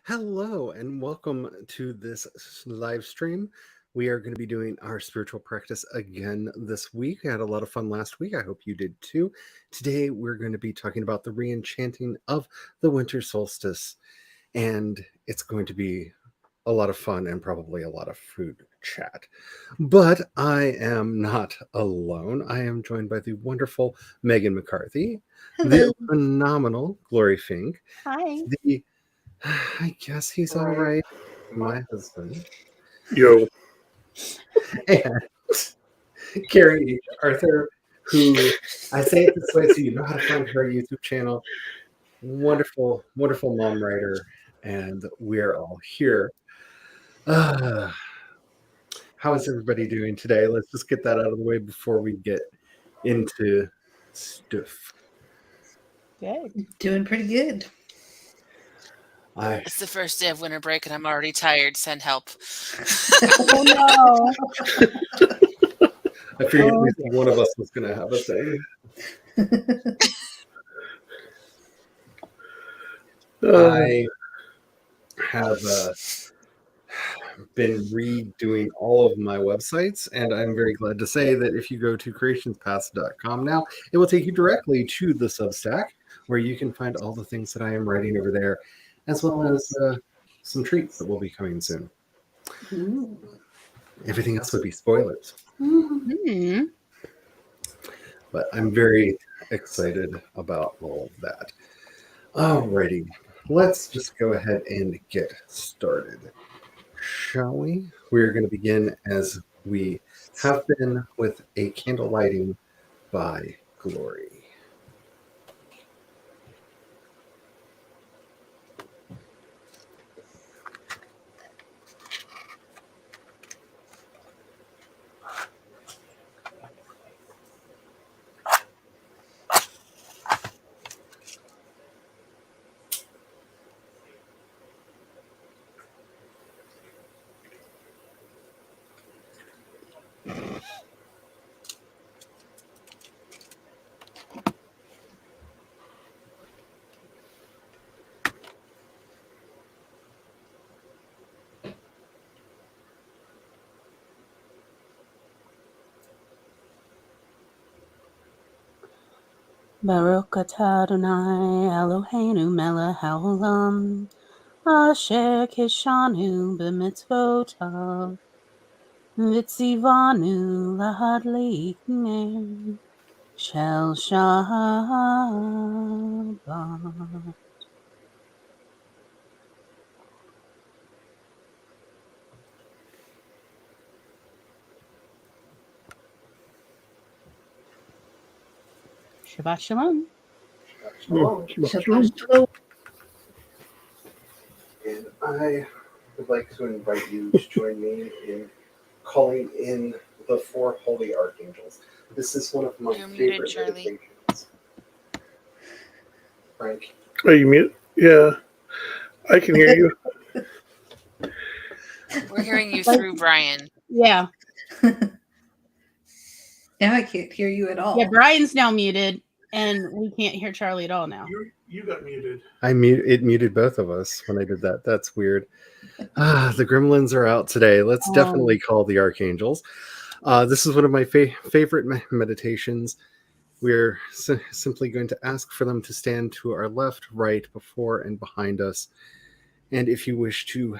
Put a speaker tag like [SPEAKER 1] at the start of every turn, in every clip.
[SPEAKER 1] Hello, and welcome to this live stream. We are going to be doing our spiritual practice again this week. I had a lot of fun last week. I hope you did too. Today, we're going to be talking about the re-enchanting of the winter solstice, and it's going to be a lot of fun and probably a lot of food chat. But I am not alone. I am joined by the wonderful Megan McCarthy, the
[SPEAKER 2] Hello.
[SPEAKER 1] phenomenal Glory Fink,
[SPEAKER 2] Hi.
[SPEAKER 1] the I guess he's all right, my husband,
[SPEAKER 3] Yo,
[SPEAKER 1] and Carrie Arthur, who I say it this way so you know how to find her YouTube channel. Wonderful, wonderful mom writer, and we're all here. Uh, how is everybody doing today? Let's just get that out of the way before we get into stuff.
[SPEAKER 2] Good.
[SPEAKER 4] Doing pretty good.
[SPEAKER 5] It's the first day of winter break and I'm already tired. Send help.
[SPEAKER 2] Oh no.
[SPEAKER 1] I figured at least one of us was going to have a thing. I have been redoing all of my websites, and I'm very glad to say that if you go to creationspaths.com now, it will take you directly to the Substack, where you can find all the things that I am writing over there, as well as some treats that will be coming soon.
[SPEAKER 4] Ooh.
[SPEAKER 1] Everything else would be spoilers.
[SPEAKER 2] Hmm.
[SPEAKER 1] But I'm very excited about all of that. Alrighty, let's just go ahead and get started. Shall we? We're going to begin as we have been with a candle lighting by Glory.
[SPEAKER 2] Baruch atah Adonai Eloheinu melech haolam asher kishanu b'mitzvotav v'tzivanu lahadlik ner shel Shabbat. Shabbat shalom.
[SPEAKER 4] Shabbat shalom.
[SPEAKER 1] And I would like to invite you to join me in calling in the four holy archangels. This is one of my
[SPEAKER 5] You're muted,
[SPEAKER 1] favorite
[SPEAKER 5] Charlie.
[SPEAKER 1] meditations. Frank?
[SPEAKER 3] are you mute? Yeah, I can hear you.
[SPEAKER 5] We're hearing you through Brian.
[SPEAKER 2] Yeah.
[SPEAKER 4] Now I can't hear you at all.
[SPEAKER 2] Yeah, Brian's now muted and we can't hear Charlie at all now.
[SPEAKER 3] You got muted.
[SPEAKER 1] It muted both of us when I did that. That's weird. The gremlins are out today. Let's definitely call the archangels. This is one of my favorite meditations. We're simply going to ask for them to stand to our left, right, before, and behind us. And if you wish to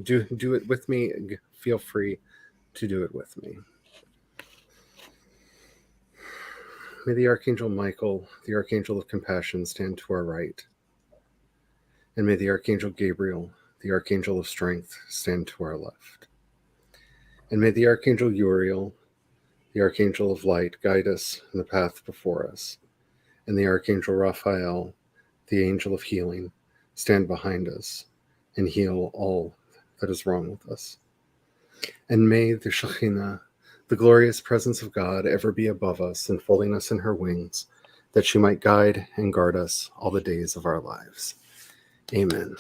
[SPEAKER 1] do it with me, feel free to do it with me. May the Archangel Michael, the Archangel of Compassion, stand to our right. And may the Archangel Gabriel, the Archangel of Strength, stand to our left. And may the Archangel Uriel, the Archangel of Light, guide us in the path before us. And the Archangel Raphael, the Angel of Healing, stand behind us and heal all that is wrong with us. And may the Shekhinah, the glorious presence of God, ever be above us, enfolding us in her wings, that she might guide and guard us all the days of our lives. Amen.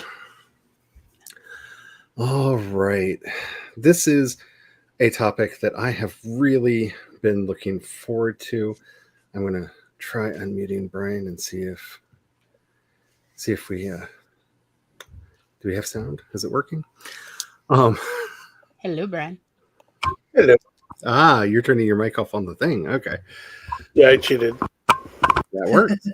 [SPEAKER 1] All right. This is a topic that I have really been looking forward to. I'm going to try unmuting Brian and see if we do Do we have sound? Is it working?
[SPEAKER 2] Hello, Brian.
[SPEAKER 3] Hello.
[SPEAKER 1] You're turning your mic off on the thing. Okay,
[SPEAKER 3] Yeah, I cheated.
[SPEAKER 1] that works.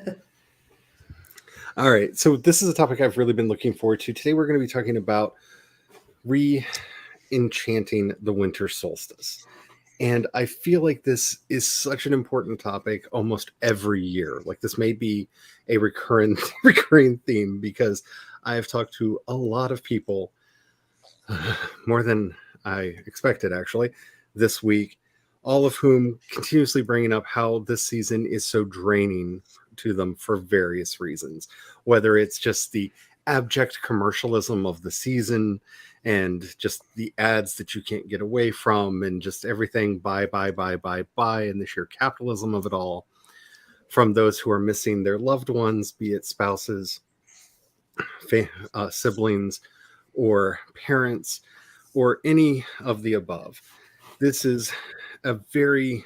[SPEAKER 1] All right, so this is a topic I've really been looking forward to. Today we're going to be talking about re-enchanting the winter solstice. And I feel like this is such an important topic almost every year. Like this may be a recurring theme because I have talked to a lot of people, more than I expected actually, this week, all of whom continuously bringing up how this season is so draining to them for various reasons, whether it's just the abject commercialism of the season and just the ads that you can't get away from and just everything buy, and the sheer capitalism of it all, from those who are missing their loved ones, be it spouses, siblings, or parents, or any of the above. This is a very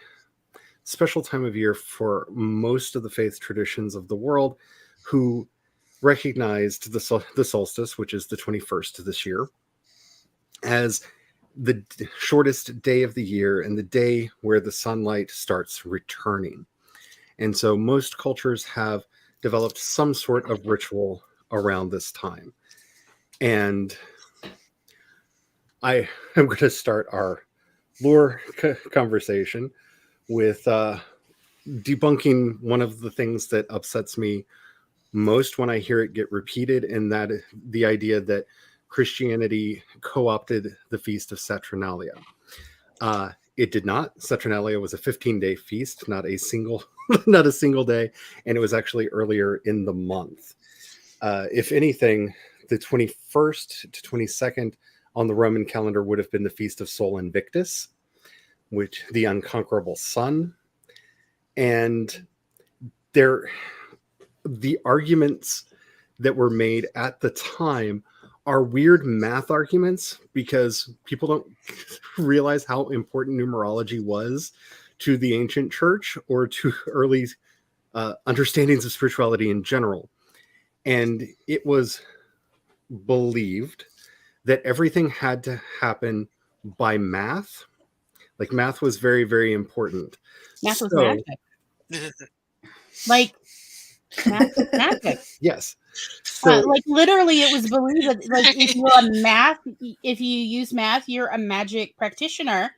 [SPEAKER 1] special time of year for most of the faith traditions of the world who recognized the solstice, which is the 21st of this year, as the shortest day of the year and the day where the sunlight starts returning. And so most cultures have developed some sort of ritual around this time. And I am going to start our lore conversation with debunking one of the things that upsets me most when I hear it get repeated, and that the idea that Christianity co-opted the feast of Saturnalia. It did not. Saturnalia was a 15-day feast, not a single day, and it was actually earlier in the month. If anything, the 21st to 22nd on the Roman calendar would have been the feast of Sol Invictus, which the unconquerable sun. And the arguments that were made at the time are weird math arguments because people don't realize how important numerology was to the ancient church or to early understandings of spirituality in general. And it was believed that everything had to happen by math. Like math was very, very important.
[SPEAKER 2] Math was magic. Like math was magic.
[SPEAKER 1] Yes. So,
[SPEAKER 2] like literally, it was believed that like if you use math, you're a magic practitioner.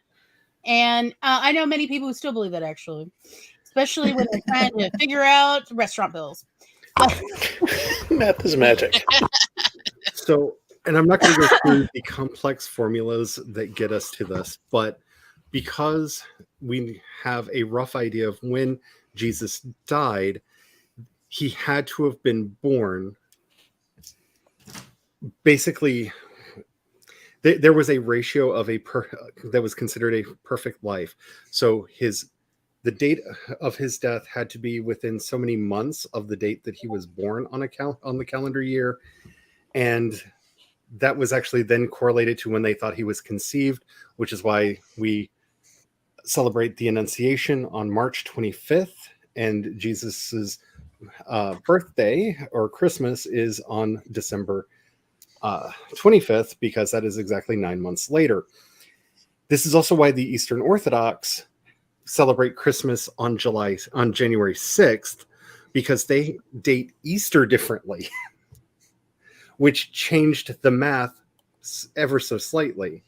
[SPEAKER 2] And I know many people who still believe that, actually, especially when they're trying to figure out restaurant bills.
[SPEAKER 3] Math is magic.
[SPEAKER 1] So, and I'm not going to go through the complex formulas that get us to this, but because we have a rough idea of when Jesus died, he had to have been born. Basically, there was a ratio of that was considered a perfect life. So the date of his death had to be within so many months of the date that he was born on the calendar year, and that was actually then correlated to when they thought he was conceived, which is why we celebrate the Annunciation on March 25th, and Jesus's birthday or Christmas is on December 25th, because that is exactly 9 months later. This is also why the Eastern Orthodox celebrate Christmas on January 6th, because they date Easter differently, which changed the math ever so slightly,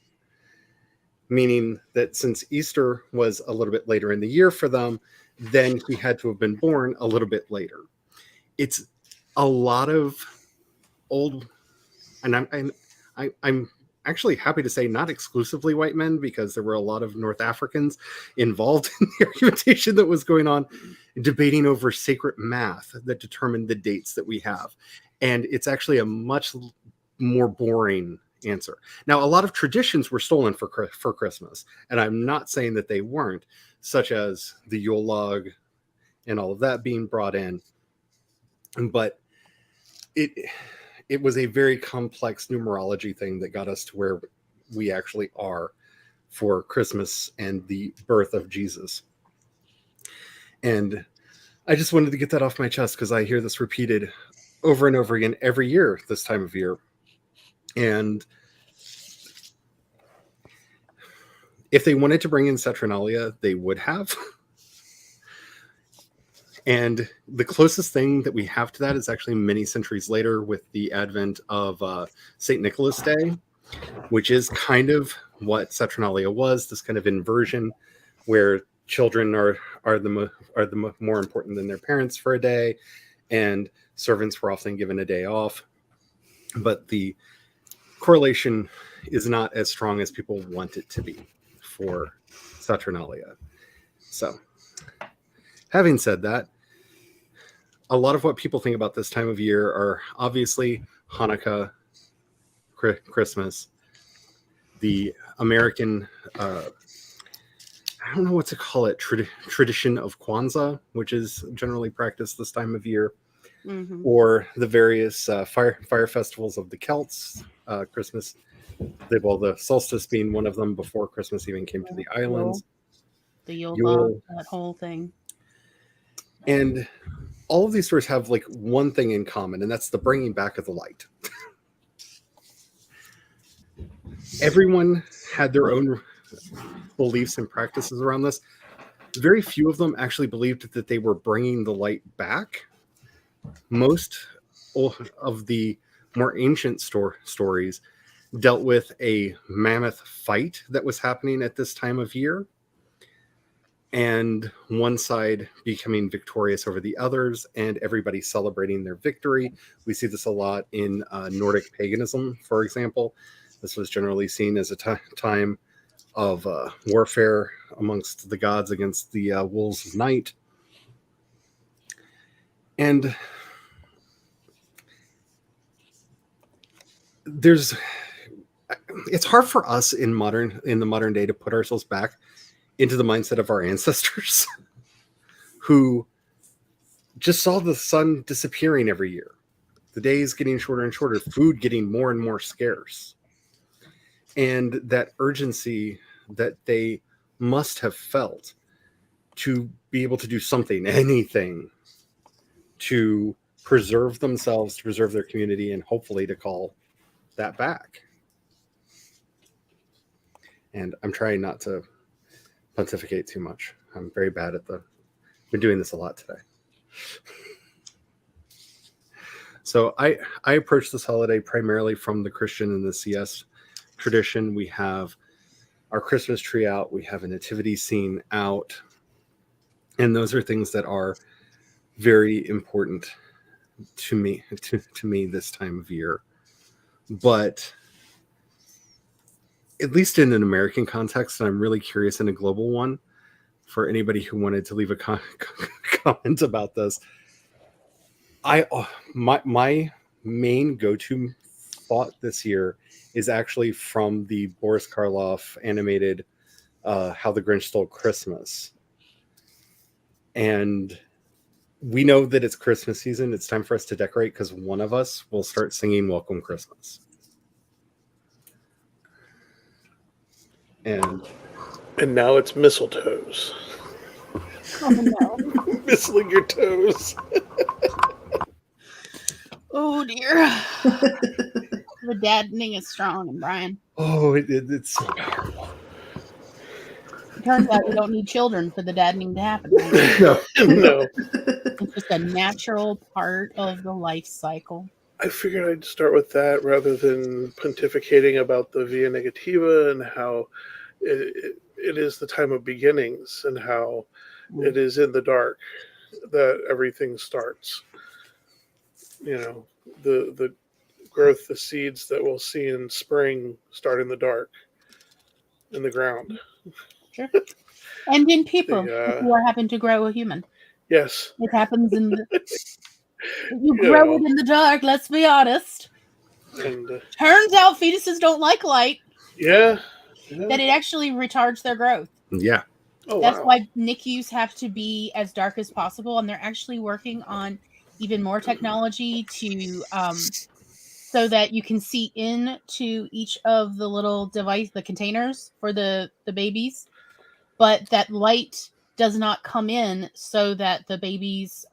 [SPEAKER 1] meaning that since Easter was a little bit later in the year for them, then he had to have been born a little bit later. It's a lot of old, and I'm actually happy to say not exclusively white men, because there were a lot of North Africans involved in the argumentation that was going on, debating over sacred math that determined the dates that we have. And it's actually a much more boring answer. Now, a lot of traditions were stolen for Christmas, and I'm not saying that they weren't, such as the Yule log and all of that being brought in. But it was a very complex numerology thing that got us to where we actually are for Christmas and the birth of Jesus. And I just wanted to get that off my chest because I hear this repeated over and over again every year this time of year. And if they wanted to bring in Saturnalia, they would have. And the closest thing that we have to that is actually many centuries later with the advent of St. Nicholas Day, which is kind of what Saturnalia was, this kind of inversion where children are more important than their parents for a day, and servants were often given a day off. But the correlation is not as strong as people want it to be for Saturnalia. So, having said that, a lot of what people think about this time of year are obviously Hanukkah, Christmas, the American, I don't know what to call it, tradition of Kwanzaa, which is generally practiced this time of year, or the various fire festivals of the Celts, Christmas, the solstice being one of them before Christmas even came to the islands.
[SPEAKER 2] The Yule, that whole thing.
[SPEAKER 1] And all of these stories have like one thing in common, and that's the bringing back of the light. Everyone had their own beliefs and practices around this. Very few of them actually believed that they were bringing the light back. Most of the more ancient stories dealt with a mammoth fight that was happening at this time of year, and one side becoming victorious over the others, and everybody celebrating their victory. We see this a lot in Nordic paganism, for example. This was generally seen as a time of warfare amongst the gods against the wolves of night. And it's hard for us in the modern day to put ourselves back into the mindset of our ancestors who just saw the sun disappearing every year, the days getting shorter and shorter, food getting more and more scarce, and that urgency that they must have felt to be able to do something, anything, to preserve themselves, to preserve their community, and hopefully to call that back. And I'm trying not to pontificate too much. I'm very bad at been doing this a lot today. So I approach this holiday primarily from the Christian and the CS tradition. We have our Christmas tree out, we have a nativity scene out, and those are things that are very important to me this time of year. But at least in an American context, and I'm really curious in a global one, for anybody who wanted to leave a comment about this, my main go-to thought this year is actually from the Boris Karloff animated How the Grinch Stole Christmas. And we know that it's Christmas season. It's time for us to decorate because one of us will start singing Welcome Christmas. And
[SPEAKER 3] now it's mistletoes.
[SPEAKER 2] Oh no.
[SPEAKER 3] Missling your toes.
[SPEAKER 2] Oh dear. The daddening is strong in Brian.
[SPEAKER 1] Oh, it's so powerful.
[SPEAKER 2] It turns out you don't need children for the daddening to happen.
[SPEAKER 3] No.
[SPEAKER 2] It's just a natural part of the life cycle.
[SPEAKER 3] I figured I'd start with that rather than pontificating about the Via Negativa and how it is the time of beginnings and how it is in the dark that everything starts. You know, the growth, the seeds that we'll see in spring start in the dark, in the ground.
[SPEAKER 2] Sure. And in people who happen to grow a human.
[SPEAKER 3] Yes.
[SPEAKER 2] It happens in the... You grow it in the dark, let's be honest.
[SPEAKER 3] And
[SPEAKER 2] turns out fetuses don't like light.
[SPEAKER 3] Yeah.
[SPEAKER 2] That it actually retards their growth.
[SPEAKER 1] Yeah.
[SPEAKER 3] Oh,
[SPEAKER 2] That's
[SPEAKER 3] wow.
[SPEAKER 2] why NICUs have to be as dark as possible, and they're actually working on even more technology to so that you can see into each of the little the containers for the babies, but that light does not come in so that the babies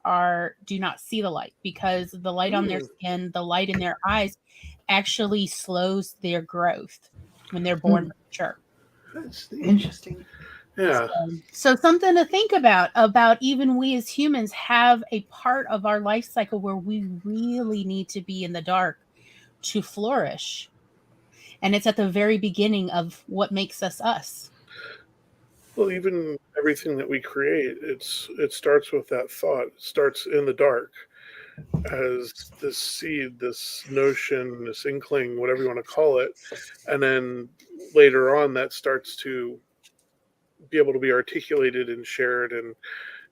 [SPEAKER 2] do not see the light, because the light on their skin, the light in their eyes actually slows their growth when they're born mature.
[SPEAKER 3] That's neat.
[SPEAKER 4] Interesting.
[SPEAKER 3] Yeah.
[SPEAKER 2] So something to think about even we as humans have a part of our life cycle where we really need to be in the dark to flourish. And it's at the very beginning of what makes us us.
[SPEAKER 3] Well, even everything that we create, it starts with that thought. It starts in the dark as this seed, this notion, this inkling, whatever you want to call it, and then later on, that starts to be able to be articulated and shared and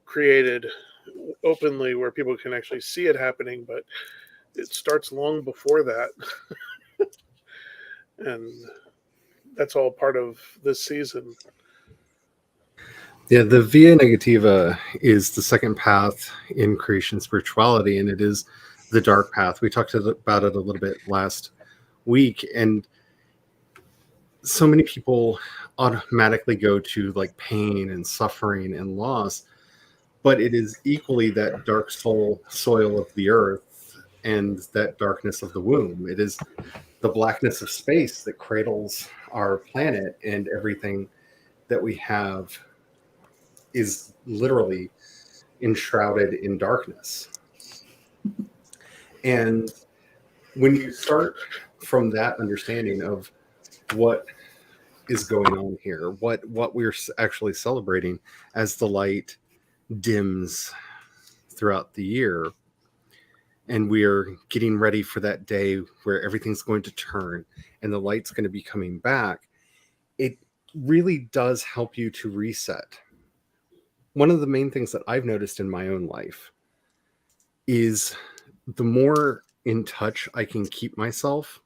[SPEAKER 3] created openly, where people can actually see it happening. But it starts long before that, and that's all part of this season.
[SPEAKER 1] Yeah, the Via Negativa is the second path in creation spirituality, and it is the dark path. We talked about it a little bit last week, and so many people automatically go to like pain and suffering and loss, but it is equally that dark soil of the earth and that darkness of the womb. It is the blackness of space that cradles our planet, and everything that we have is literally enshrouded in darkness. And when you start from that understanding of what is going on here, what we're actually celebrating as the light dims throughout the year, and we are getting ready for that day where everything's going to turn and the light's going to be coming back, it really does help you to reset. One of the main things that I've noticed in my own life is the more in touch I can keep myself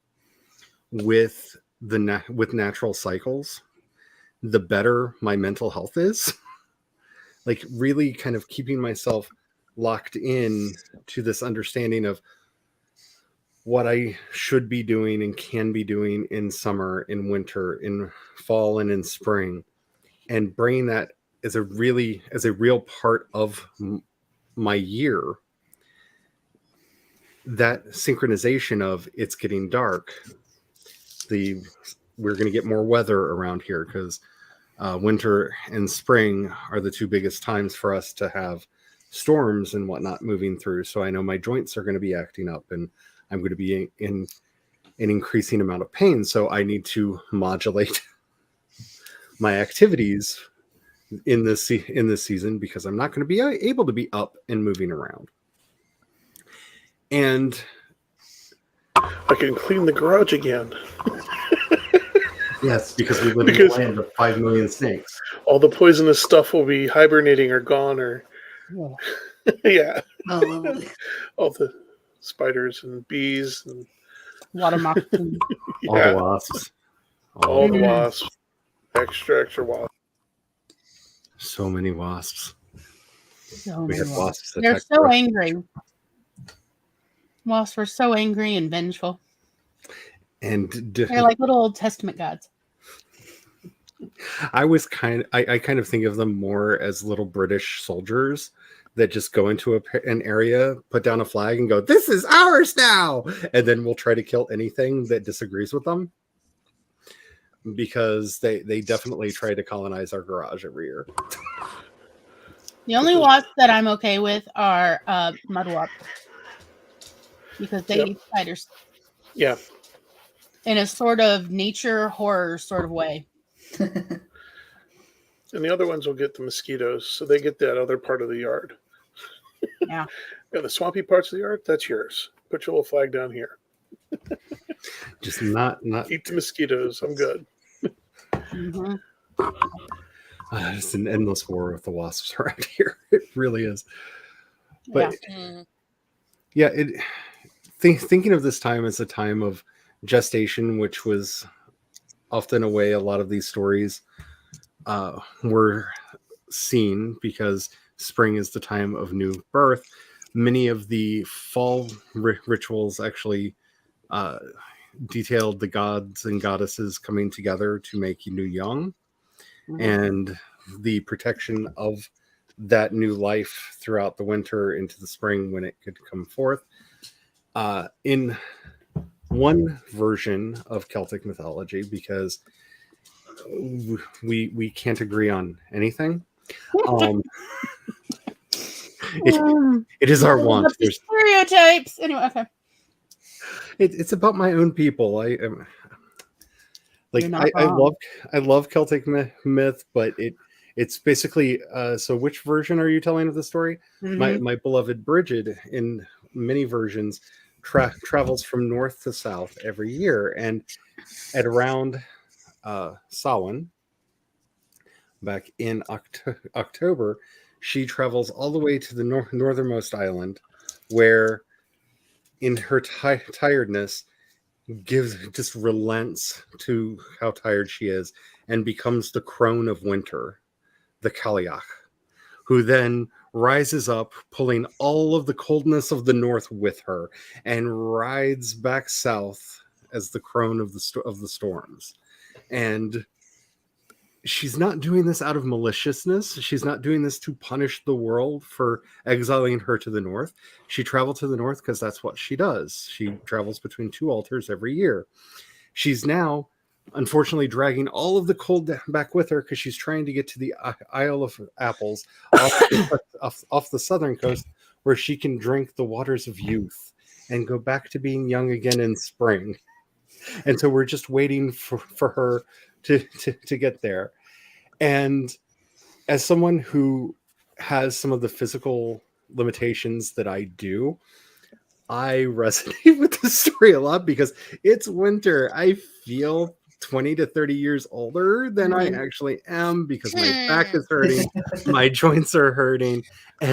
[SPEAKER 1] with with natural cycles, the better my mental health is. Like really kind of keeping myself locked in to this understanding of what I should be doing and can be doing in summer, in winter, in fall, and in spring, and bringing that as a real part of my year. That synchronization of it's getting dark, we're going to get more weather around here because winter and spring are the two biggest times for us to have storms and whatnot moving through. So I know my joints are going to be acting up, and I'm going to be in an increasing amount of pain. So I need to modulate my activities in this season, because I'm not going to be able to be up and moving around. And
[SPEAKER 3] I can clean the garage again.
[SPEAKER 1] yes, because we live in a land of 5 million snakes.
[SPEAKER 3] All the poisonous stuff will be hibernating or gone, or yeah.
[SPEAKER 4] Oh, lovely.
[SPEAKER 3] All the spiders and bees and
[SPEAKER 2] Water moccasins.
[SPEAKER 3] yeah,
[SPEAKER 1] All the wasps.
[SPEAKER 3] all the wasps. Extra wasps.
[SPEAKER 1] So many wasps.
[SPEAKER 2] So
[SPEAKER 1] We
[SPEAKER 2] many
[SPEAKER 1] had
[SPEAKER 2] wasps.
[SPEAKER 1] wasps.
[SPEAKER 2] They're
[SPEAKER 1] attack
[SPEAKER 2] so
[SPEAKER 1] us.
[SPEAKER 2] angry. Wasps were so angry and vengeful.
[SPEAKER 1] And
[SPEAKER 2] They're like little Old Testament gods.
[SPEAKER 1] I kind of think of them more as little British soldiers that just go into an area, put down a flag, and go, "This is ours now," and then we'll try to kill anything that disagrees with them, because they definitely try to colonize our garage every year.
[SPEAKER 2] The only wasps that I'm okay with are mudwarps, because they eat spiders.
[SPEAKER 3] Yeah.
[SPEAKER 2] In a sort of nature horror sort of way.
[SPEAKER 3] And the other ones will get the mosquitoes, so they get that other part of the yard.
[SPEAKER 2] Yeah.
[SPEAKER 3] Yeah, the swampy parts of the yard, that's yours. Put your little flag down here.
[SPEAKER 1] Just not
[SPEAKER 3] Eat the mosquitoes. I'm good.
[SPEAKER 2] Mm-hmm.
[SPEAKER 1] It's an endless war with the wasps around here. It really is. But yeah, thinking of this time as a time of gestation, which was often a way a lot of these stories were seen, because spring is the time of new birth. Many of the fall rituals actually detailed the gods and goddesses coming together to make new young, and the protection of that new life throughout the winter into the spring when it could come forth. In one version of Celtic mythology because we can't agree on anything. Um, it is our want.
[SPEAKER 2] The stereotypes. Anyway, okay.
[SPEAKER 1] It's about my own people. I am like
[SPEAKER 2] You're not
[SPEAKER 1] I
[SPEAKER 2] wrong.
[SPEAKER 1] love Celtic myth, but it's basically so which version are you telling of the story?
[SPEAKER 2] Mhm.
[SPEAKER 1] My beloved Bridget in many versions travels from north to south every year, and at around Samhain back in October, she travels all the way to the northernmost island, where in her tiredness just relents to how tired she is and becomes the crone of winter, the Cailleach, who then rises up, pulling all of the coldness of the north with her, and rides back south as the crone of the storms. And she's not doing this out of maliciousness. She's not doing this to punish the world for exiling her to the north. She traveled to the north because that's what she does. She travels between two altars every year. She's now, unfortunately, dragging all of the cold back with her because she's trying to get to the Isle of Apples off the southern coast, where she can drink the waters of youth and go back to being young again in spring. And so we're just waiting for her to get there. And as someone who has some of the physical limitations that I do, I resonate with the story a lot because it's winter. I feel 20 to 30 years older than I actually am because my back is hurting, my joints are hurting.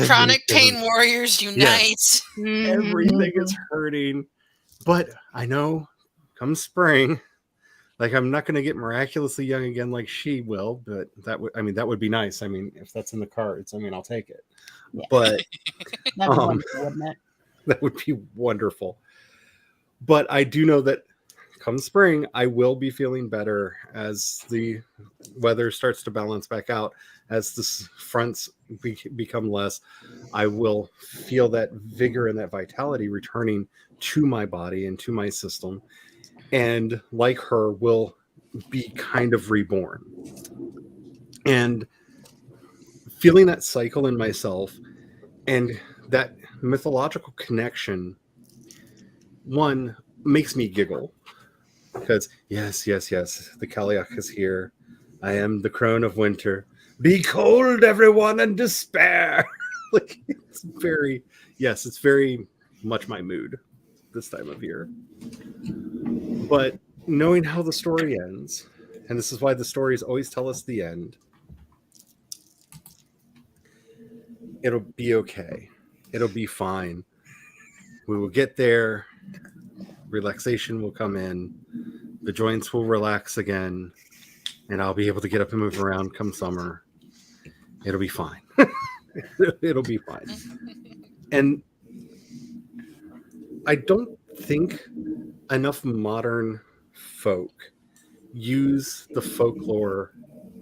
[SPEAKER 5] Chronic pain
[SPEAKER 1] everything-
[SPEAKER 5] warriors unite.
[SPEAKER 1] Yes. Everything is hurting. But I know come spring, like I'm not going to get miraculously young again like she will, but that would be nice. I mean, if that's in the cards, I'll take it.
[SPEAKER 2] Yeah.
[SPEAKER 1] But
[SPEAKER 2] That'd be wonderful, wouldn't it?
[SPEAKER 1] that would be wonderful. But I do know that come spring, I will be feeling better as the weather starts to balance back out, as the fronts become less. I will feel that vigor and that vitality returning to my body and to my system. And like her, will be kind of reborn. And feeling that cycle in myself and that mythological connection, one, makes me giggle because yes, the Cailleach is here. I am the crone of winter. Be cold, everyone, and despair. Like it's very much my mood this time of year. But knowing how the story ends, and this is why the stories always tell us the end, it'll be okay. It'll be fine. We will get there. Relaxation will come in. The joints will relax again. And I'll be able to get up and move around come summer. It'll be fine. It'll be fine. And I don't think enough modern folk use the folklore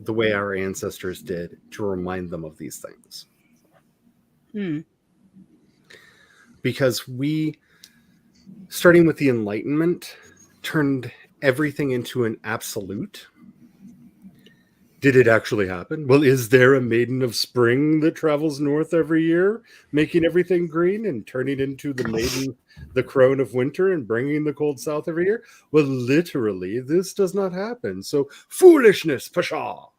[SPEAKER 1] the way our ancestors did to remind them of these things. Because we, starting with the Enlightenment, turned everything into an absolute. Did it actually happen? Well, is there a maiden of spring that travels north every year, making everything green and turning into the crone of winter and bringing the cold south every year? Well, literally, this does not happen. So, foolishness, pshaw.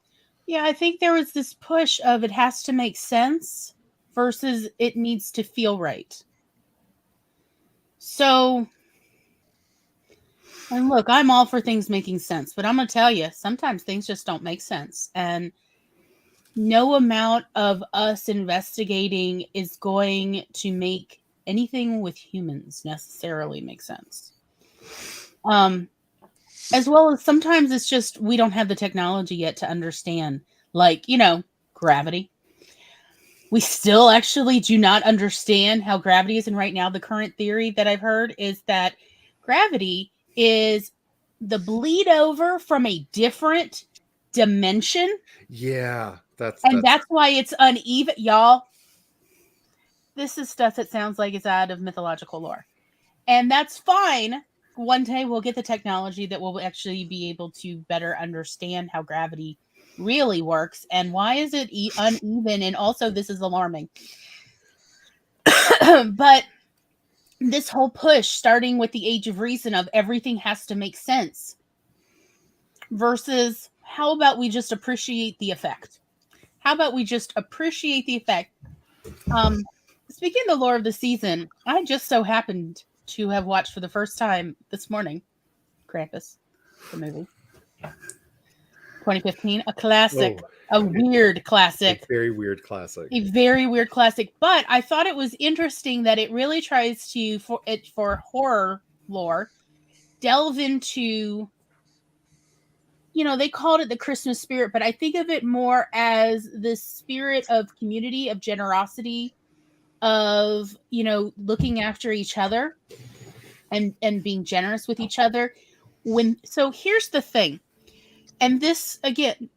[SPEAKER 2] Yeah, I think there was this push of it has to make sense versus it needs to feel right. So, and look, I'm all for things making sense, but I'm going to tell you, sometimes things just don't make sense. And no amount of us investigating is going to make anything with humans necessarily make sense. As well as sometimes it's just we don't have the technology yet to understand, like, gravity. We still actually do not understand how gravity is. And right now, the current theory that I've heard is that gravity is the bleed over from a different dimension.
[SPEAKER 1] Yeah, that's
[SPEAKER 2] why it's uneven. Y'all, this is stuff that sounds like it's out of mythological lore. And that's fine one day we'll get the technology that will actually be able to better understand how gravity really works and why is it uneven, and also this is alarming. But this whole push, starting with the age of reason of everything has to make sense, versus how about we just appreciate the effect? How about we just appreciate the effect? Speaking of the lore of the season, I just so happened to have watched for the first time this morning Krampus, the movie. 2015, a classic, a weird classic.
[SPEAKER 1] A very weird classic.
[SPEAKER 2] A very weird classic. But I thought it was interesting that it really tries to, for horror lore, delve into, you know, they called it the Christmas spirit, but I think of it more as the spirit of community, of generosity, of, you know, looking after each other and being generous with each other. So here's the thing. And this, again,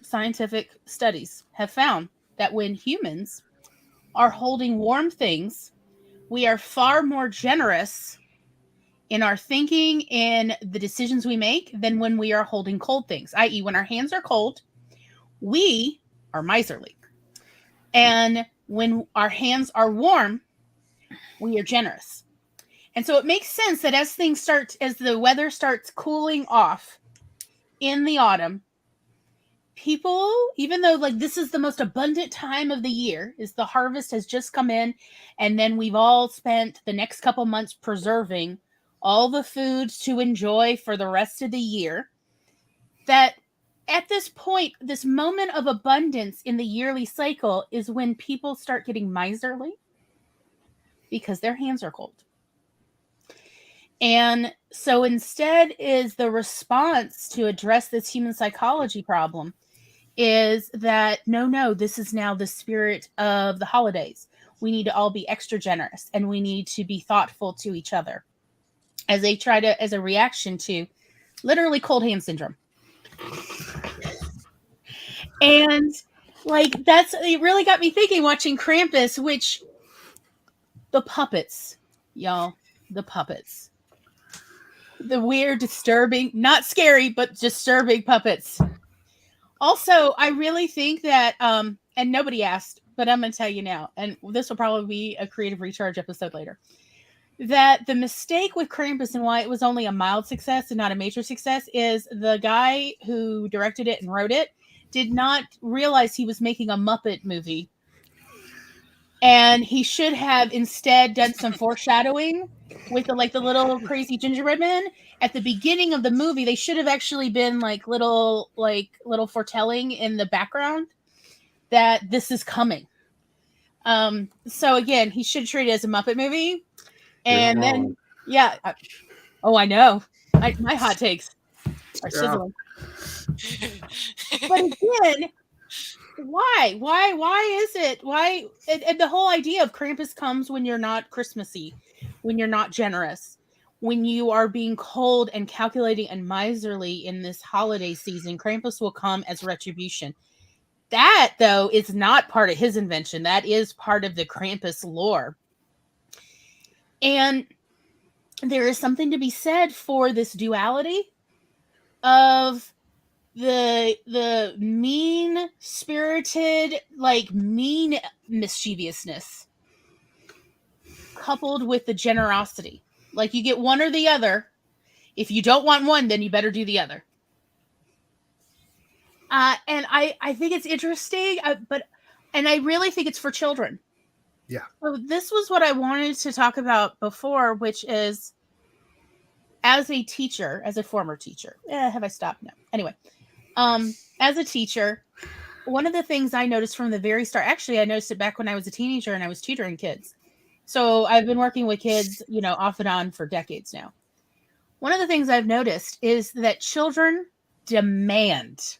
[SPEAKER 2] scientific studies have found that when humans are holding warm things, we are far more generous in our thinking and the decisions we make than when we are holding cold things, i.e., when our hands are cold, we are miserly. And when our hands are warm, we are generous. And so it makes sense that as the weather starts cooling off in the autumn, people, even though like this is the most abundant time of the year, is the harvest has just come in, and then we've all spent the next couple months preserving all the foods to enjoy for the rest of the year, that at this point, this moment of abundance in the yearly cycle is when people start getting miserly because their hands are cold. And so instead is the response to address this human psychology problem is that, no, this is now the spirit of the holidays. We need to all be extra generous and we need to be thoughtful to each other as they try to, as a reaction to literally cold hand syndrome. And like, it really got me thinking watching Krampus, which the puppets, y'all, the puppets. The weird, disturbing, not scary, but disturbing puppets. Also, I really think that, and nobody asked, but I'm going to tell you now, and this will probably be a creative recharge episode later, that the mistake with Krampus and why it was only a mild success and not a major success is the guy who directed it and wrote it did not realize he was making a Muppet movie. And he should have instead done some foreshadowing with the little crazy gingerbread men at the beginning of the movie. They should have actually been little foretelling in the background that this is coming. So again, he should treat it as a Muppet movie. And then, yeah. I know. My hot takes are sizzling. But again, why is it and the whole idea of Krampus comes when you're not Christmassy, when you're not generous, when you are being cold and calculating and miserly in this holiday season. Krampus will come as retribution. That though is not part of his invention. That is part of the Krampus lore. And there is something to be said for this duality of the mean spirited, mean mischievousness coupled with the generosity. Like you get one or the other. If you don't want one, then you better do the other. And I think it's interesting, and I really think it's for children.
[SPEAKER 1] Yeah.
[SPEAKER 2] So this was what I wanted to talk about before, which is as a teacher, as a former teacher. Have I stopped? No. Anyway. As a teacher, one of the things I noticed from the very start, actually, I noticed it back when I was a teenager and I was tutoring kids. So I've been working with kids, off and on for decades now. One of the things I've noticed is that children demand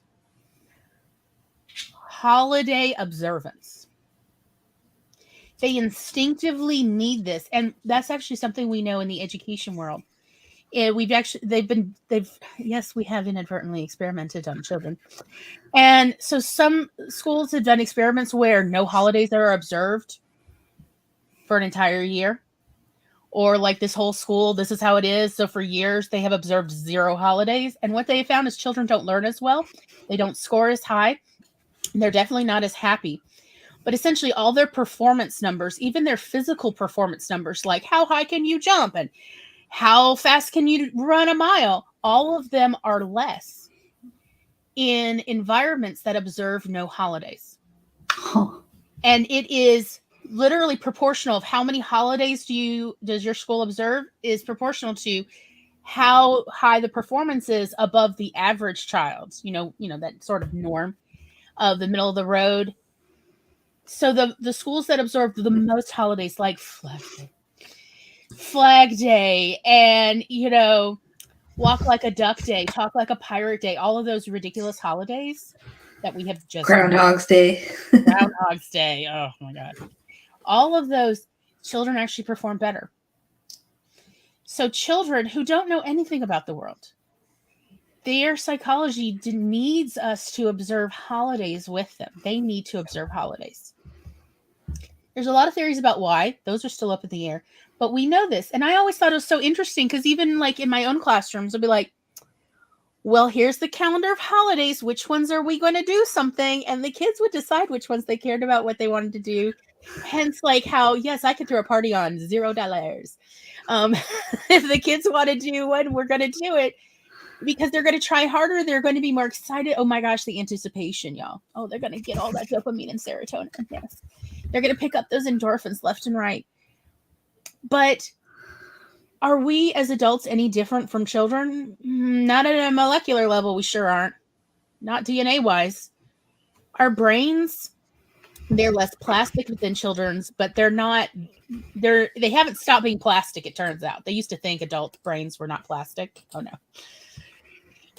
[SPEAKER 2] holiday observance. They instinctively need this. And that's actually something we know in the education world. We have inadvertently experimented on children. And so some schools have done experiments where no holidays are observed for an entire year. or like this whole school, this is how it is. So for years, they have observed 0 holidays. And what they have found is children don't learn as well. They don't score as high. And they're definitely not as happy. But essentially all their performance numbers, even their physical performance numbers, like how high can you jump and how fast can you run a mile, all of them are less in environments that observe no holidays.
[SPEAKER 4] Huh.
[SPEAKER 2] And it is literally proportional of how many holidays does your school observe is proportional to how high the performance is above the average child, that sort of norm of the middle of the road. So the schools that observe the most holidays, like Flag Day, and Walk Like a Duck Day, Talk Like a Pirate Day, all of those ridiculous holidays that we have just
[SPEAKER 4] Groundhog's Day.
[SPEAKER 2] Groundhog's Day. Oh my God. All of those children actually perform better. So children who don't know anything about the world, their psychology needs us to observe holidays with them. They need to observe holidays. There's a lot of theories about why. Those are still up in the air. But we know this. And I always thought it was so interesting because even like in my own classrooms, I'd be like, well, here's the calendar of holidays. Which ones are we going to do something? And the kids would decide which ones they cared about, what they wanted to do. Hence, like how, yes, I could throw a party on $0. If the kids want to do one, we're going to do it. Because they're going to try harder. They're going to be more excited. Oh my gosh, the anticipation, y'all. Oh, they're going to get all that dopamine and serotonin. Yes. They're going to pick up those endorphins left and right. But are we as adults any different from children? Not at a molecular level. We sure aren't. Not DNA-wise. Our brains, they're less plastic than children's, but they haven't stopped being plastic, it turns out. They used to think adult brains were not plastic. Oh no.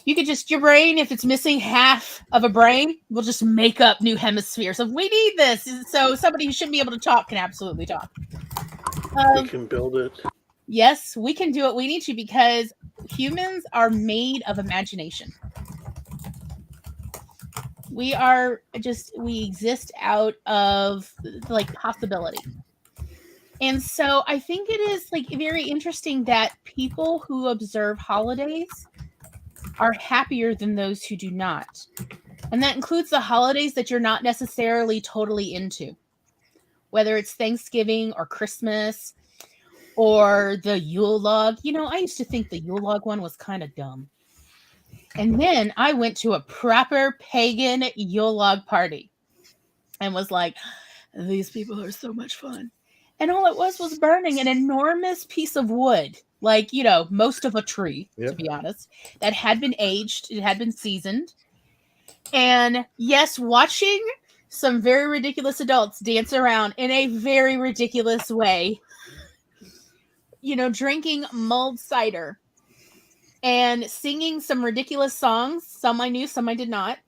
[SPEAKER 2] You could your brain, if it's missing half of a brain, will just make up new hemispheres of we need this. So somebody who shouldn't be able to talk can absolutely talk.
[SPEAKER 3] We can build it.
[SPEAKER 2] Yes, we can do what we need to because humans are made of imagination. We exist out of like possibility. And so I think it is like very interesting that people who observe holidays are happier than those who do not. And that includes the holidays that you're not necessarily totally into, whether it's Thanksgiving or Christmas or the Yule log. I used to think the Yule log one was kind of dumb. And then I went to a proper pagan Yule log party and was like, these people are so much fun. And all it was burning an enormous piece of wood, like, most of a tree, to be honest, that had been aged. It had been seasoned. And yes, watching some very ridiculous adults dance around in a very ridiculous way, drinking mulled cider and singing some ridiculous songs. Some I knew, some I did not.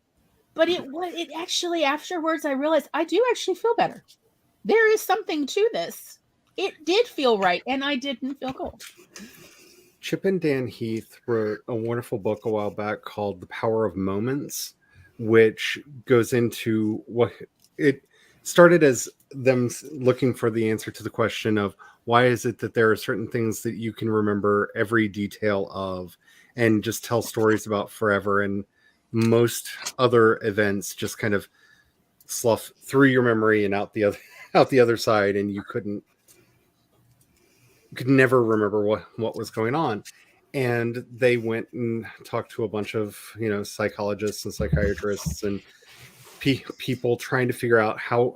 [SPEAKER 2] But it actually, afterwards, I realized I do actually feel better. There is something to this. It did feel right, and I didn't feel cold.
[SPEAKER 1] Chip and Dan Heath wrote a wonderful book a while back called The Power of Moments, which goes into what it started as them looking for the answer to the question of why is it that there are certain things that you can remember every detail of and just tell stories about forever, and most other events just kind of slough through your memory and out the other side, and you could never remember what was going on. And they went and talked to a bunch of psychologists and psychiatrists and people trying to figure out how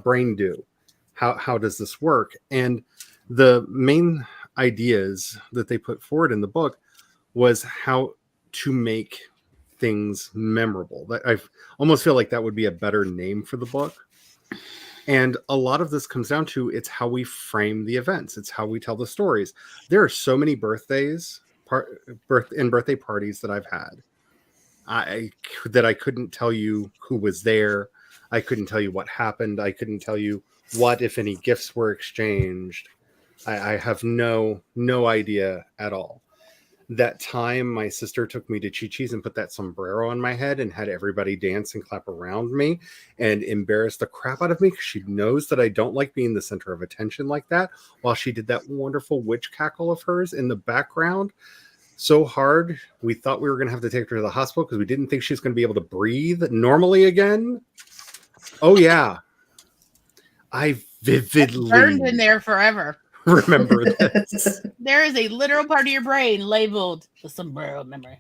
[SPEAKER 1] brain do, how does this work. And the main ideas that they put forward in the book was how to make things memorable. That I almost feel like that would be a better name for the book. And a lot of this comes down to it's how we frame the events. It's how we tell the stories. There are so many birthday parties that I've had that I couldn't tell you who was there. I couldn't tell you what happened. I couldn't tell you what, if any, gifts were exchanged. I have no idea at all. that time my sister took me to Chi-Chi's and put that sombrero on my head and had everybody dance and clap around me and embarrass the crap out of me because she knows that I don't like being the center of attention like that, while she did that wonderful witch cackle of hers in the background so hard we thought we were going to have to take her to the hospital because we didn't think she was going to be able to breathe normally again. Oh yeah, I vividly
[SPEAKER 2] Burned in there forever.
[SPEAKER 1] remember this.
[SPEAKER 2] There is a literal part of your brain labeled the sombrero memory.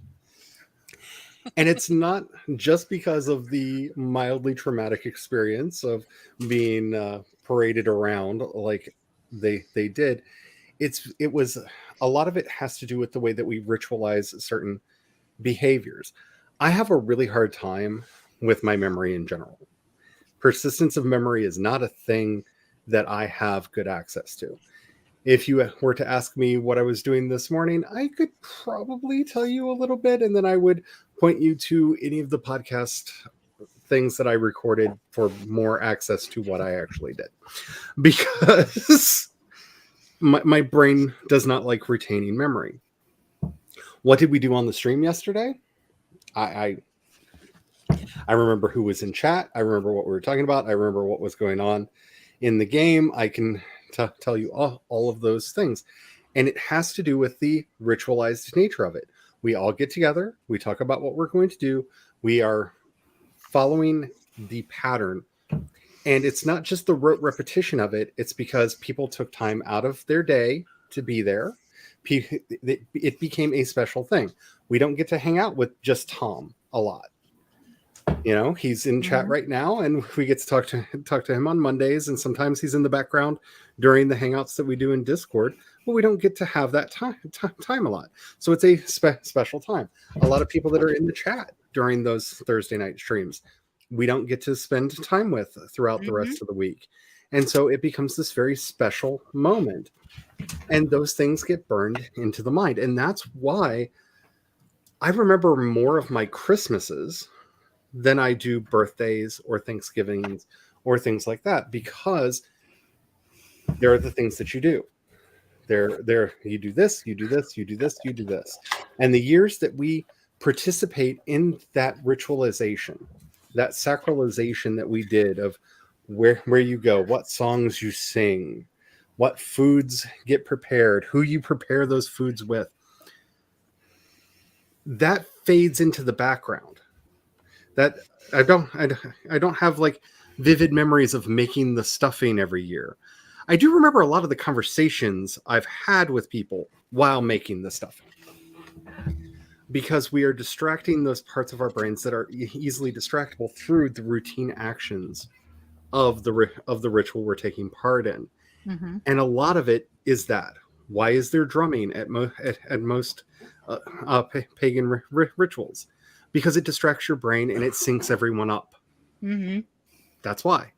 [SPEAKER 1] And it's not just because of the mildly traumatic experience of being paraded around like they did. It was a lot of it has to do with the way that we ritualize certain behaviors. I have a really hard time with my memory in general. Persistence of memory is not a thing that I have good access to. If you were to ask me what I was doing this morning, I could probably tell you a little bit, and then I would point you to any of the podcast things that I recorded for more access to what I actually did. Because my brain does not like retaining memory. What did we do on the stream yesterday? I remember who was in chat. I remember what we were talking about. I remember what was going on in the game. I can tell you all of those things. And it has to do with the ritualized nature of it. We all get together. We talk about what we're going to do. We are following the pattern. And it's not just the rote repetition of it. It's because people took time out of their day to be there. It became a special thing. We don't get to hang out with just Tom a lot. You know, he's in chat right now, and we get to talk to him on Mondays, and sometimes he's in the background during the hangouts that we do in Discord, but we don't get to have that time a lot. So it's a special time. A lot of people that are in the chat during those Thursday night streams, we don't get to spend time with throughout the rest of the week. And so it becomes this very special moment. And those things get burned into the mind. And that's why I remember more of my Christmases than I do birthdays or Thanksgivings or things like that, because there are the things that you do. You do this, you do this, you do this, you do this. And the years that we participate in that ritualization, that sacralization that we did of where you go, what songs you sing, what foods get prepared, who you prepare those foods with, that fades into the background. That I don't have like vivid memories of making the stuffing every year. I do remember a lot of the conversations I've had with people while making the stuffing, because we are distracting those parts of our brains that are easily distractible through the routine actions of the ritual we're taking part in.
[SPEAKER 2] Mm-hmm.
[SPEAKER 1] And a lot of it is that. Why is there drumming at most pagan rituals? Because it distracts your brain and it syncs everyone up.
[SPEAKER 2] Mm-hmm.
[SPEAKER 1] That's why.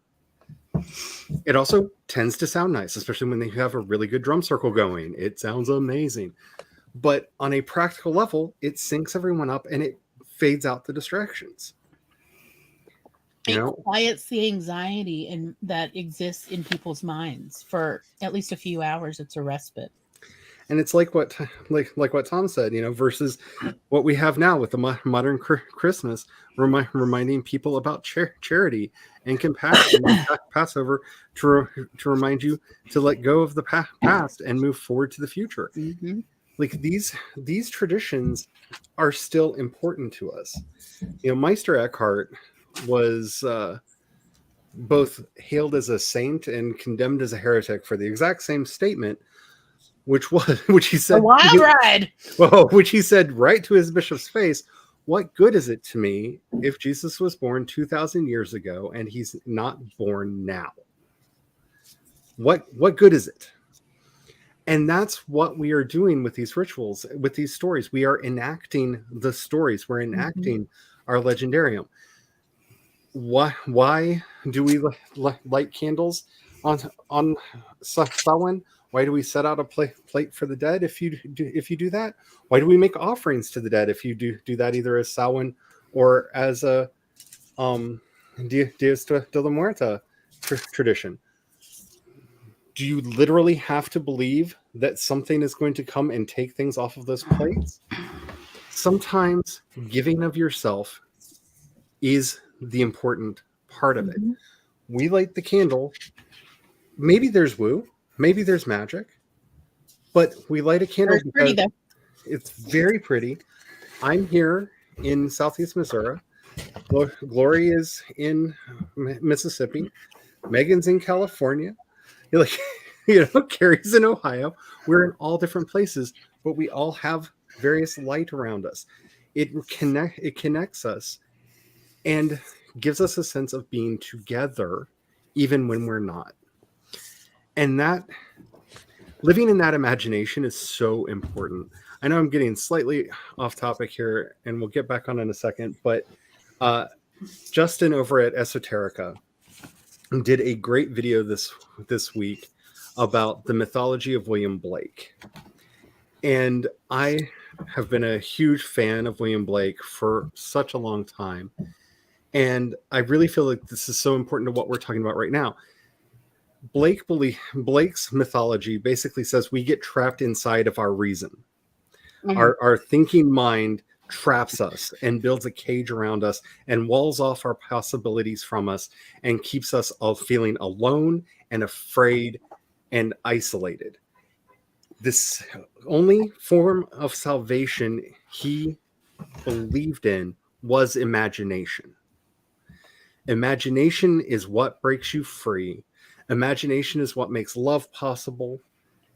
[SPEAKER 1] It also tends to sound nice, especially when they have a really good drum circle going. It sounds amazing. But on a practical level, it syncs everyone up and it fades out the distractions.
[SPEAKER 2] It quiets the anxiety and that exists in people's minds for at least a few hours. It's a respite.
[SPEAKER 1] And it's like what Tom said, versus what we have now with the modern Christmas, reminding people about charity and compassion, Passover, to remind you to let go of the past and move forward to the future.
[SPEAKER 2] Mm-hmm.
[SPEAKER 1] Like these traditions are still important to us. Meister Eckhart was both hailed as a saint and condemned as a heretic for the exact same statement, which he said,
[SPEAKER 2] a wild ride.
[SPEAKER 1] Well, which he said right to his bishop's face. What good is it to me if Jesus was born 2,000 years ago and he's not born now? What good is it? And that's what we are doing with these rituals, with these stories. We are enacting the stories. We're enacting our legendarium. Why do we light candles on Samhain? Why do we set out a plate for the dead if you do that? Why do we make offerings to the dead if you do that either as Samhain or as a Dias de la Muerta tradition? Do you literally have to believe that something is going to come and take things off of those plates, sometimes giving of yourself is the important part of it.
[SPEAKER 2] Mhm.
[SPEAKER 1] We light the candle. Maybe there's woo, maybe there's magic, but we light a candle
[SPEAKER 2] It's pretty
[SPEAKER 1] because
[SPEAKER 2] though.
[SPEAKER 1] it's very pretty. I'm here in Southeast Missouri. Glory is in Mississippi. Megan's in California. You're like, Carrie's in Ohio. We're in all different places, but we all have various light around us. It connects us and gives us a sense of being together, even when we're not. And that living in that imagination is so important. I know I'm getting slightly off topic here, and we'll get back on in a second, but Justin over at Esoterica did a great video this week about the mythology of William Blake. And I have been a huge fan of William Blake for such a long time. And I really feel like this is so important to what we're talking about right now. Blake's mythology basically says we get trapped inside of our reason.
[SPEAKER 2] Mhm.
[SPEAKER 1] Our thinking mind traps us and builds a cage around us and walls off our possibilities from us and keeps us all feeling alone and afraid and isolated. This only form of salvation he believed in was imagination. Imagination is what breaks you free. Imagination is what makes love possible.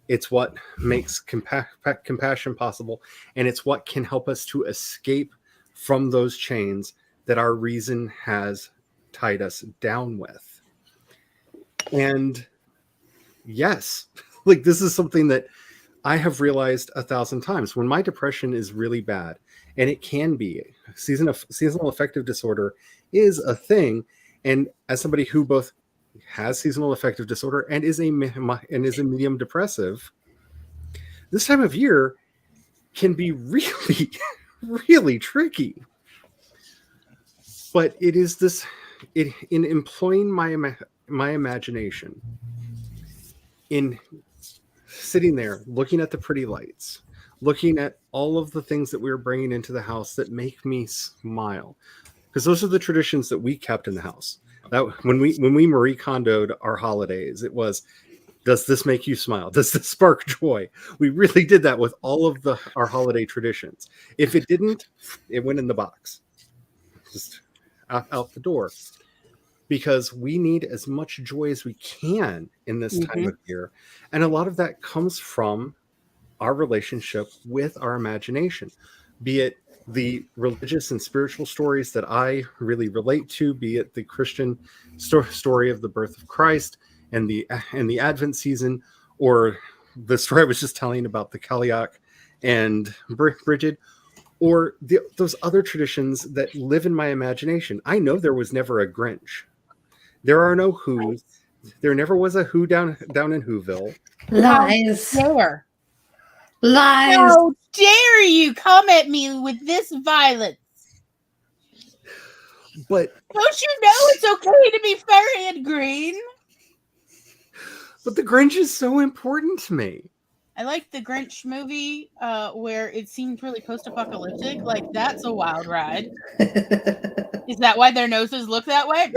[SPEAKER 1] It's what makes compassion possible. And it's what can help us to escape from those chains that our reason has tied us down with. And yes, like this is something that I have realized 1,000 times. When my depression is really bad, and it can be, seasonal affective disorder is a thing. And as somebody who both has seasonal affective disorder and is a medium depressive, this time of year can be really, really tricky. But it is in employing my imagination, in sitting there looking at the pretty lights, looking at all of the things that we're bringing into the house that make me smile, because those are the traditions that we kept in the house. That when we Marie Kondoed our holidays, it was, does this make you smile? Does this spark joy? We really did that with all of our holiday traditions. If it didn't, it went in the box, just out the door, because we need as much joy as we can in this time of year. And a lot of that comes from our relationship with our imagination, be it the religious and spiritual stories that I really relate to, be it the Christian story of the birth of Christ and the Advent season, or the story I was just telling about the Cailleach and Bridget, or those other traditions that live in my imagination. I know there was never a Grinch. There are no Who's. There never was a Who down in Whoville.
[SPEAKER 4] Lies.
[SPEAKER 2] How dare.
[SPEAKER 4] Lies.
[SPEAKER 2] How dare you come at me with this violence?
[SPEAKER 1] But
[SPEAKER 2] don't you know it's okay to be furry and green?
[SPEAKER 1] But the Grinch is so important to me.
[SPEAKER 2] I like the Grinch movie where it seemed really post-apocalyptic. Like, that's a wild ride. Is that why their noses look that way?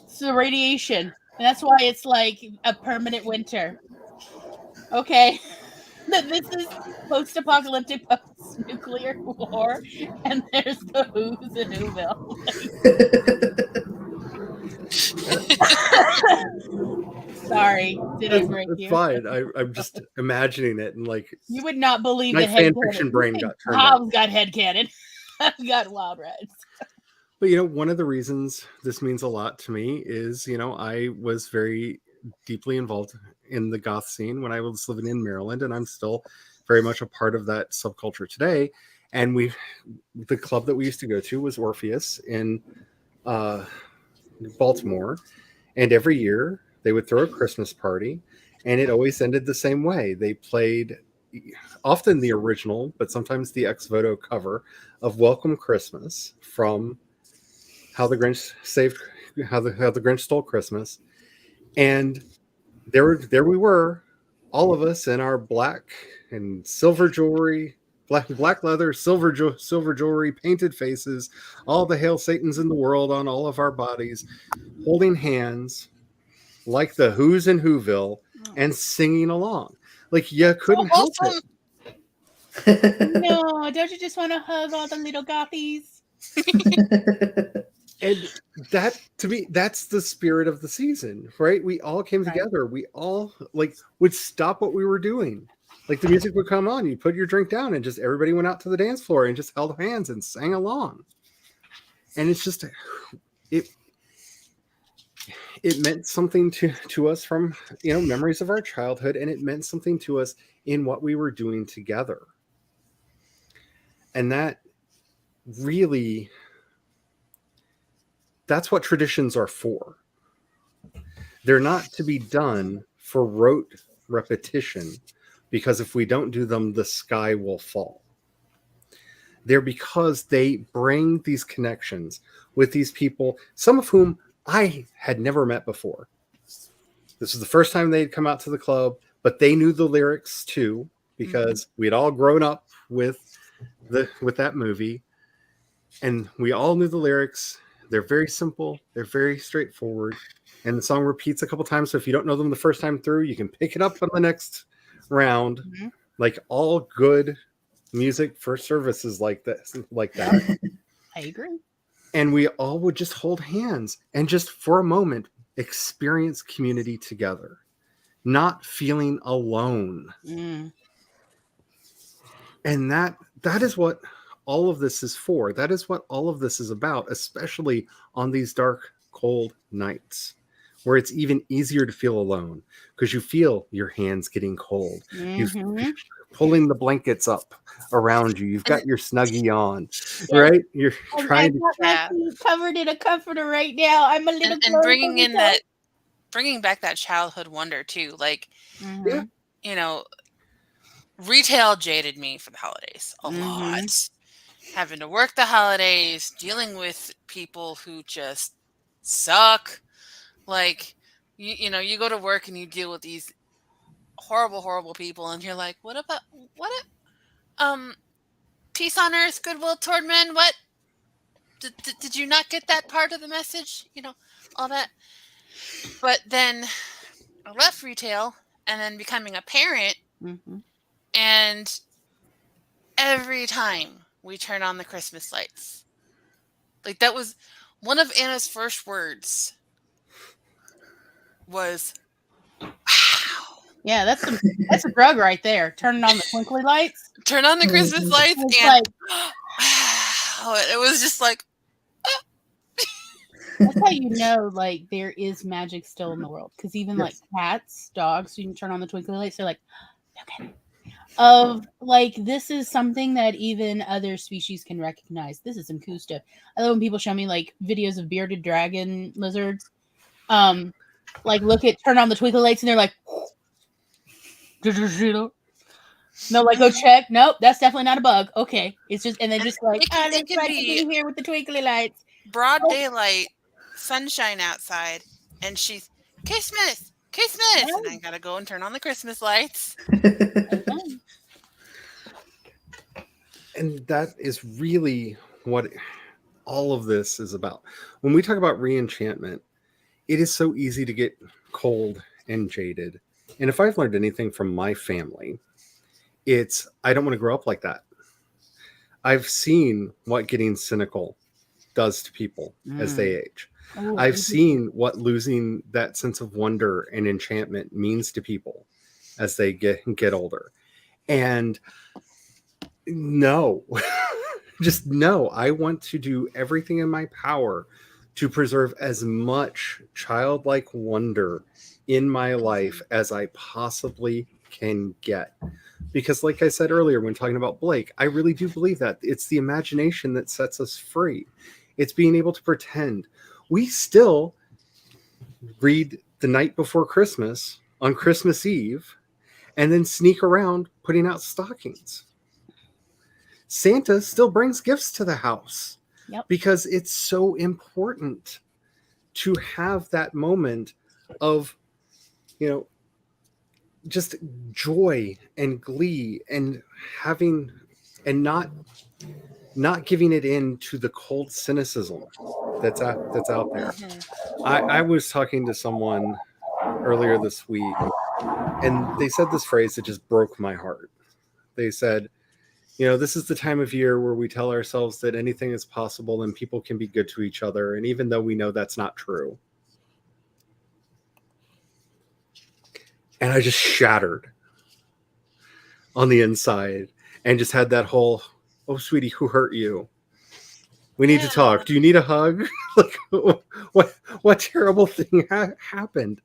[SPEAKER 2] It's the radiation. And that's why it's like a permanent winter. Okay. This is post-apocalyptic, post-nuclear war, and there's the Who's in Whoville. Sorry, did I break you?
[SPEAKER 1] It's fine. I'm just imagining it, and like
[SPEAKER 2] you would not believe
[SPEAKER 1] my
[SPEAKER 2] the
[SPEAKER 1] fan fiction brain got turned on.
[SPEAKER 2] Bob's got headcanon. I've got wild rides.
[SPEAKER 1] But one of the reasons this means a lot to me is, I was very deeply involved in the goth scene when I was living in Maryland, and I'm still very much a part of that subculture today. And the club that we used to go to was Orpheus in Baltimore, and every year they would throw a Christmas party, and it always ended the same way. They played often the original, but sometimes the ex voto cover of Welcome Christmas from How the Grinch Stole Christmas. And there we were, all of us in our black and silver jewelry, black leather, silver jewelry, painted faces, all the hail satans in the world on all of our bodies, holding hands like the Who's in Whoville and singing along. Like you couldn't help
[SPEAKER 5] awesome.
[SPEAKER 1] it.
[SPEAKER 2] No, don't you just want to hug all the little gothies?
[SPEAKER 1] And that, to me, that's the spirit of the season, right? We all came
[SPEAKER 2] Right.
[SPEAKER 1] together. We all would stop what we were doing. Like the music would come on, you put your drink down, and just everybody went out to the dance floor and just held hands and sang along. And it's just it meant something to us from memories of our childhood, and it meant something to us in what we were doing together. And that really, that's what traditions are for. They're not to be done for rote repetition, because if we don't do them, the sky will fall. They're because they bring these connections with these people, some of whom I had never met before. This was the first time they'd come out to the club, but they knew the lyrics too, because we'd all grown up with that movie, and we all knew the lyrics. They're very simple, they're very straightforward, and the song repeats a couple times, so if you don't know them the first time through, you can pick it up on the next round. Like all good music for services like that.
[SPEAKER 2] I agree.
[SPEAKER 1] And we all would just hold hands and just for a moment experience community together, not feeling alone. And that is what all of this is for. That is what all of this is about, especially on these dark, cold nights where it's even easier to feel alone because you feel your hands getting cold. You're pulling the blankets up around you. You've got your Snuggie on, right? You're trying to
[SPEAKER 2] my feet covered in a comforter right now. I'm a little
[SPEAKER 5] and bringing back that childhood wonder too. Like, retail jaded me for the holidays a lot. Having to work the holidays, dealing with people who just suck. Like, you go to work and you deal with these horrible, horrible people, and you're like, peace on earth, goodwill toward men. What? Did you not get that part of the message? All that. But then I left retail and then becoming a parent, and every time we turn on the Christmas lights, like that was one of Anna's first words was, "Wow."
[SPEAKER 2] Yeah, that's a drug right there. Turning on the twinkly lights.
[SPEAKER 5] Turn on the Christmas lights, and wow, it was just like.
[SPEAKER 2] That's how you know, like, there is magic still in the world. Because even like cats, dogs, you can turn on the twinkly lights. They're like, okay. This is something that even other species can recognize. This is some cool stuff. I love when people show me like videos of bearded dragon lizards. Turn on the twinkly lights and they're like, no, like go check. Nope, that's definitely not a bug. Okay, it's just, and then just like,
[SPEAKER 5] it can
[SPEAKER 2] be here with the twinkly lights.
[SPEAKER 5] Broad daylight, sunshine outside, and she's Christmas, and I gotta go and turn on the Christmas lights.
[SPEAKER 1] And that is really what all of this is about. When we talk about re-enchantment, it is so easy to get cold and jaded. And if I've learned anything from my family, it's I don't want to grow up like that. I've seen what getting cynical does to people as they age. I've seen what losing that sense of wonder and enchantment means to people as they get older. And no, just no, I want to do everything in my power to preserve as much childlike wonder in my life as I possibly can get. Because like I said earlier, when talking about Blake, I really do believe that it's the imagination that sets us free. It's being able to pretend. We still read The Night Before Christmas on Christmas Eve and then sneak around putting out stockings. Santa still brings gifts to the house because it's so important to have that moment of, just joy and glee and having and not giving it in to the cold cynicism that's out there. I was talking to someone earlier this week, and they said this phrase that just broke my heart. They said, this is the time of year where we tell ourselves that anything is possible and people can be good to each other. And even though we know that's not true. And I just shattered on the inside and just had that whole, oh, sweetie, who hurt you? We need to talk. Do you need a hug? Like, what terrible thing happened?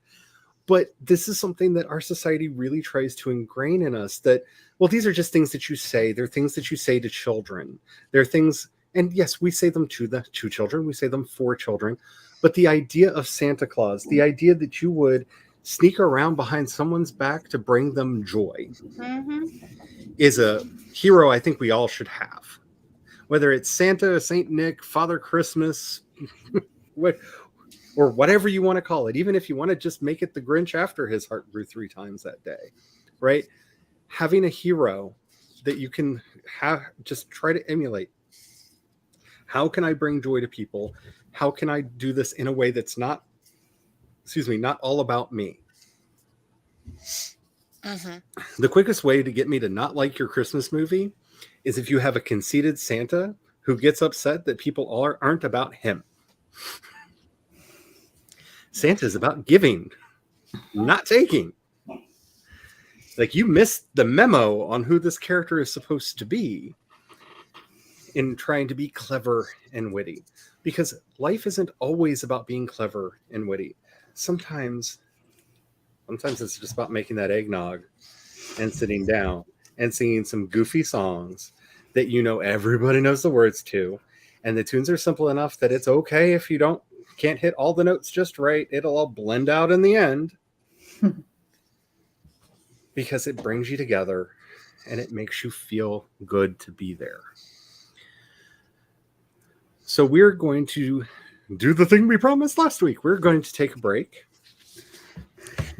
[SPEAKER 1] But this is something that our society really tries to ingrain in us, that, well, these are just things that you say. They're things that you say to children. They're things, and yes, we say them to children. We say them for children. But the idea of Santa Claus, the idea that you would sneak around behind someone's back to bring them joy, is a hero I think we all should have. Whether it's Santa, Saint Nick, Father Christmas, or whatever you want to call it, even if you want to just make it the Grinch after his heart grew 3 times that day, right? Having a hero that you can just try to emulate. How can I bring joy to people? How can I do this in a way that's not all about me? The quickest way to get me to not like your Christmas movie is if you have a conceited Santa who gets upset that people aren't about him. Santa is about giving, not taking. Like, you missed the memo on who this character is supposed to be in trying to be clever and witty. Because life isn't always about being clever and witty. Sometimes it's just about making that eggnog and sitting down and singing some goofy songs that everybody knows the words to. And the tunes are simple enough that it's okay if you can't hit all the notes just right. It'll all blend out in the end. Because it brings you together and it makes you feel good to be there. So we're going to do the thing we promised last week. We're going to take a break.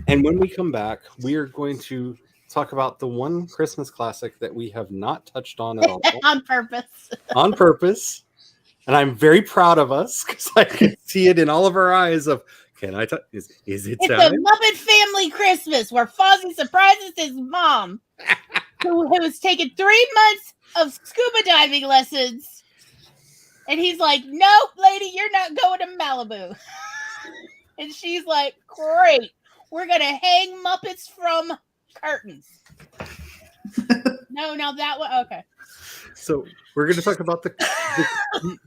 [SPEAKER 1] And when we come back, we are going to talk about the one Christmas classic that we have not touched on at all.
[SPEAKER 2] On purpose.
[SPEAKER 1] On purpose. And I'm very proud of us because I can see it in all of our eyes of, can I touch? Is it
[SPEAKER 2] It's
[SPEAKER 1] time?
[SPEAKER 2] a Muppet Family Christmas where Fozzie surprises his mom, who was taking 3 months of scuba diving lessons. And he's like, nope, lady, you're not going to Malibu. And she's like, great. We're going to hang Muppets from curtains. No, that one. Okay.
[SPEAKER 1] So we're going to talk about the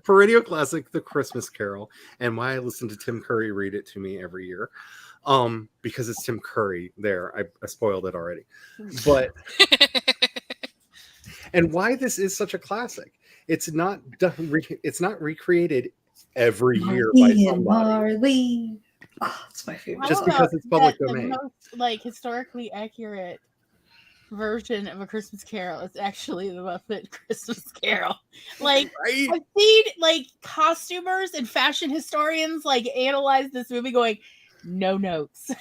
[SPEAKER 1] for Radio Classic, The Christmas Carol, and why I listen to Tim Curry read it to me every year. Because it's Tim Curry there. I spoiled it already. But and why this is such a classic. It's not recreated every year by somebody.
[SPEAKER 4] Marley. Oh, it's my favorite.
[SPEAKER 1] Just because it's public domain.
[SPEAKER 2] The most historically accurate version of A Christmas Carol is actually the Muppet Christmas Carol. Right? I've seen costumers and fashion historians analyze this movie going, no notes.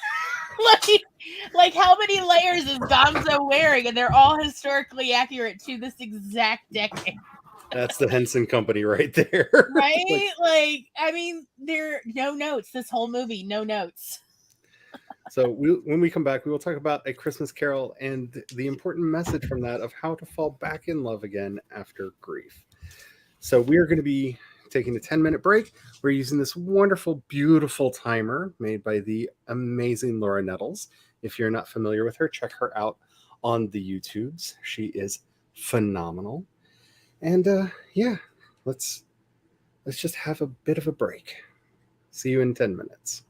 [SPEAKER 2] like how many layers is Gonzo wearing? And they're all historically accurate to this exact decade.
[SPEAKER 1] That's the Henson Company right there.
[SPEAKER 2] Right? I mean, there are no notes. This whole movie, no notes.
[SPEAKER 1] So when we come back, we will talk about A Christmas Carol and the important message from that of how to fall back in love again after grief. So we are going to be taking a 10-minute break. We're using this wonderful, beautiful timer made by the amazing Laura Nettles. If you're not familiar with her, check her out on the YouTubes. She is phenomenal. And let's just have a bit of a break. See you in 10 minutes.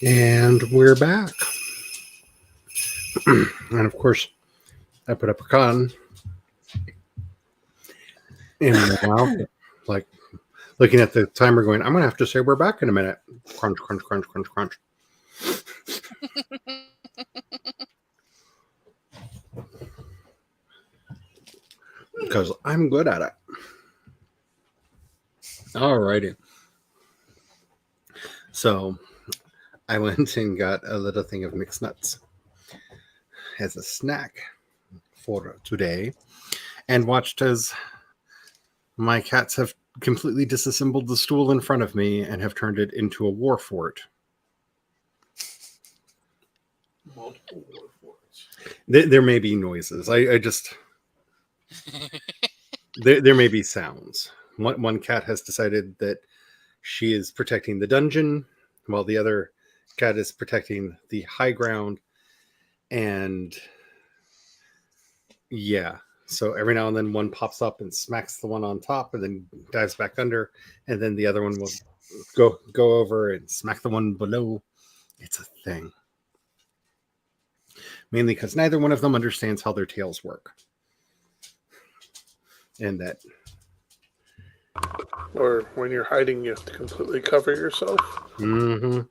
[SPEAKER 1] And we're back. And of course, I put up a con in my mouth, like looking at the timer going, I'm going to have to say we're back in a minute. Crunch, crunch, crunch, crunch, crunch. Because I'm good at it. Alrighty. So I went and got a little thing of mixed nuts as a snack for today and watched as my cats have completely disassembled the stool in front of me and have turned it into a war fort.
[SPEAKER 3] Multiple war forts.
[SPEAKER 1] There may be noises. I just... there may be sounds. One cat has decided that she is protecting the dungeon, while the other cat is protecting the high ground. And yeah, so every now and then one pops up and smacks the one on top and then dives back under, and then the other one will go over and smack the one below. It's a thing. Mainly because neither one of them understands how their tails work. And that...
[SPEAKER 3] Or when you're hiding, you have to completely cover yourself.
[SPEAKER 1] Mm-hmm.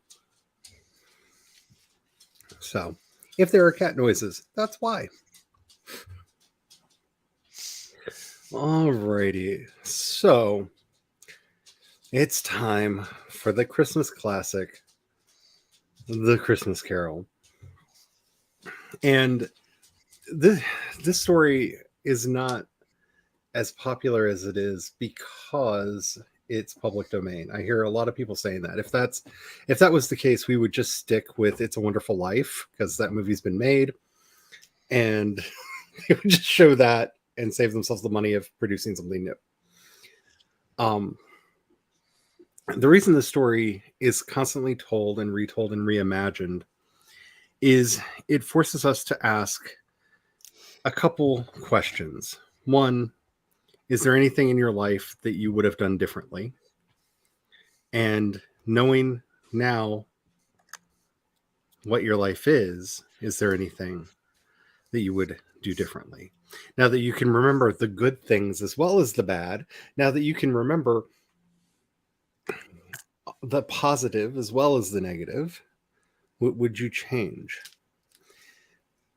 [SPEAKER 1] So, if there are cat noises, that's why. Alrighty. So, it's time for the Christmas classic, The Christmas Carol. And this story is not as popular as it is because it's public domain. I hear a lot of people saying that. If that was the case, we would just stick with It's a Wonderful Life, because that movie's been made, and they would just show that and save themselves the money of producing something new. The reason the story is constantly told and retold and reimagined is it forces us to ask a couple questions. One, is there anything in your life that you would have done differently? And knowing now what your life is there anything that you would do differently? Now that you can remember the good things as well as the bad, now that you can remember the positive as well as the negative, what would you change?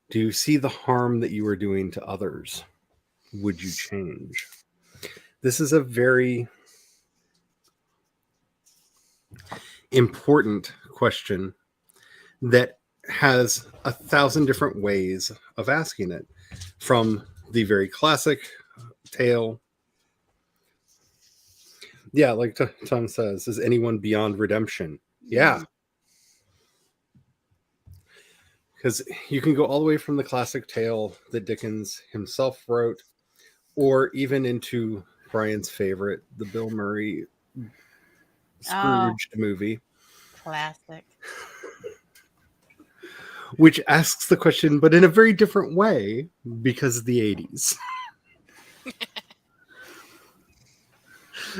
[SPEAKER 1] Do you see the harm that you are doing to others? Would you change? This is a very important question that has 1,000 different ways of asking it. From the very classic tale. Yeah, like Tom says, is anyone beyond redemption? Yeah. Because you can go all the way from the classic tale that Dickens himself wrote, or even into Brian's favorite, the Bill Murray Scrooged movie.
[SPEAKER 2] Classic.
[SPEAKER 1] Which asks the question, but in a very different way, because of the 80s.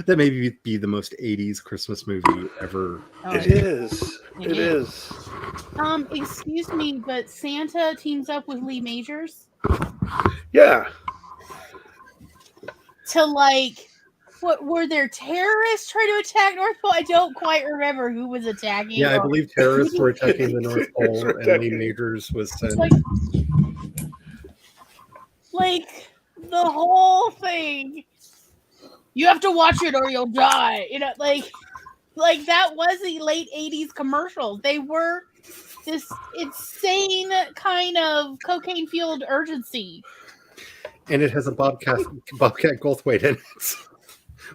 [SPEAKER 1] That may be the most 80s Christmas movie ever.
[SPEAKER 2] Oh,
[SPEAKER 3] It is. It is.
[SPEAKER 2] Excuse me, but Santa teams up with Lee Majors
[SPEAKER 3] Yeah.
[SPEAKER 2] to, like, what were there terrorists trying to attack North Pole? I don't quite remember who was attacking.
[SPEAKER 1] Yeah, I believe terrorists were attacking the North Pole, and Lee
[SPEAKER 3] attacking.
[SPEAKER 1] Majors was sent.
[SPEAKER 2] Like the whole thing. You have to watch it or you'll die. You know, like that was the late 80s commercials. They were this insane kind of cocaine-fueled urgency.
[SPEAKER 1] And it has a Bobcat Goldthwait in it,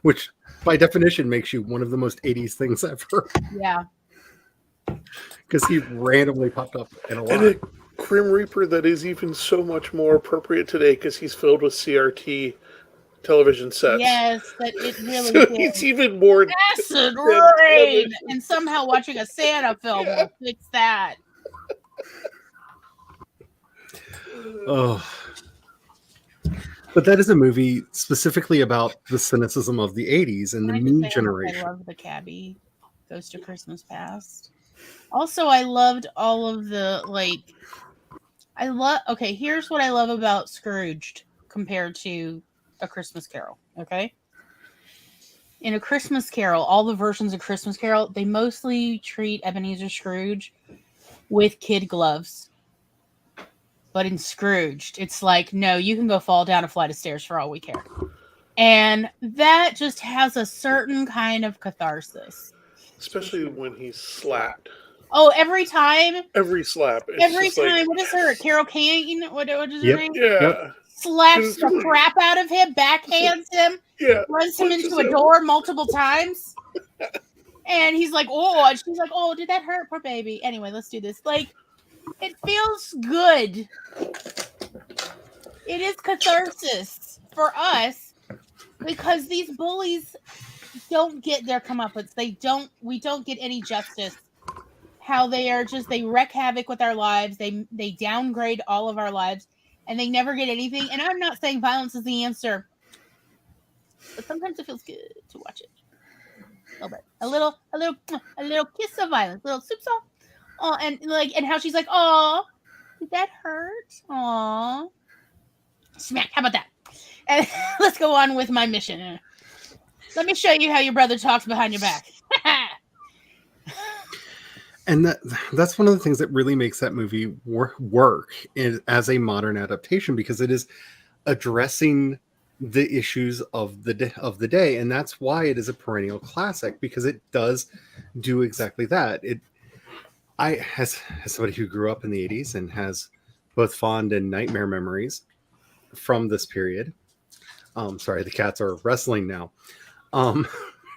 [SPEAKER 1] which by definition makes you one of the most 80s things ever.
[SPEAKER 2] Yeah.
[SPEAKER 1] Because he randomly popped up in a lot.
[SPEAKER 3] And a Grim Reaper that is even so much more appropriate today because he's filled with CRT television sets.
[SPEAKER 2] Yes, but it really
[SPEAKER 3] So
[SPEAKER 2] is.
[SPEAKER 3] he's even more
[SPEAKER 2] Acid rain, and somehow watching a Santa film will fix that.
[SPEAKER 1] Oh. But that is a movie specifically about the cynicism of the 80s and the
[SPEAKER 2] Can I just
[SPEAKER 1] me
[SPEAKER 2] say how much
[SPEAKER 1] generation.
[SPEAKER 2] I love the cabbie Ghost of Christmas Past. Also, I loved all of the okay, here's what I love about Scrooged compared to A Christmas Carol, okay? In A Christmas Carol, all the versions of Christmas Carol, they mostly treat Ebenezer Scrooge with kid gloves. But in Scrooged, it's like, no, you can go fall down a flight of stairs for all we care. And that just has a certain kind of catharsis.
[SPEAKER 3] Especially when he's slapped.
[SPEAKER 2] Oh, every time?
[SPEAKER 3] Every slap. It's
[SPEAKER 2] Every
[SPEAKER 3] just
[SPEAKER 2] time.
[SPEAKER 3] like,
[SPEAKER 2] What is her? Carol Kane? What is her
[SPEAKER 1] Yep.
[SPEAKER 2] name?
[SPEAKER 3] yeah.
[SPEAKER 1] Yep.
[SPEAKER 2] Slaps
[SPEAKER 3] It's
[SPEAKER 2] the
[SPEAKER 3] really-
[SPEAKER 2] crap out of him, backhands him,
[SPEAKER 3] Yeah.
[SPEAKER 2] runs him
[SPEAKER 3] punches
[SPEAKER 2] into a
[SPEAKER 3] him.
[SPEAKER 2] door multiple times. And he's like, oh, and she's like, oh, did that hurt? Poor baby. Anyway, let's do this. Like, it feels good. It is catharsis for us because these bullies don't get their comeuppance. We don't get any justice. How they are just, they wreak havoc with our lives. They downgrade all of our lives and they never get anything. And I'm not saying violence is the answer, but sometimes it feels good to watch it. A little bit. A little kiss of violence, a little soup salt. Oh, and how she's like, oh, did that hurt? Aw. Smack. How about that? And let's go on with my mission. Let me show you how your brother talks behind your back.
[SPEAKER 1] And that's one of the things that really makes that movie work as a modern adaptation, because it is addressing the issues of the day, and that's why it is a perennial classic, because it does do exactly that. As somebody who grew up in the 80s and has both fond and nightmare memories from this period. Sorry, the cats are wrestling now. I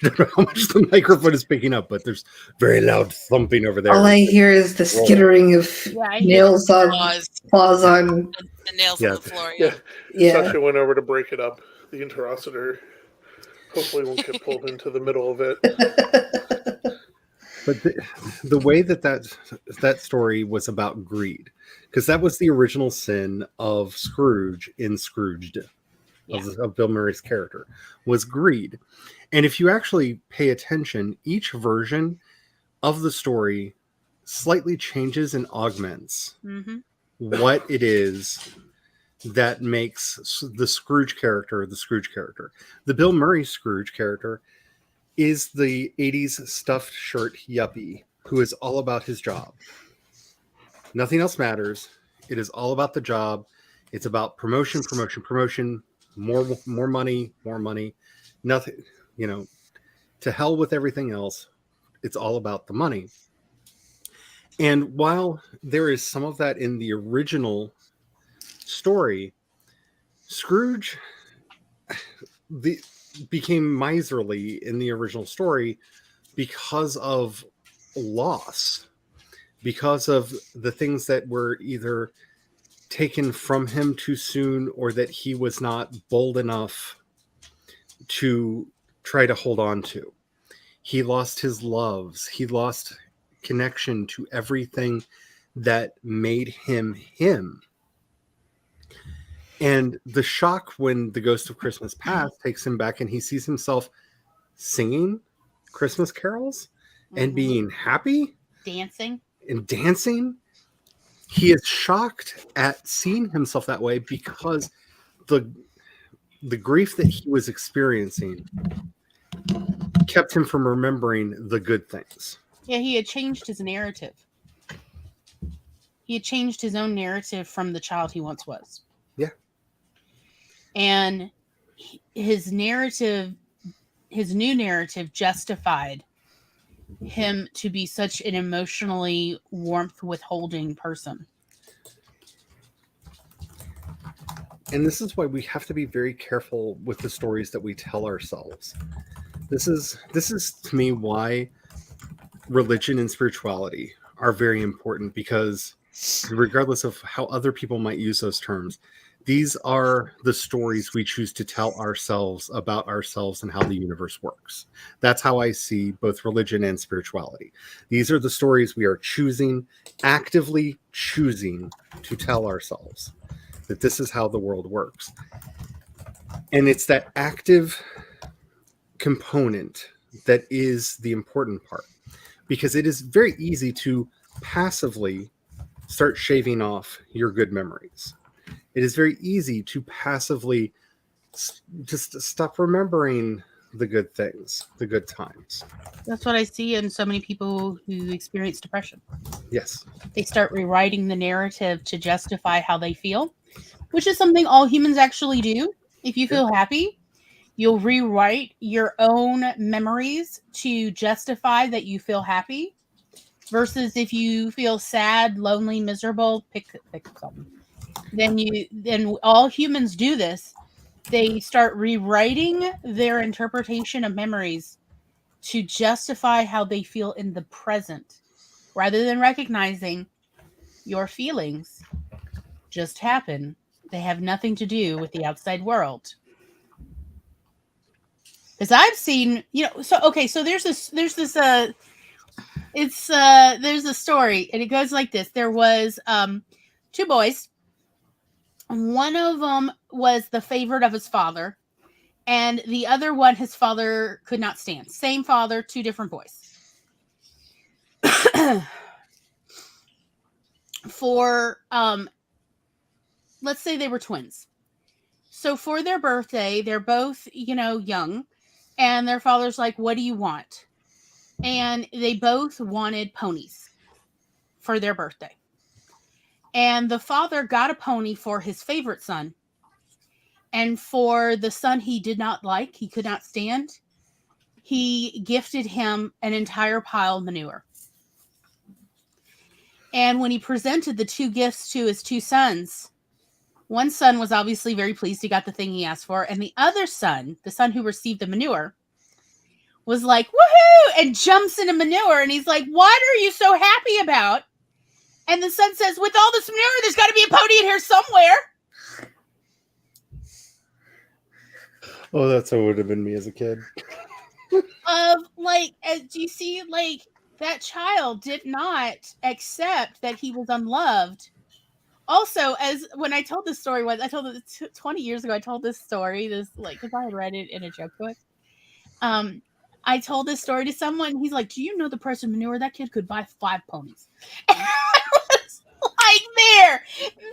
[SPEAKER 1] don't know how much the microphone is picking up, but there's very loud thumping over there.
[SPEAKER 4] All I hear is the skittering of
[SPEAKER 2] I hear
[SPEAKER 4] nails on claws on.
[SPEAKER 5] The nails
[SPEAKER 1] Yeah.
[SPEAKER 5] on the floor.
[SPEAKER 3] Yeah.
[SPEAKER 4] Yeah.
[SPEAKER 3] Sasha went over to break it up. The interocitor hopefully won't get pulled into the middle of it.
[SPEAKER 1] But the way that story was about greed, because that was the original sin of Scrooge in Scrooged, of Bill Murray's character, was greed. And if you actually pay attention, each version of the story slightly changes and augments what it is that makes the Scrooge character the Scrooge character. The Bill Murray Scrooge character is the 80s stuffed shirt yuppie who is all about his job. Nothing else matters. It is all about the job. It's about promotion, more money. Nothing, to hell with everything else. It's all about the money. And while there is some of that in the original story, Scrooge became miserly in the original story because of loss, because of the things that were either taken from him too soon or that he was not bold enough to try to hold on to. He lost his loves. He lost connection to everything that made him him. And the shock when the Ghost of Christmas Past takes him back and he sees himself singing Christmas carols and being happy,
[SPEAKER 2] dancing,
[SPEAKER 1] he is shocked at seeing himself that way because the grief that he was experiencing kept him from remembering the good things.
[SPEAKER 2] Yeah, he had changed his narrative. He had changed his own narrative from the child he once was.
[SPEAKER 1] Yeah.
[SPEAKER 2] And his narrative, his new narrative, justified him to be such an emotionally warmth withholding person.
[SPEAKER 1] And this is why we have to be very careful with the stories that we tell ourselves. This is to me why religion and spirituality are very important, because regardless of how other people might use those terms, these are the stories we choose to tell ourselves about ourselves and how the universe works. That's how I see both religion and spirituality. These are the stories we are actively choosing to tell ourselves that this is how the world works. And it's that active component that is the important part. because it is very easy to passively start shaving off your good memories. It is very easy to passively just stop remembering the good things, the good times.
[SPEAKER 2] That's what I see in so many people who experience depression.
[SPEAKER 1] Yes.
[SPEAKER 2] They start rewriting the narrative to justify how they feel, which is something all humans actually do. If you feel happy, you'll rewrite your own memories to justify that you feel happy. Versus if you feel sad, lonely, miserable, pick something. Then all humans do this. They start rewriting their interpretation of memories to justify how they feel in the present, rather than recognizing your feelings just happen. They have nothing to do with the outside world. Because I've seen, so there's a story, and it goes like this. There was two boys. One of them was the favorite of his father, and the other one his father could not stand. Same father, two different boys. For let's say they were twins. So for their birthday, they're both, young, and their father's like, "What do you want?" And they both wanted ponies for their birthday. And the father got a pony for his favorite son. And for the son he did not like, he could not stand, he gifted him an entire pile of manure. And when he presented the two gifts to his two sons, one son was obviously very pleased he got the thing he asked for. And the other son, the son who received the manure, was like, "Woohoo!" and jumps into manure. And he's like, "What are you so happy about?" And the son says, "With all this manure, there's got to be a pony in here somewhere."
[SPEAKER 1] Oh, that's what would have been me as a kid.
[SPEAKER 2] Do you see, that child did not accept that he was unloved. Also, as when I told this story, I told it 20 years ago. I told this story, because I had read it in a joke book. I told this story to someone. He's like, "Do you know the price of manure? That kid could buy 5 ponies." And I was like,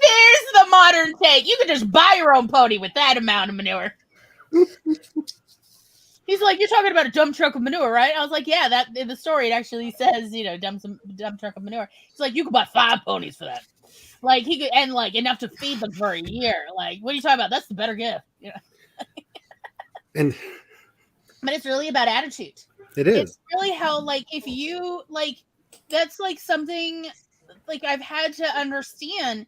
[SPEAKER 2] there's the modern take. You could just buy your own pony with that amount of manure. He's like, "You're talking about a dump truck of manure, right?" I was like, "Yeah, that in the story it actually says, dump truck of manure." He's like, "You could buy 5 ponies for that." He could, and enough to feed them for a year. What are you talking about? That's the better gift,
[SPEAKER 1] And
[SPEAKER 2] but it's really about attitude.
[SPEAKER 1] It is.
[SPEAKER 2] It's really how, if you, that's, something, I've had to understand,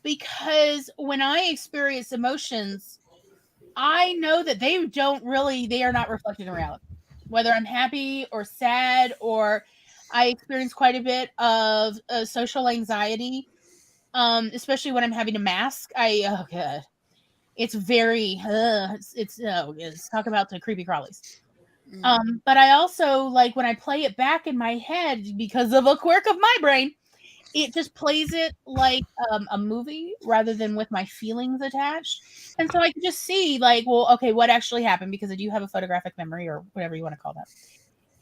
[SPEAKER 2] because when I experience emotions, I know that they are not reflected in reality. Whether I'm happy or sad, or I experience quite a bit of social anxiety, especially when I'm having to mask. Oh god. It's very, talk about the creepy crawlies. But I also, when I play it back in my head, because of a quirk of my brain, it just plays it like a movie rather than with my feelings attached. And so I can just see, what actually happened, because I do have a photographic memory, or whatever you want to call that.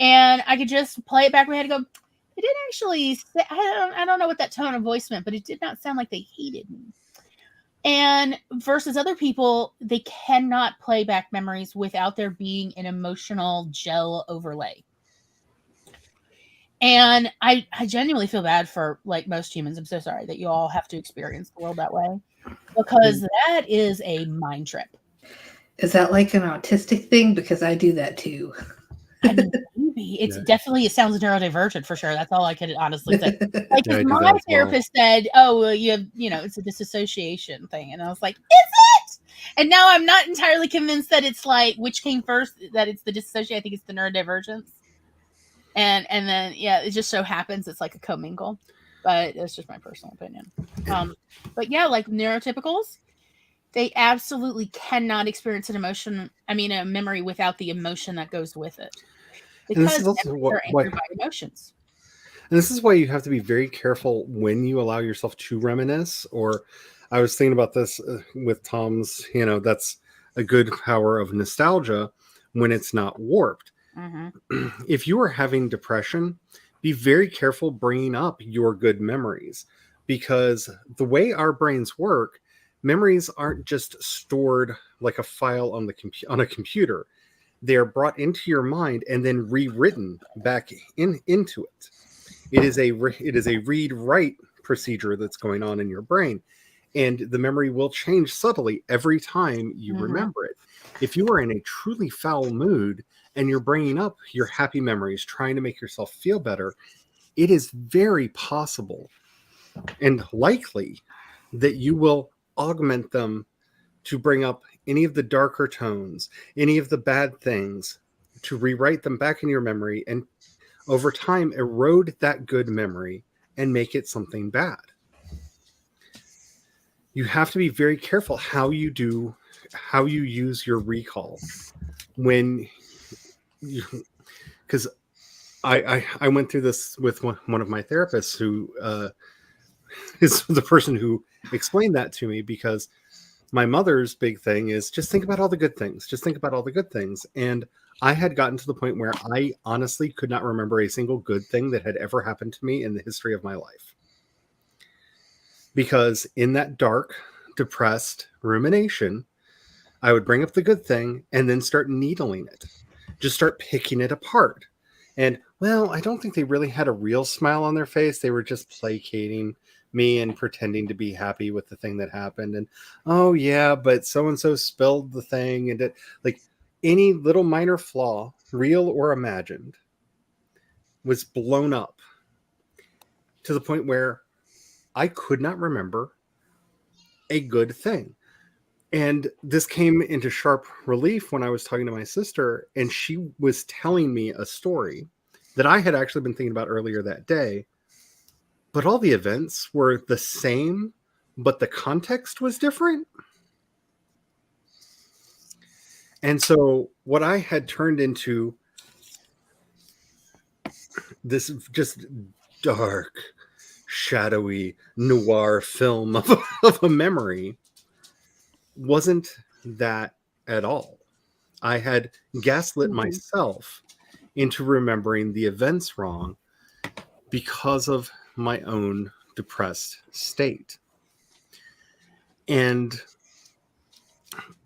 [SPEAKER 2] And I could just play it back in my head and go, it didn't actually say, I don't know what that tone of voice meant, but it did not sound like they hated me. And versus other people, they cannot play back memories without there being an emotional gel overlay. And I genuinely feel bad for most humans. I'm so sorry that you all have to experience the world that way, because that is a mind trip.
[SPEAKER 4] Is that like an autistic thing? Because I do that too.
[SPEAKER 2] I mean, maybe it's definitely, it sounds neurodivergent for sure. That's all I could honestly say. If my therapist said, "Oh, well, you have, it's a disassociation thing," and I was like, "Is it?" And now I'm not entirely convinced that it's which came first, that it's the disassociation. I think it's the neurodivergence. And then, it just so happens it's like a commingle, but it's just my personal opinion. But neurotypicals, they absolutely cannot experience a memory without the emotion that goes with it. Because they're anchored by emotions.
[SPEAKER 1] And this is why you have to be very careful when you allow yourself to reminisce. Or I was thinking about this with Tom's, that's a good power of nostalgia when it's not warped. If you are having depression, be very careful bringing up your good memories, because the way our brains work, memories aren't just stored like a file on on a computer. They are brought into your mind and then rewritten back into it. It is a read write procedure that's going on in your brain, and the memory will change subtly every time you remember it. If you are in a truly foul mood and you're bringing up your happy memories, trying to make yourself feel better, it is very possible and likely that you will augment them to bring up any of the darker tones, any of the bad things, to rewrite them back in your memory, and over time erode that good memory and make it something bad. You have to be very careful how you use your recall when you, because I went through this with one of my therapists, who is the person who explained that to me, because my mother's big thing is just think about all the good things. Just think about all the good things. And I had gotten to the point where I honestly could not remember a single good thing that had ever happened to me in the history of my life. Because in that dark, depressed rumination, I would bring up the good thing and then start needling it. Just start picking it apart. And, well, I don't think they really had a real smile on their face. They were just placating me and pretending to be happy with the thing that happened. And, oh yeah, but so-and-so spilled the thing. And like any little minor flaw, real or imagined, was blown up to the point where I could not remember a good thing. And this came into sharp relief when I was talking to my sister, and she was telling me a story that I had actually been thinking about earlier that day. But all the events were the same, but the context was different. And so what I had turned into this just dark, shadowy, noir film of a memory wasn't that at all. I had gaslit myself into remembering the events wrong because of my own depressed state. And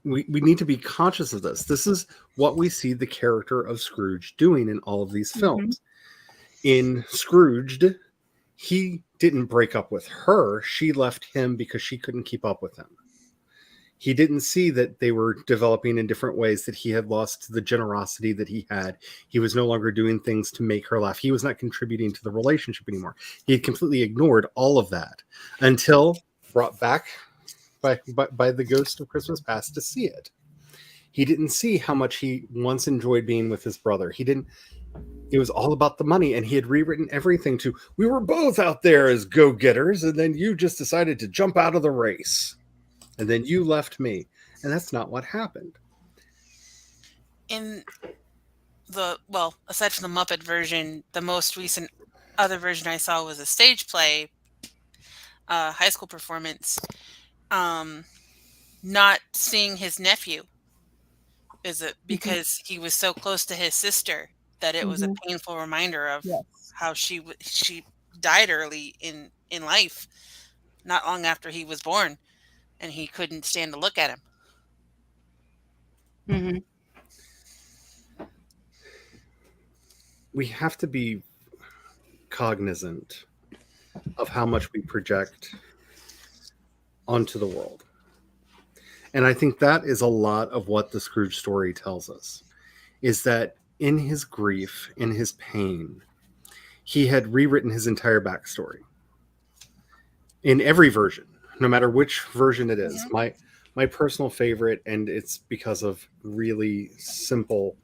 [SPEAKER 1] we need to be conscious of this. This is what we see the character of Scrooge doing in all of these films. In Scrooged, he didn't break up with her. She left him because she couldn't keep up with him. He didn't see that they were developing in different ways, that he had lost the generosity that he had. He was no longer doing things to make her laugh. He was not contributing to the relationship anymore. He had completely ignored all of that until brought back by the ghost of Christmas past to see it. He didn't see how much he once enjoyed being with his brother. It was all about the money, and he had rewritten everything to, we were both out there as go-getters, and then you just decided to jump out of the race. And then you left me. And that's not what happened.
[SPEAKER 5] In aside from the Muppet version, the most recent other version I saw was a stage play, high school performance. Not seeing his nephew because he was so close to his sister that it was a painful reminder of how she died early in life, not long after he was born, and he couldn't stand to look at him.
[SPEAKER 1] We have to be cognizant of how much we project onto the world. And I think that is a lot of what the Scrooge story tells us, is that in his grief, in his pain, he had rewritten his entire backstory. In every version, no matter which version it is. My personal favorite, and it's because of really simple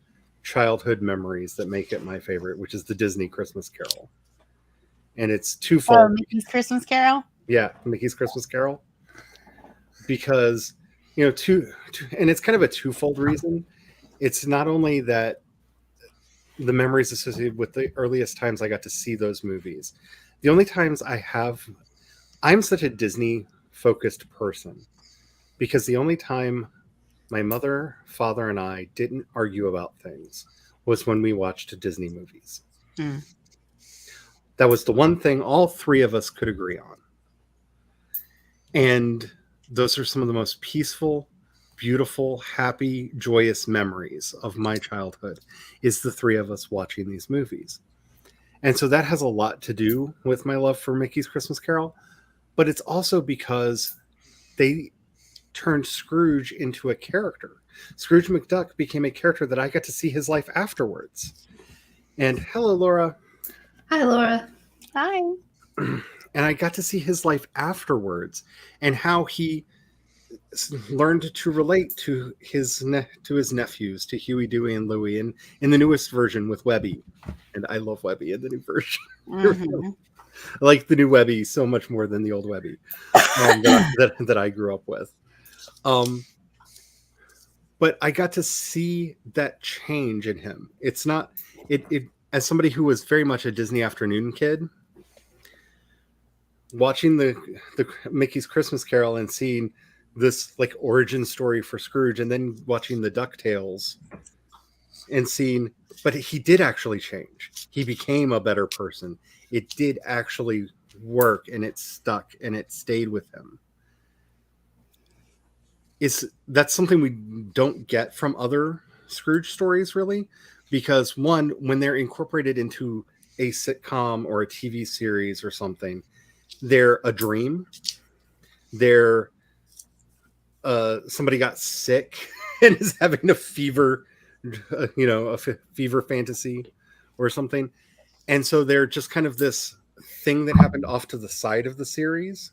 [SPEAKER 1] childhood memories that make it my favorite, which is the Disney Christmas Carol. And it's twofold.
[SPEAKER 2] Oh, Mickey's Christmas Carol?
[SPEAKER 1] Yeah, Mickey's Christmas Carol. Because, and it's kind of a twofold reason. It's not only that the memories associated with the earliest times I got to see those movies. The only times I'm such a Disney-focused person, because the only time my mother, father, and I didn't argue about things was when we watched Disney movies.
[SPEAKER 2] Mm.
[SPEAKER 1] That was the one thing all three of us could agree on. And those are some of the most peaceful, beautiful, happy, joyous memories of my childhood, is the three of us watching these movies. And so that has a lot to do with my love for Mickey's Christmas Carol, but it's also because they turned Scrooge into a character. Scrooge McDuck became a character that I got to see his life afterwards. And hello, Laura.
[SPEAKER 4] Hi, Laura.
[SPEAKER 2] Hi.
[SPEAKER 1] And I got to see his life afterwards and how he learned to relate to his nephews, to Huey, Dewey, and Louie, and in the newest version with Webby. And I love Webby in the new version.
[SPEAKER 2] Mm-hmm.
[SPEAKER 1] I like the new Webby so much more than the old Webby that I grew up with. But I got to see that change in him. It's not it as somebody who was very much a Disney afternoon kid, watching the Mickey's Christmas Carol and seeing this like origin story for Scrooge, and then watching the DuckTales and seeing, but he did actually change. He became a better person. It did actually work, and it stuck, and it stayed with him. That's something we don't get from other Scrooge stories, really, because one, when they're incorporated into a sitcom or a TV series or something, they're a dream. They're somebody got sick and is having a fever, fever fantasy or something. And so they're just kind of this thing that happened off to the side of the series.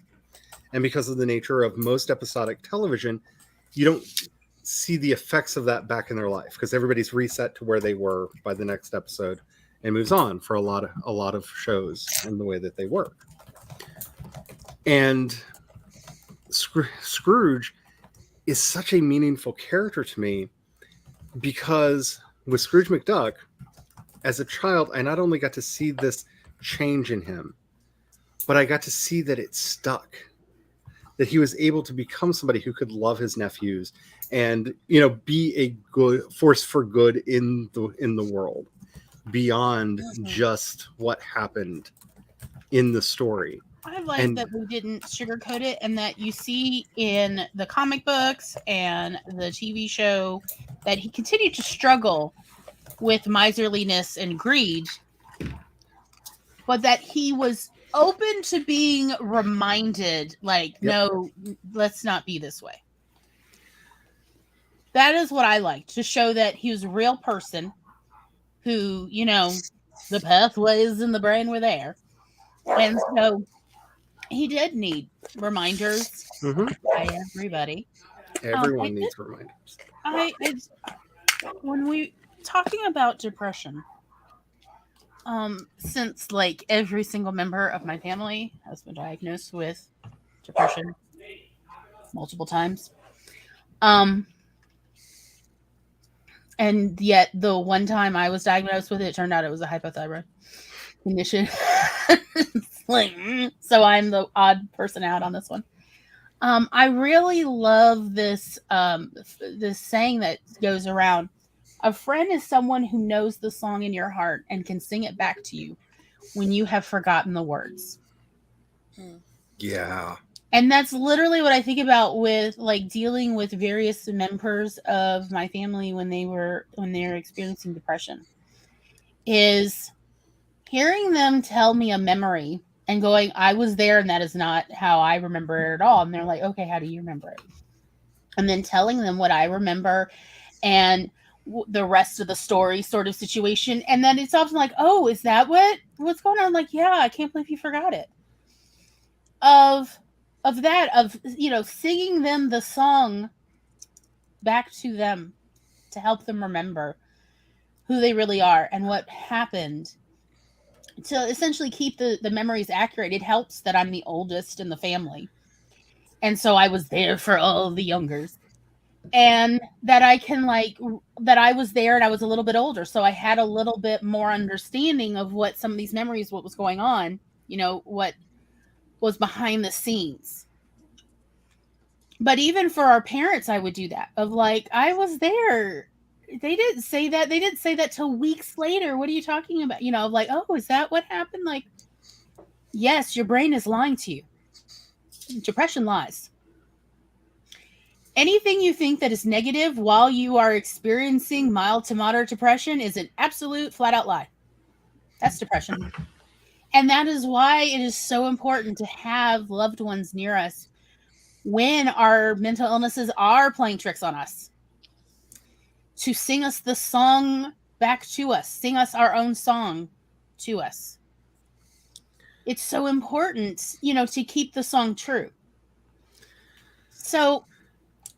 [SPEAKER 1] And because of the nature of most episodic television, you don't see the effects of that back in their life, because everybody's reset to where they were by the next episode and moves on for a lot of shows and the way that they work. And Scrooge is such a meaningful character to me, because with Scrooge McDuck, as a child, I not only got to see this change in him, but I got to see that it stuck, that he was able to become somebody who could love his nephews and, be a good force for good in the world beyond just what happened in the story.
[SPEAKER 2] I like that we didn't sugarcoat it, and that you see in the comic books and the TV show that he continued to struggle with miserliness and greed, but that he was open to being reminded, no, let's not be this way. That is what I like, to show that he was a real person who, the pathways in the brain were there. And so he did need reminders by everybody.
[SPEAKER 1] Everyone needs reminders.
[SPEAKER 2] When we talking about depression, since every single member of my family has been diagnosed with depression multiple times, and yet the one time I was diagnosed with it, turned out it was a hypothyroid condition. So I'm the odd person out on this one. I really love this this saying that goes around: a friend is someone who knows the song in your heart and can sing it back to you when you have forgotten the words.
[SPEAKER 1] Yeah.
[SPEAKER 2] And that's literally what I think about with dealing with various members of my family when they're experiencing depression, is hearing them tell me a memory and going, I was there and that is not how I remember it at all. And they're like, okay, how do you remember it? And then telling them what I remember and the rest of the story sort of situation. And then it's often like, oh, is that what's going on? I'm like, yeah, I can't believe you forgot it. Of singing them the song back to them to help them remember who they really are and what happened, to essentially keep the memories accurate. It helps that I'm the oldest in the family, and so I was there for all the youngers, and that I can that I was there and I was a little bit older, so I had a little bit more understanding of what some of these memories, what was going on, what was behind the scenes. But even for our parents, I would do that, of I was there they didn't say that. They didn't say that till weeks later. What are you talking about? You know, like, oh, is that what happened? Like, yes, your brain is lying to you. Depression lies. Anything you think that is negative while you are experiencing mild to moderate depression is an absolute flat out lie. That's depression. And that is why it is so important to have loved ones near us when our mental illnesses are playing tricks on us. To sing us the song back to us, sing us our own song to us. It's so important, you know, to keep the song true. So,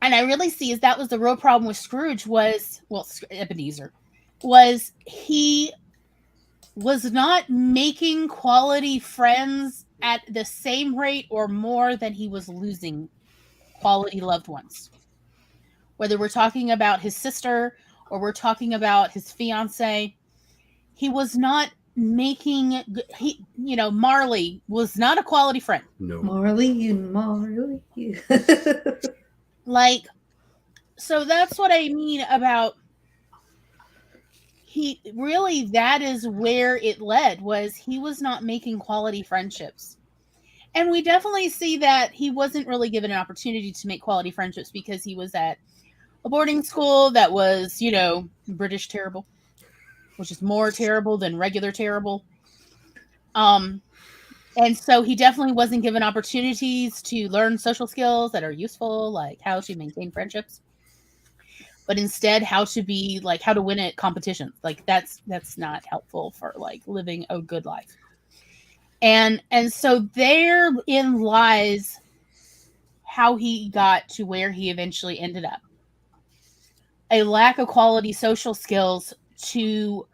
[SPEAKER 2] and I really see is that was the real problem with Scrooge was, well, Ebenezer, was he was not making quality friends at the same rate or more than he was losing quality loved ones. Whether we're talking about his sister or we're talking about his fiance, he was not making, he, you know, Marley was not a quality friend.
[SPEAKER 1] No.
[SPEAKER 4] Marley and Marley.
[SPEAKER 2] Like, so that's what I mean about he really, that is where it led, was he was not making quality friendships. And we definitely see that he wasn't really given an opportunity to make quality friendships because he was at a boarding school that was, you know, British terrible, which is more terrible than regular terrible. And so he definitely wasn't given opportunities to learn social skills that are useful, like how to maintain friendships, but instead how to be like, how to win at competitions. Like that's not helpful for like living a good life. And so therein lies how he got to where he eventually ended up. A lack of quality social skills to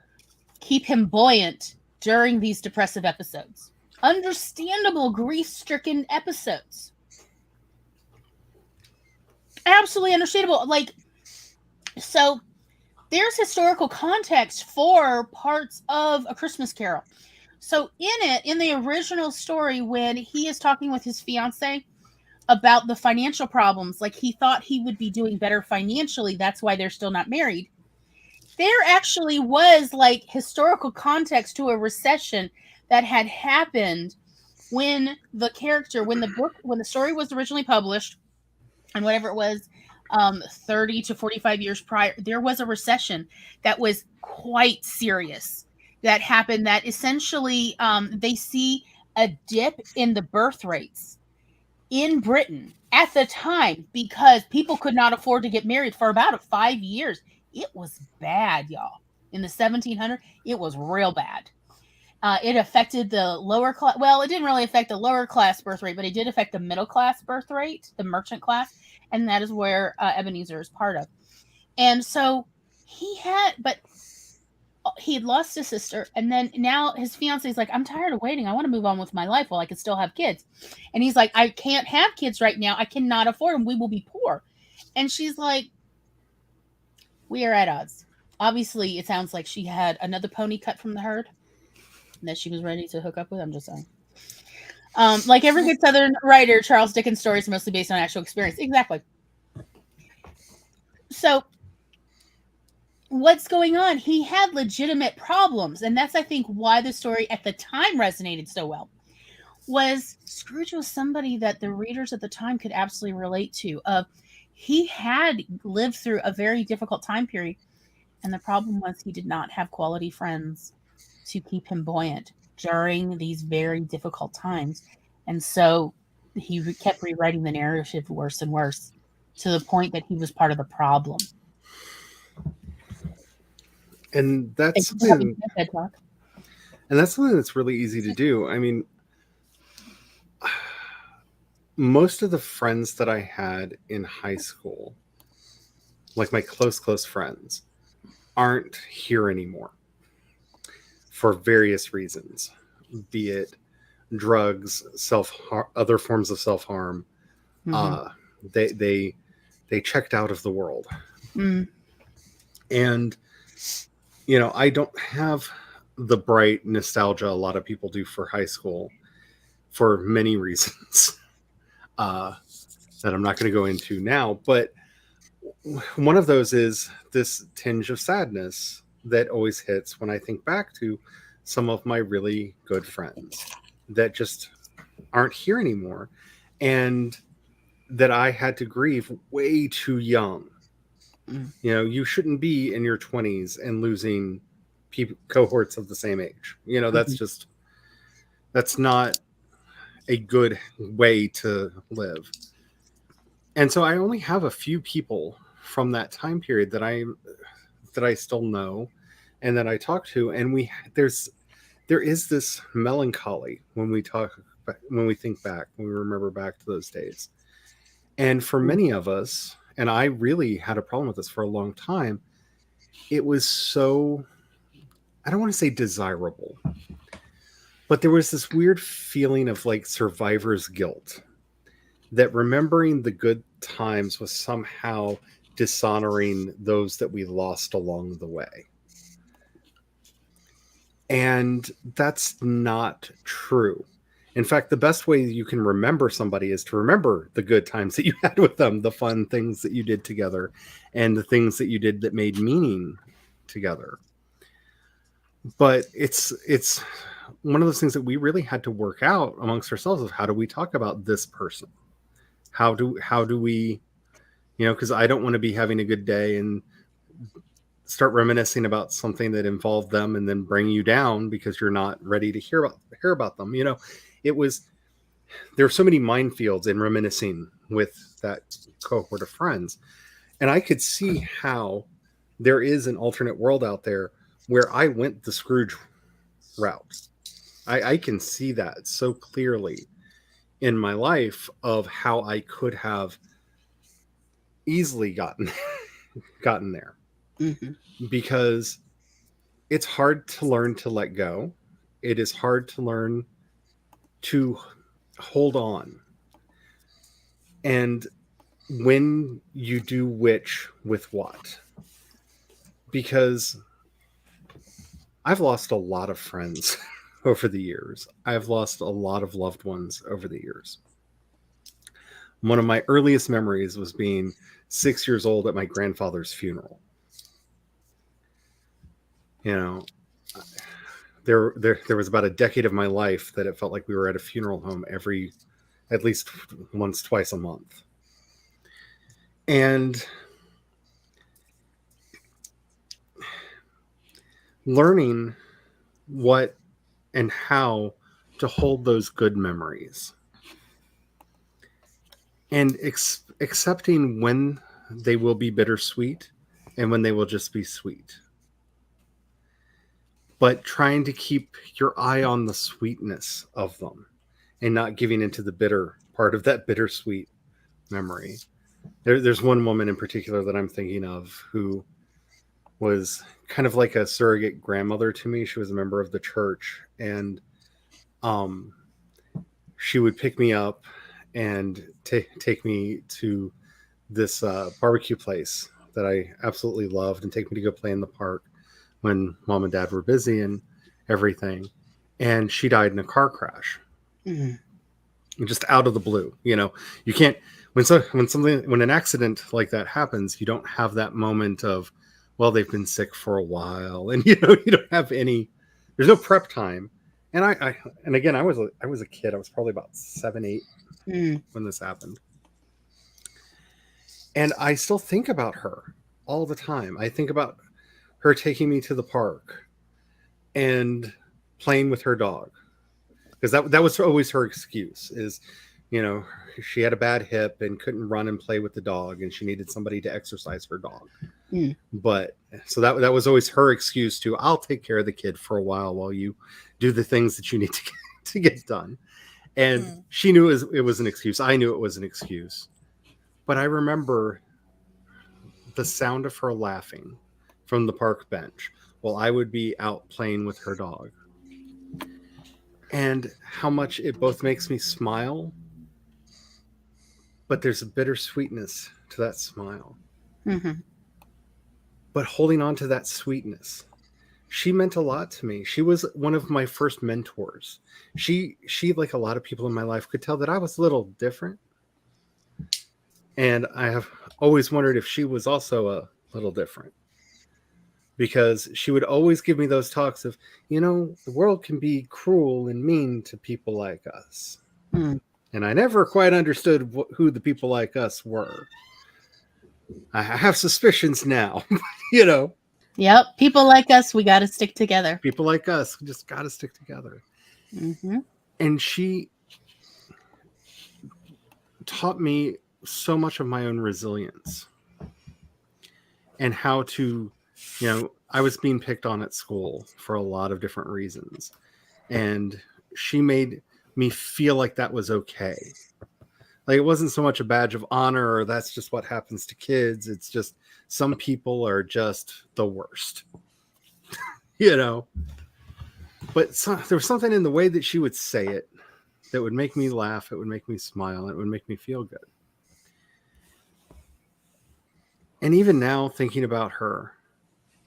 [SPEAKER 2] keep him buoyant during these depressive episodes. Understandable grief-stricken episodes. Absolutely understandable. Like, so there's historical context for parts of A Christmas Carol. So in the original story, when he is talking with his fiance about the financial problems, like he thought he would be doing better financially, that's why they're still not married. There actually was like historical context to a recession that had happened when the story was originally published, and whatever it was, 30 to 45 years prior, there was a recession that was quite serious that happened, that essentially they see a dip in the birth rates in Britain at the time because people could not afford to get married for about 5 years. It was bad, y'all. In the 1700s, it was real bad. It affected the lower class. Well, it didn't really affect the lower class birth rate, but it did affect the middle class birth rate, the merchant class, and that is where Ebenezer is part of. And so he had lost his sister, and then now his fiance is like, I'm tired of waiting. I want to move on with my life while I can still have kids. And he's like, I can't have kids right now. I cannot afford them. We will be poor. And she's like, we are at odds. Obviously, it sounds like she had another pony cut from the herd that she was ready to hook up with. I'm just saying. Like every good Southern writer, Charles Dickens' stories are mostly based on actual experience. Exactly. So what's going on? He had legitimate problems, and that's, I think, why the story at the time resonated so well. Was Scrooge was somebody that the readers at the time could absolutely relate to. He had lived through a very difficult time period, and the problem was he did not have quality friends to keep him buoyant during these very difficult times. And so he kept rewriting the narrative worse and worse to the point that he was part of the problem.
[SPEAKER 1] And that's something that's really easy to do. I mean, most of the friends that I had in high school, like my close friends, aren't here anymore for various reasons, be it drugs, other forms of self-harm. Mm-hmm. They checked out of the world. Mm. And, you know, I don't have the bright nostalgia a lot of people do for high school for many reasons that I'm not going to go into now. But one of those is this tinge of sadness that always hits when I think back to some of my really good friends that just aren't here anymore, and that I had to grieve way too young. You know, you shouldn't be in your 20s and losing cohorts of the same age. You know, that's not a good way to live. And so I only have a few people from that time period that I still know and that I talk to, and there is this melancholy when we think back, when we remember back to those days. And for many of us, and I really had a problem with this for a long time, it was so, I don't want to say desirable, but there was this weird feeling of like survivor's guilt, that remembering the good times was somehow dishonoring those that we lost along the way. And that's not true. In fact, the best way you can remember somebody is to remember the good times that you had with them, the fun things that you did together, and the things that you did that made meaning together. But it's one of those things that we really had to work out amongst ourselves of how do we talk about this person? How do we, you know, because I don't want to be having a good day and start reminiscing about something that involved them and then bring you down because you're not ready to hear about them. You know, there are so many minefields in reminiscing with that cohort of friends. And I could see how there is an alternate world out there where I went the Scrooge route. I can see that so clearly in my life of how I could have easily gotten there. Mm-hmm. Because it's hard to learn to let go. It is hard to learn to hold on. And when you do which with what? Because I've lost a lot of friends over the years. I've lost a lot of loved ones over the years. One of my earliest memories was being 6 years old at my grandfather's funeral. You know, there was about a decade of my life that it felt like we were at a funeral home at least once, twice a month. And learning what and how to hold those good memories and accepting when they will be bittersweet and when they will just be sweet. But trying to keep your eye on the sweetness of them and not giving into the bitter part of that bittersweet memory. There's one woman in particular that I'm thinking of who was kind of like a surrogate grandmother to me. She was a member of the church, and she would pick me up and take me to this barbecue place that I absolutely loved and take me to go play in the park when mom and dad were busy and everything. And she died in a car crash. Mm-hmm. Just out of the blue. You know, you can't, when an accident like that happens, you don't have that moment of, well, they've been sick for a while, and you don't have any, there's no prep time. And and again, I was a kid. I was probably about 7, 8 when this happened. And I still think about her all the time. I think about her taking me to the park and playing with her dog, because that was always her excuse is, you know, she had a bad hip and couldn't run and play with the dog, and she needed somebody to exercise her dog. But so that was always her excuse to, I'll take care of the kid for a while you do the things that you need to get done. And she knew it was an excuse. I knew it was an excuse. But I remember the sound of her laughing from the park bench while I would be out playing with her dog. And how much it both makes me smile, but there's a bittersweetness to that smile. Mm-hmm. But holding on to that sweetness, she meant a lot to me. She was one of my first mentors. She, like a lot of people in my life, could tell that I was a little different. And I have always wondered if she was also a little different, because she would always give me those talks of, the world can be cruel and mean to people like us.
[SPEAKER 2] Hmm.
[SPEAKER 1] And I never quite understood who the people like us were. I have suspicions now,
[SPEAKER 2] Yep. People like us, we got to stick together.
[SPEAKER 1] People like us just got to stick together.
[SPEAKER 2] Mm-hmm.
[SPEAKER 1] And she taught me so much of my own resilience and how to, I was being picked on at school for a lot of different reasons. And she made me feel like that was okay. Like, it wasn't so much a badge of honor, or that's just what happens to kids. It's just some people are just the worst, But there was something in the way that she would say it that would make me laugh. It would make me smile. It would make me feel good. And even now, thinking about her,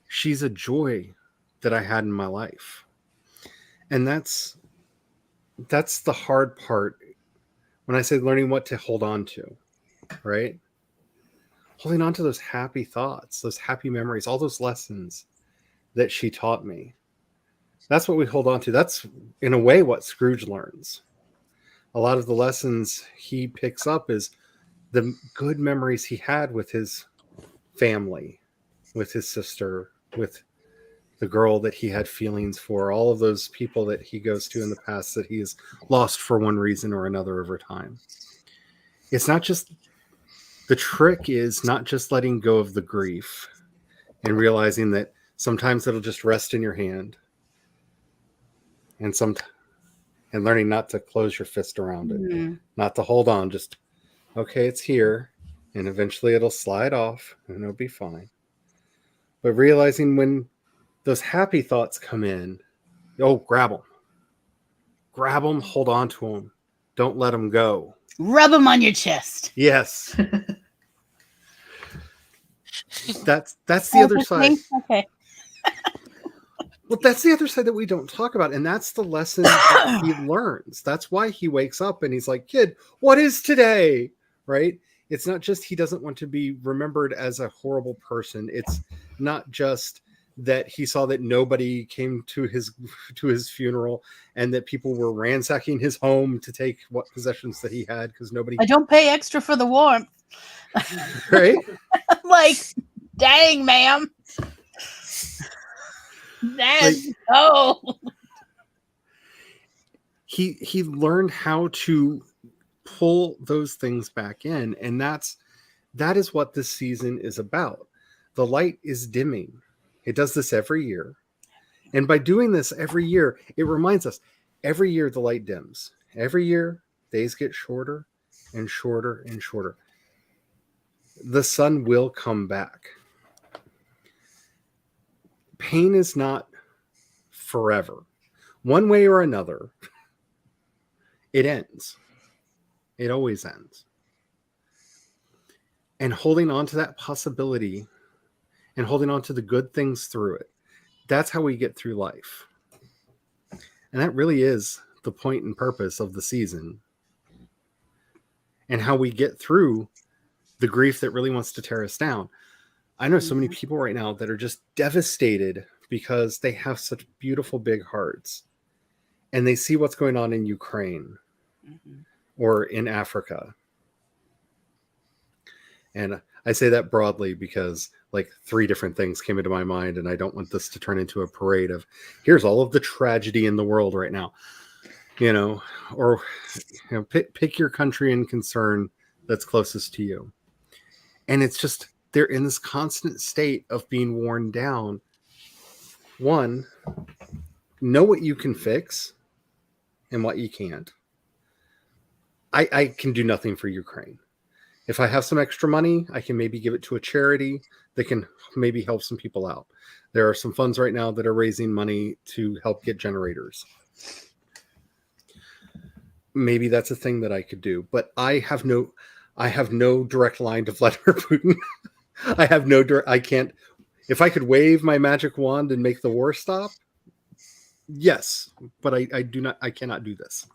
[SPEAKER 1] she's a joy that I had in my life. And that's the hard part when I say learning what to hold on to, right? Holding on to those happy thoughts, those happy memories, all those lessons that she taught me. That's what we hold on to. That's, in a way, what Scrooge learns. A lot of the lessons he picks up is the good memories he had with his family, with his sister, with the girl that he had feelings for, all of those people that he goes to in the past that he has lost for one reason or another over time. It's not just, the trick is not just letting go of the grief and realizing that sometimes it'll just rest in your hand, and learning not to close your fist around it,
[SPEAKER 2] Mm-hmm.
[SPEAKER 1] not to hold on, just, okay, it's here, and eventually it'll slide off and it'll be fine. But realizing when those happy thoughts come in, grab them, hold on to them, don't let them go.
[SPEAKER 2] Rub them on your chest.
[SPEAKER 1] Yes. That's the other side.
[SPEAKER 2] Okay.
[SPEAKER 1] Well, that's the other side that we don't talk about. And that's the lesson that he learns. That's why he wakes up and he's like, kid, what is today? Right? It's not just he doesn't want to be remembered as a horrible person. It's not just that he saw that nobody came to his funeral and that people were ransacking his home to take what possessions that he had because nobody.
[SPEAKER 2] I don't pay extra for the warmth.
[SPEAKER 1] Right?
[SPEAKER 2] Like, dang, ma'am. That's
[SPEAKER 1] He learned how to pull those things back in, and that is what this season is about. The light is dimming. It does this every year, and by doing this every year, it reminds us every year the light dims. Every year days get shorter and shorter and shorter. The sun will come back. Pain is not forever. One way or another, it ends. It always ends. And holding on to that possibility and holding on to the good things through it, that's how we get through life. And that really is the point and purpose of the season. And how we get through the grief that really wants to tear us down. I know so many people right now that are just devastated because they have such beautiful big hearts and they see what's going on in Ukraine or in Africa. And I say that broadly because like 3 different things came into my mind, and I don't want this to turn into a parade of here's all of the tragedy in the world right now, or pick your country and concern that's closest to you. And it's just, they're in this constant state of being worn down. One, know what you can fix and what you can't. I can do nothing for Ukraine. If I have some extra money, I can maybe give it to a charity that can maybe help some people out. There are some funds right now that are raising money to help get generators. Maybe that's a thing that I could do, but I have no direct line to Vladimir Putin. I can't, if I could wave my magic wand and make the war stop, yes, but I cannot do this.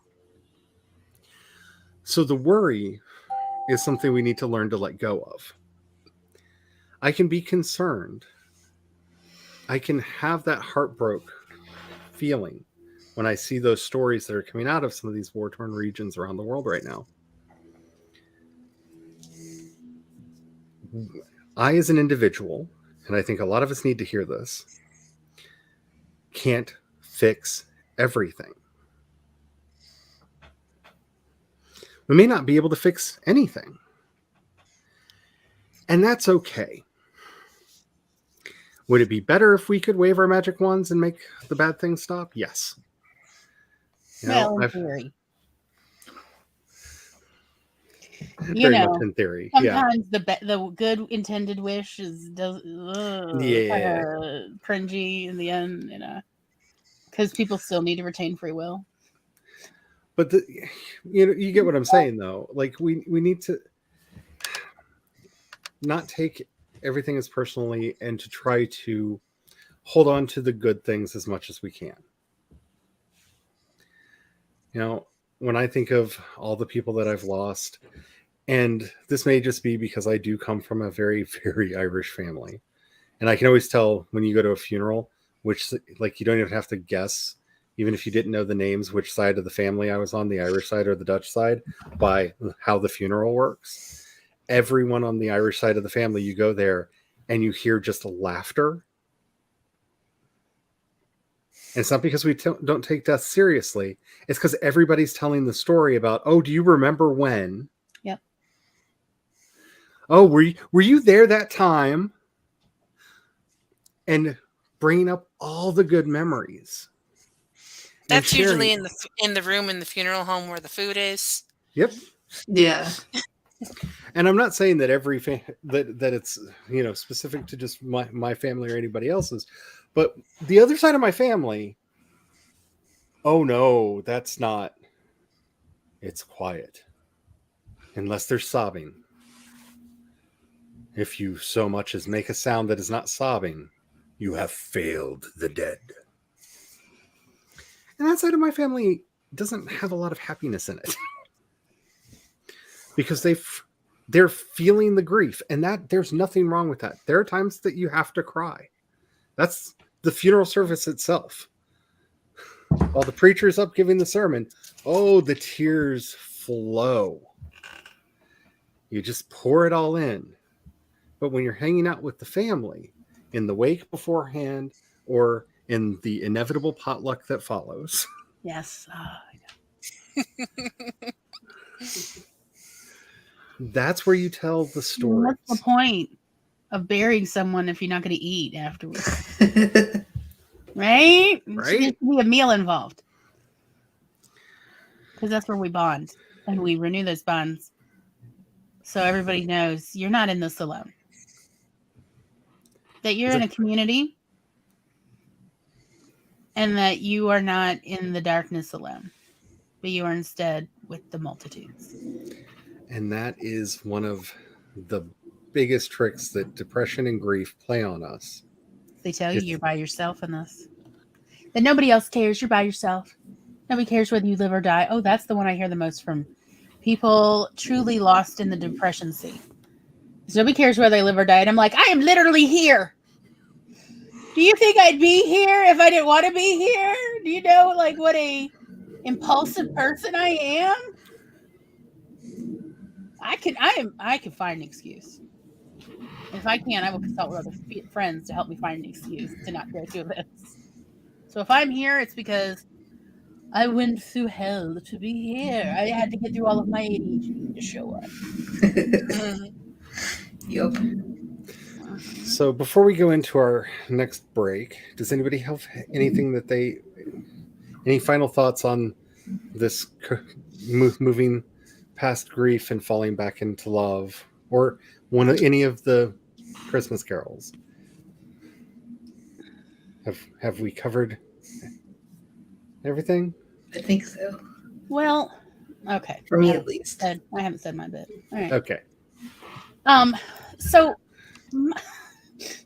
[SPEAKER 1] So the worry is something we need to learn to let go of. I can be concerned. I can have that heartbroken feeling when I see those stories that are coming out of some of these war-torn regions around the world right now. I, as an individual, and I think a lot of us need to hear this, can't fix everything. We may not be able to fix anything. And that's okay. Would it be better if we could wave our magic wands and make the bad things stop? Yes.
[SPEAKER 2] Well, in theory.
[SPEAKER 1] Very much in theory.
[SPEAKER 2] Sometimes the good intended wish is cringy in the end, because people still need to retain free will.
[SPEAKER 1] But you get what I'm saying, though. Like we need to not take everything as personally and to try to hold on to the good things as much as we can. When I think of all the people that I've lost, and this may just be because I do come from a very, very Irish family. And I can always tell when you go to a funeral, which, like, you don't even have to guess, even if you didn't know the names, which side of the family I was on, the Irish side or the Dutch side, by how the funeral works. Everyone on the Irish side of the family, you go there and you hear just laughter. And it's not because we don't take death seriously. It's because everybody's telling the story about, oh, do you remember when?
[SPEAKER 2] Yep.
[SPEAKER 1] Oh, were you there that time? And bringing up all the good memories.
[SPEAKER 5] That's usually in the room in the funeral home where the food is.
[SPEAKER 1] Yep.
[SPEAKER 4] Yeah.
[SPEAKER 1] And I'm not saying that every that it's specific to just my family or anybody else's, but the other side of my family. Oh no, that's not. It's quiet, unless they're sobbing. If you so much as make a sound that is not sobbing, you have failed the dead. And that side of my family doesn't have a lot of happiness in it. Because they're feeling the grief, and that there's nothing wrong with that. There are times that you have to cry. That's the funeral service itself. While the preacher's up giving the sermon, oh, the tears flow. You just pour it all in. But when you're hanging out with the family in the wake beforehand or in the inevitable potluck that follows.
[SPEAKER 2] Yes.
[SPEAKER 1] That's where you tell the story.
[SPEAKER 2] What's the point of burying someone if you're not going to eat afterwards? Right? There should be a meal involved. Because that's where we bond. And we renew those bonds. So everybody knows you're not in this alone. That you're in a community. And that you are not in the darkness alone. But you are instead with the multitudes.
[SPEAKER 1] And that is one of the biggest tricks that depression and grief play on us.
[SPEAKER 2] They tell you you're by yourself in this. That nobody else cares. You're by yourself. Nobody cares whether you live or die. Oh, that's the one I hear the most from people truly lost in the depression scene. So nobody cares whether they live or die. And I'm like, I am literally here. Do you think I'd be here if I didn't want to be here? Do you know what a impulsive person I am? I can find an excuse. And if I can't, I will consult with other friends to help me find an excuse to not go through this. So if I'm here, it's because I went through hell to be here. I had to get through all of my ADHD to show up.
[SPEAKER 4] Yup.
[SPEAKER 1] So before we go into our next break, does anybody have anything any final thoughts on this moving past grief and falling back into love, or any of the Christmas carols? Have we covered everything?
[SPEAKER 4] I think so.
[SPEAKER 2] Well, okay.
[SPEAKER 4] For me, at least.
[SPEAKER 2] I haven't said my bit. All right.
[SPEAKER 1] Okay.
[SPEAKER 2] So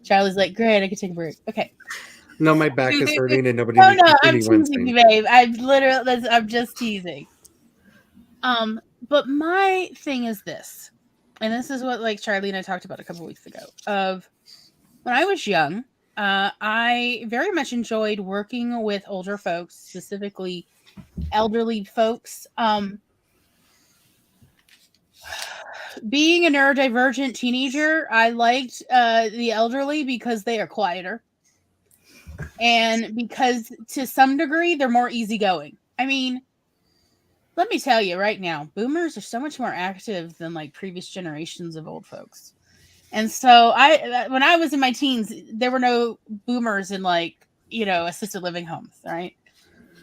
[SPEAKER 2] Charlie's like, great, I can take a break. Okay.
[SPEAKER 1] No, my back is hurting and nobody.
[SPEAKER 2] No, I'm teasing you, babe. I'm just teasing. But my thing is this, and this is what like Charlie and I talked about a couple weeks ago. Of when I was young, I very much enjoyed working with older folks, specifically elderly folks. Being a neurodivergent teenager, I liked the elderly because they are quieter. And because to some degree, they're more easygoing. I mean, let me tell you right now, boomers are so much more active than like previous generations of old folks. And so when I was in my teens, there were no boomers in like, assisted living homes, right?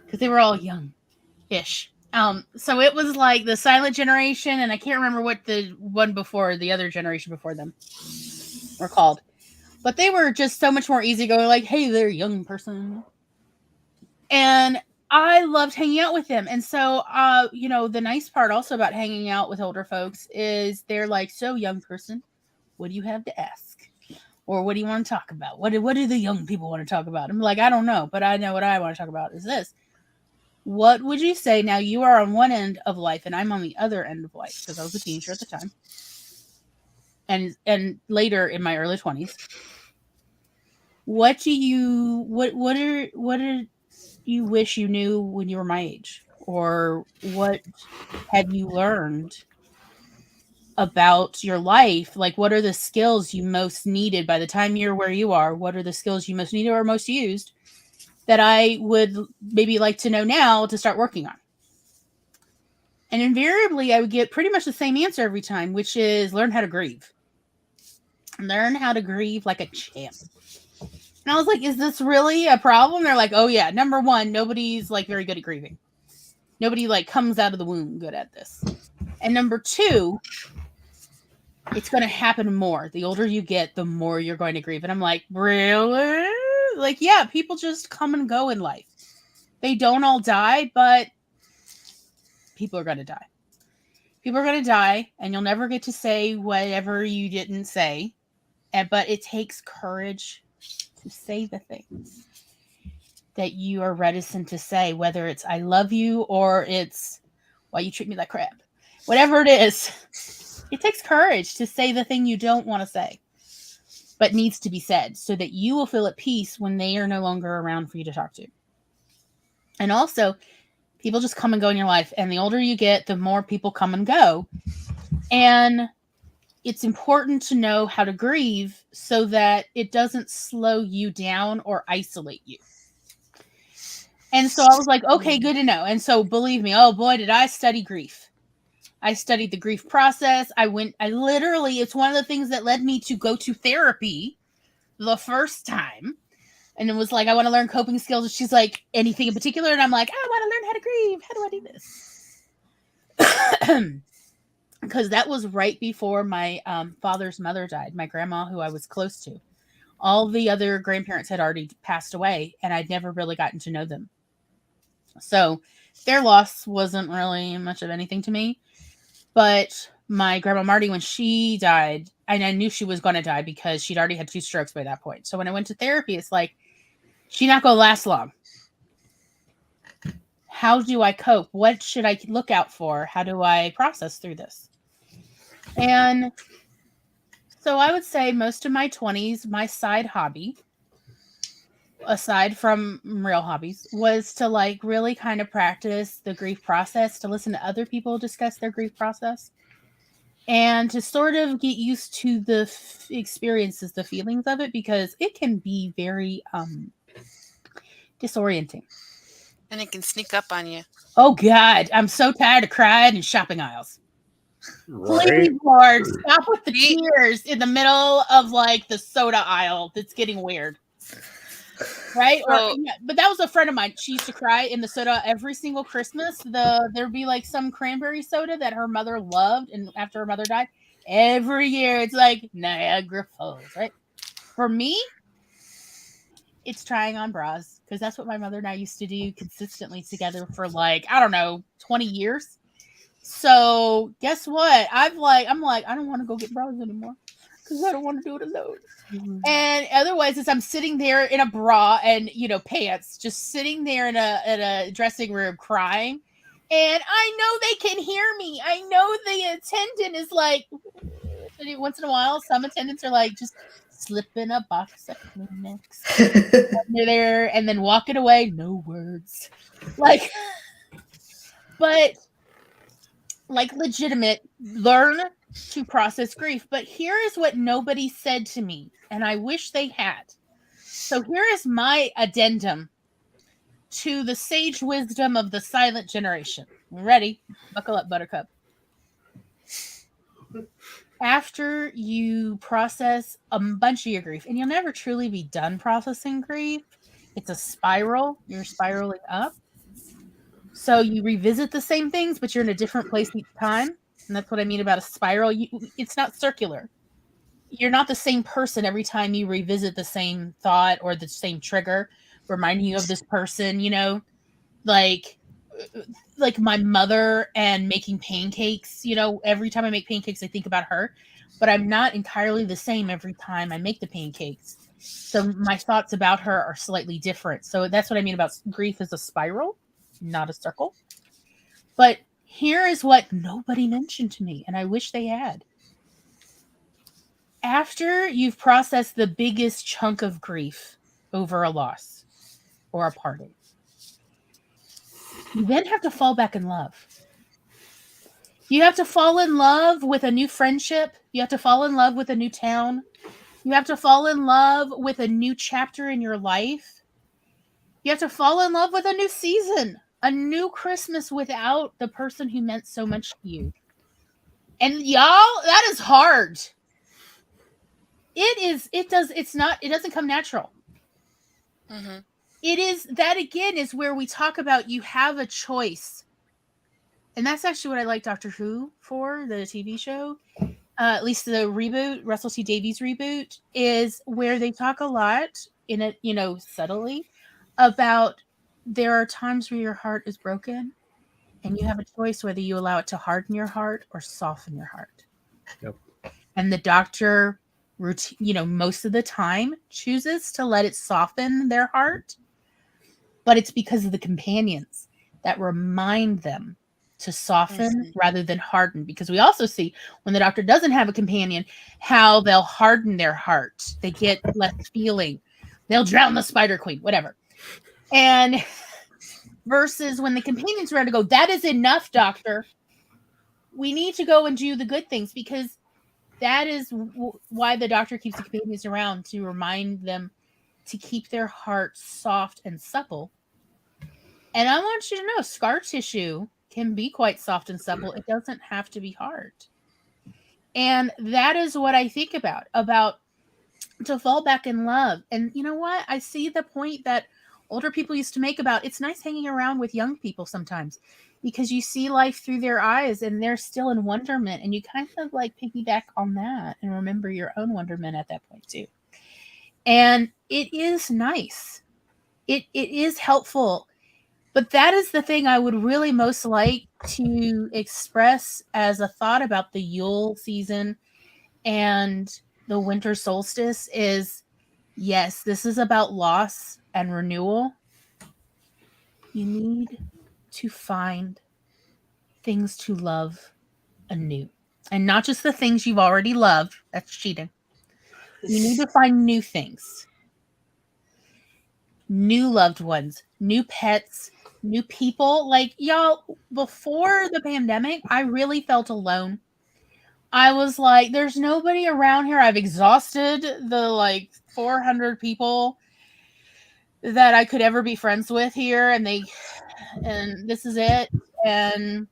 [SPEAKER 2] Because they were all young-ish. So it was like the silent generation, and I can't remember what the one before the other generation before them were called. But they were just so much more easygoing, like, hey there, young person. And I loved hanging out with them. And so, the nice part also about hanging out with older folks is they're like, so young person, what do you have to ask? Or what do you want to talk about? What do the young people want to talk about? I'm like, I don't know, but I know what I want to talk about is this. What would you say? Now you are on one end of life and I'm on the other end of life because I was a teenager at the time. And later in my early 20s. What do you wish you knew when you were my age? Or what have you learned about your life? Like, what are the skills you most needed by the time you're where you are? What are the skills you most needed or most used that I would maybe like to know now to start working on? And invariably, I would get pretty much the same answer every time, which is learn how to grieve. Learn how to grieve like a champ. And I was like, is this really a problem? They're like, oh yeah, number one, nobody's like very good at grieving. Nobody like comes out of the womb good at this. And number two, it's going to happen more. The older you get, the more you're going to grieve. And I'm like, really? Like, yeah, people just come and go in life. They don't all die, but people are going to die. People are going to die, and you'll never get to say whatever you didn't say. But it takes courage to say the things that you are reticent to say, whether it's I love you or it's why you treat me like crap. Whatever it is, it takes courage to say the thing you don't want to say, but needs to be said so that you will feel at peace when they are no longer around for you to talk to. And also, people just come and go in your life. And the older you get, the more people come and go. And it's important to know how to grieve so that it doesn't slow you down or isolate you. And so I was like, okay, good to know. And so believe me, oh boy, did I study grief. I studied the grief process. It's one of the things that led me to go to therapy the first time. And it was like, I want to learn coping skills. And she's like, anything in particular? And I'm like, I want to learn how to grieve. How do I do this? Because that was right before my father's mother died, my grandma, who I was close to. All the other grandparents had already passed away, and I'd never really gotten to know them. So their loss wasn't really much of anything to me. But my grandma Marty, when she died, and I knew she was going to die because she'd already had 2 strokes by that point. So when I went to therapy, it's like, she's not going to last long. How do I cope? What should I look out for? How do I process through this? And so I would say most of my 20s, my side hobby, aside from real hobbies, was to like really kind of practice the grief process, to listen to other people discuss their grief process, and to sort of get used to the experiences, the feelings of it, because it can be very disorienting.
[SPEAKER 5] And it can sneak up on you.
[SPEAKER 2] Oh God, I'm so tired of crying in shopping aisles.
[SPEAKER 1] Right?
[SPEAKER 2] Please, Lord, stop with the tears in the middle of like the soda aisle. That's getting weird. Right? But that was a friend of mine. She used to cry in the soda every single Christmas. There'd be like some cranberry soda that her mother loved, and after her mother died, every year it's like Niagara Falls, right? For me, it's trying on bras, because that's what my mother and I used to do consistently together for like, I don't know, 20 years. So guess what? I'm like, I don't want to go get bras anymore because I don't want to do it alone. Mm-hmm. And otherwise, as I'm sitting there in a bra and pants, just sitting there in a dressing room crying, And I know they can hear me. I know the attendant is like, once in a while, some attendants are like, just slipping a box of Kleenex. They're there and then walking away, no words. Like, but like legitimate, learn to process grief. But here is what nobody said to me, and I wish they had. So here is my addendum to the sage wisdom of the silent generation. Ready? Buckle up, Buttercup. After you process a bunch of your grief, and you'll never truly be done processing grief, it's a spiral. You're spiraling up. So you revisit the same things, but you're in a different place each time. And that's what I mean about a spiral. It's not circular. You're not the same person every time you revisit the same thought or the same trigger, reminding you of this person, like my mother and making pancakes. Every time I make pancakes, I think about her, but I'm not entirely the same every time I make the pancakes. So my thoughts about her are slightly different. So that's what I mean about grief as a spiral, not a circle. But here is what nobody mentioned to me, and I wish they had. After you've processed the biggest chunk of grief over a loss or a parting, you then have to fall back in love. You have to fall in love with a new friendship. You have to fall in love with a new town. You have to fall in love with a new chapter in your life. You have to fall in love with a new season, a new Christmas without the person who meant so much to you. And y'all, that is hard. It doesn't come natural.
[SPEAKER 5] Mm-hmm.
[SPEAKER 2] It is, that again is where we talk about you have a choice. And that's actually what I like Doctor Who for, the TV show. At least the reboot, Russell T Davies reboot, is where they talk a lot in it, subtly, about there are times where your heart is broken and you have a choice whether you allow it to harden your heart or soften your heart.
[SPEAKER 1] Yep.
[SPEAKER 2] And the doctor, most of the time chooses to let it soften their heart, but it's because of the companions that remind them to soften rather than harden. Because we also see when the doctor doesn't have a companion, how they'll harden their heart. They get less feeling. They'll drown the Spider Queen, whatever. And versus when the companions are around to go, that is enough, doctor. We need to go and do the good things, because that is why the doctor keeps the companions around, to remind them to keep their heart soft and supple. And I want you to know, scar tissue can be quite soft and supple. It doesn't have to be hard. And that is what I think about to fall back in love. And you know what? I see the point that older people used to make about it's nice hanging around with young people sometimes, because you see life through their eyes and they're still in wonderment, and you kind of like piggyback on that and remember your own wonderment at that point too. And it is nice. It is helpful. But that is the thing I would really most like to express as a thought about the Yule season and the winter solstice is, yes, this is about loss and renewal. You need to find things to love anew. And not just the things you've already loved. That's cheating. You need to find new things. New loved ones, new pets, new people. Like, y'all, before the pandemic, I really felt alone. I was like, there's nobody around here. I've exhausted the 400 people that I could ever be friends with here, and this is it. And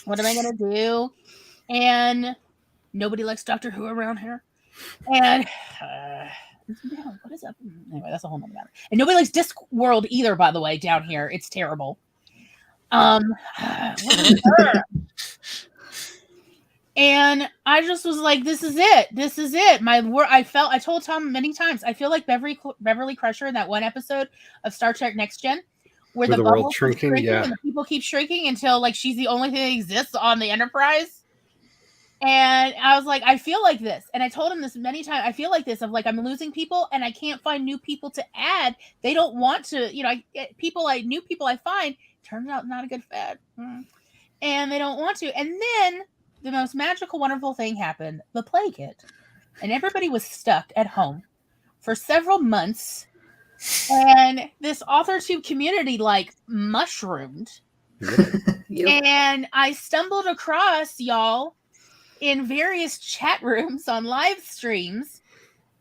[SPEAKER 2] what am I gonna do? And nobody likes Doctor Who around here. And what is up? Anyway, that's a whole nother matter. And nobody likes Discworld either, by the way, down here. It's terrible. And I just was like, this is it. This is it. I told Tom many times, I feel like Beverly Crusher in that one episode of Star Trek Next Gen, where the world shrinking, yeah, and the people keep shrinking until she's the only thing that exists on the Enterprise. And I was like, I feel like this. And I told him this many times. I feel like this of I'm losing people and I can't find new people to add. They don't want to, new people I find, Turns out not a good fit. And they don't want to. And then the most magical, wonderful thing happened. The plague hit. And everybody was stuck at home for several months. And this AuthorTube community like mushroomed.
[SPEAKER 4] Yep.
[SPEAKER 2] And I stumbled across y'all in various chat rooms on live streams.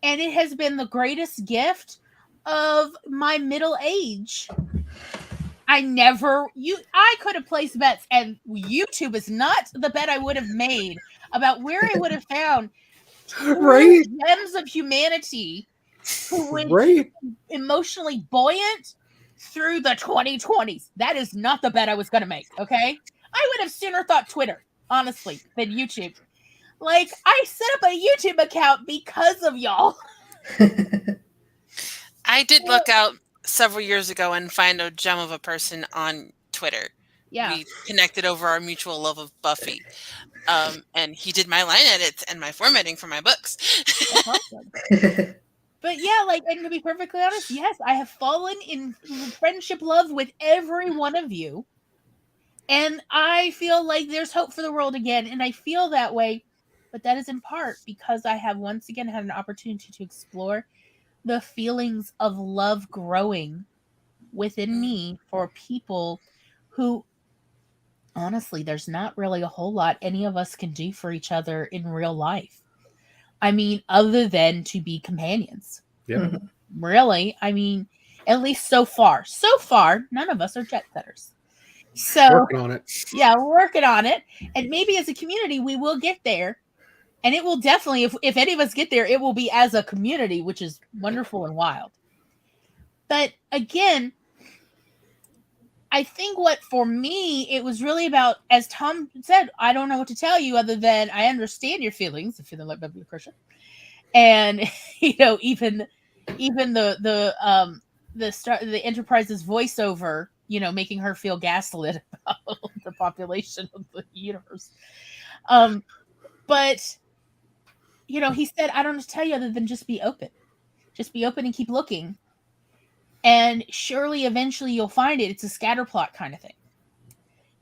[SPEAKER 2] And it has been the greatest gift of my middle age. I could have placed bets, and YouTube is not the bet I would have made about where I would have found
[SPEAKER 1] Right?
[SPEAKER 2] gems of humanity who would
[SPEAKER 1] Right?
[SPEAKER 2] emotionally buoyant through the 2020s. That is not the bet I was going to make, okay? I would have sooner thought Twitter, honestly, than YouTube. Like, I set up a YouTube account because of y'all.
[SPEAKER 5] I did look out several years ago and find a gem of a person on Twitter.
[SPEAKER 2] Yeah.
[SPEAKER 5] We connected over our mutual love of Buffy. And he did my line edits and my formatting for my books.
[SPEAKER 2] That's awesome. But yeah, like, and to be perfectly honest, yes, I have fallen in friendship love with every one of you. And I feel like there's hope for the world again. And I feel that way. But that is in part because I have once again had an opportunity to explore the feelings of love growing within me for people who, honestly, there's not really a whole lot any of us can do for each other in real life. I mean, other than to be companions.
[SPEAKER 1] Yeah.
[SPEAKER 2] Really, I mean, at least so far. So far, none of us are jet setters. So,
[SPEAKER 1] Working on it.
[SPEAKER 2] yeah, we're working on it. And maybe as a community, we will get there. And it will definitely, if any of us get there, it will be as a community, which is wonderful and wild. But again, I think what for me, it was really about, as Tom said, I don't know what to tell you other than I understand your feelings, if you're like Beverly Christian. And, even the Enterprise's voiceover, making her feel gaslit about the population of the universe. But, he said, I don't know what to tell you other than just be open. Just be open and keep looking. And surely eventually you'll find it. It's a scatter plot kind of thing.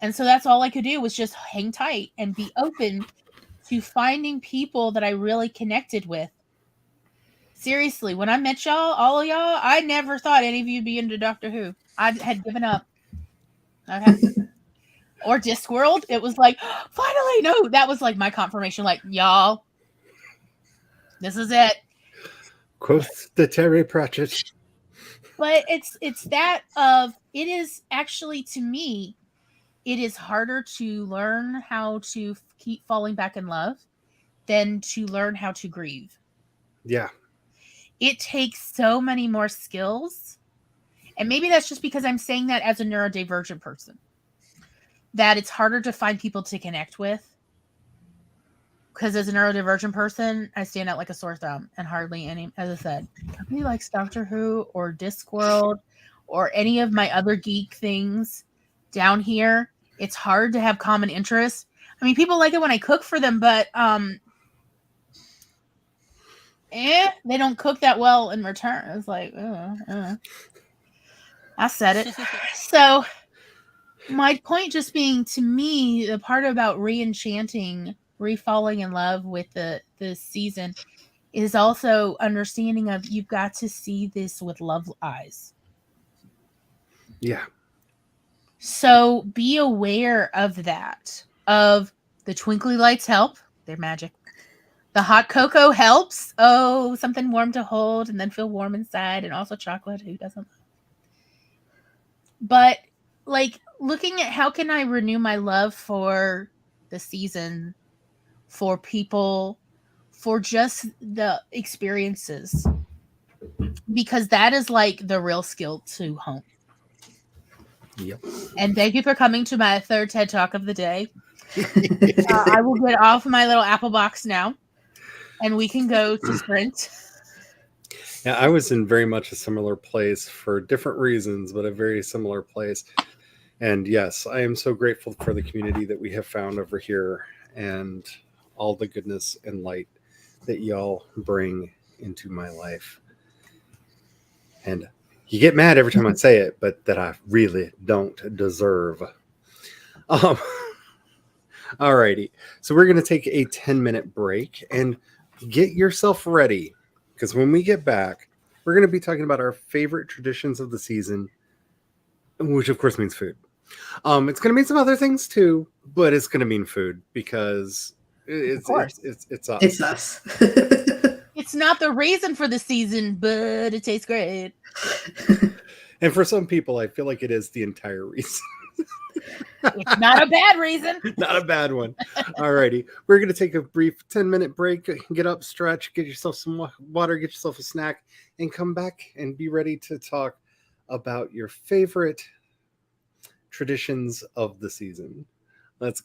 [SPEAKER 2] And so that's all I could do was just hang tight and be open to finding people that I really connected with. Seriously, when I met y'all, all of y'all, I never thought any of you'd be into Doctor Who. I had given up. Or Discworld. It was like, finally, no, that was like my confirmation. Like, y'all, this is it.
[SPEAKER 1] Quoth the Terry Pratchett.
[SPEAKER 2] But it's that of, it is actually, to me, it is harder to learn how to keep falling back in love than to learn how to grieve.
[SPEAKER 1] Yeah.
[SPEAKER 2] It takes so many more skills. And maybe that's just because I'm saying that as a neurodivergent person. That it's harder to find people to connect with. Because as a neurodivergent person, I stand out like a sore thumb. And hardly any, as I said, nobody likes Doctor Who or Discworld or any of my other geek things down here. It's hard to have common interests. I mean, people like it when I cook for them, but they don't cook that well in return. It's like, I said it. So my point just being, to me, the part about re-enchanting, re-falling in love with the season is also understanding of, you've got to see this with love eyes.
[SPEAKER 1] Yeah.
[SPEAKER 2] So be aware of that. Of the twinkly lights help. They're magic. The hot cocoa helps. Oh, something warm to hold and then feel warm inside. And also chocolate. Who doesn't? But like looking at how can I renew my love for the season, for people, for just the experiences. Because that is like the real skill to hone.
[SPEAKER 1] Yep.
[SPEAKER 2] And thank you for coming to my third TED Talk of the day. I will get off my little Apple box now, and we can go to Sprint.
[SPEAKER 1] Yeah, I was in very much a similar place for different reasons, but a very similar place. And yes, I am so grateful for the community that we have found over here and all the goodness and light that y'all bring into my life. And You get mad every time I say it, but that I really don't deserve. Alrighty. So we're going to take a 10-minute break and get yourself ready, because when we get back, we're going to be talking about our favorite traditions of the season, which of course means food. It's going to mean some other things too, but it's going to mean food because it's
[SPEAKER 2] course.
[SPEAKER 1] it's us.
[SPEAKER 4] It's us.
[SPEAKER 2] It's not the reason for the season, but it tastes great.
[SPEAKER 1] And for some people, I feel like it is the entire reason.
[SPEAKER 2] It's not a bad reason.
[SPEAKER 1] Not a bad one. Alrighty. We're going to take a brief 10-minute break. Get up, stretch, get yourself some water, get yourself a snack, and come back and be ready to talk about your favorite traditions of the season. Let's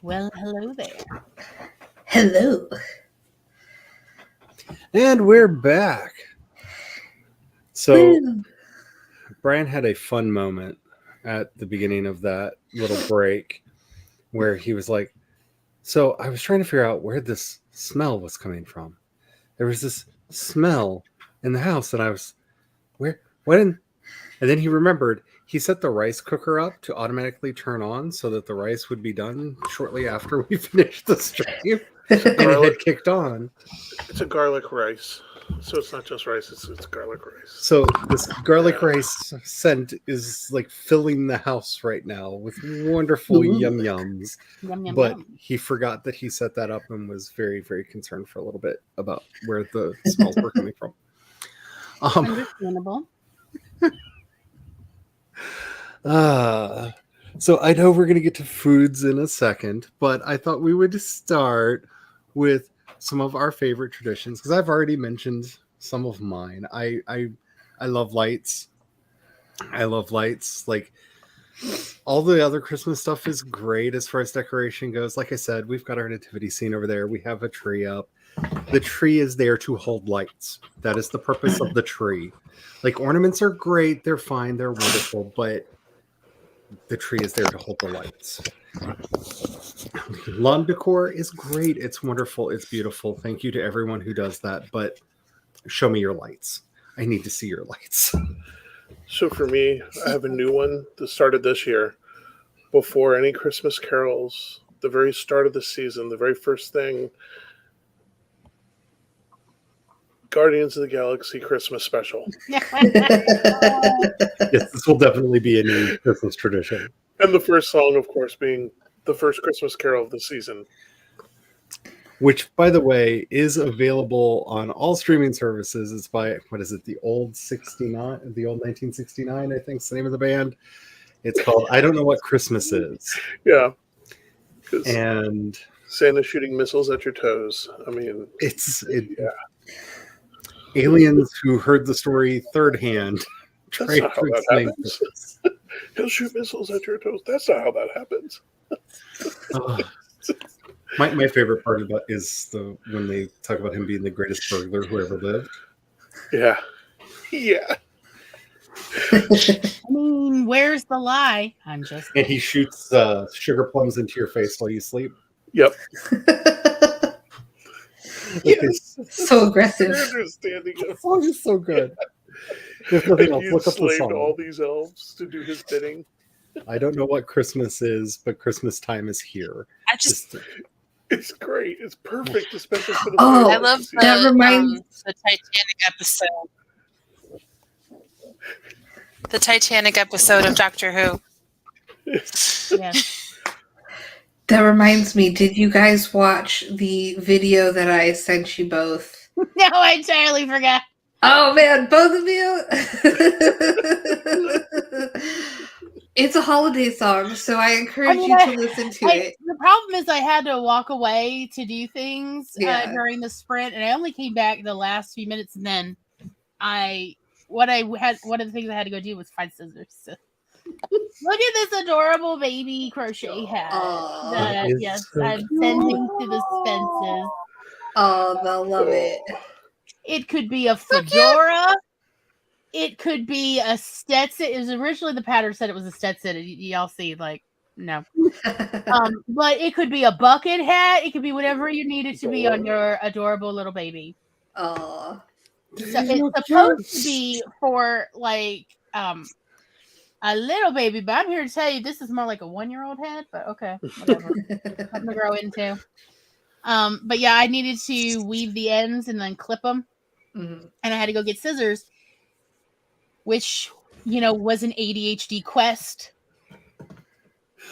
[SPEAKER 2] Well, hello there.
[SPEAKER 4] Hello.
[SPEAKER 1] And we're back. So
[SPEAKER 4] Woo.
[SPEAKER 1] Brian had a fun moment at the beginning of that little break where he was like, so I was trying to figure out where this smell was coming from. There was this smell in the house, and I was, where, what? And then he remembered he set the rice cooker up to automatically turn on so that the rice would be done shortly after we finished the stream, and it had kicked on.
[SPEAKER 3] It's a garlic rice, so it's not just rice; it's garlic rice.
[SPEAKER 1] So this garlic rice scent is like filling the house right now with wonderful yum yums.
[SPEAKER 2] Yum, yum,
[SPEAKER 1] But
[SPEAKER 2] yum.
[SPEAKER 1] he forgot that he set that up and was very, very concerned for a little bit about where the smells were coming from.
[SPEAKER 2] Understandable.
[SPEAKER 1] So I know we're going to get to foods in a second, but I thought we would start with some of our favorite traditions because I've already mentioned some of mine. I love lights. I love lights. Like all the other Christmas stuff is great as far as decoration goes. Like I said, we've got our nativity scene over there. We have a tree up. The tree is there to hold lights. That is the purpose of the tree. Like ornaments are great. They're fine. They're wonderful. But the tree is there to hold the lights. Lawn decor is great. It's wonderful. It's beautiful. Thank you to everyone who does that. But show me your lights. I need to see your lights.
[SPEAKER 3] So for me, I have a new one that started this year. Before any Christmas carols, the very start of the season, the very first thing, Guardians of the Galaxy Christmas special.
[SPEAKER 1] Yes, this will definitely be a new Christmas tradition.
[SPEAKER 3] And the first song, of course, being the first Christmas carol of the season.
[SPEAKER 1] Which, by the way, is available on all streaming services. It's by, what is it, the old 1969, I think is the name of the band. It's called I Don't Know What Christmas Is.
[SPEAKER 3] Yeah.
[SPEAKER 1] And
[SPEAKER 3] Santa shooting missiles at your toes. I mean,
[SPEAKER 1] aliens who heard the story third hand.
[SPEAKER 3] That's not how that happens. He'll shoot missiles at your toes. That's not how that happens.
[SPEAKER 1] My favorite part about is when they talk about him being the greatest burglar who ever lived.
[SPEAKER 3] Yeah. Yeah.
[SPEAKER 2] I mean, where's the lie? I'm just.
[SPEAKER 1] And he shoots sugar plums into your face while you sleep.
[SPEAKER 3] Yep.
[SPEAKER 4] Yes. So aggressive.
[SPEAKER 3] Understanding
[SPEAKER 1] The song is so good. There's nothing else. Look up the song.
[SPEAKER 3] All these elves to do his bidding.
[SPEAKER 1] I don't know what Christmas is, but Christmas time is here.
[SPEAKER 3] It's great. It's perfect, especially for the.
[SPEAKER 4] Oh,
[SPEAKER 5] I love
[SPEAKER 4] that reminds
[SPEAKER 5] the Titanic episode. The Titanic episode of Doctor Who.
[SPEAKER 2] Yes.
[SPEAKER 4] That reminds me, did you guys watch the video that I sent you both?
[SPEAKER 2] No, I entirely forgot.
[SPEAKER 4] Oh man, both of you. It's a holiday song, so I encourage you to listen to it.
[SPEAKER 2] The problem is I had to walk away to do things during the sprint, and I only came back the last few minutes, and then one of the things I had to go do was find scissors. So. Look at this adorable baby crochet hat that I'm sending to the Spences.
[SPEAKER 4] Oh, they'll love it.
[SPEAKER 2] It could be a fedora. It could be a Stetson. It was originally the pattern said it was a Stetson. And y'all see, like, no. But it could be a bucket hat. It could be whatever you need it to be on your adorable little baby.
[SPEAKER 4] Oh.
[SPEAKER 2] So it's supposed to be for like a little baby, but I'm here to tell you this is more like a 1-year-old head. But okay, whatever. Something to grow into. But yeah, I needed to weave the ends and then clip them, and I had to go get scissors, which was an ADHD quest.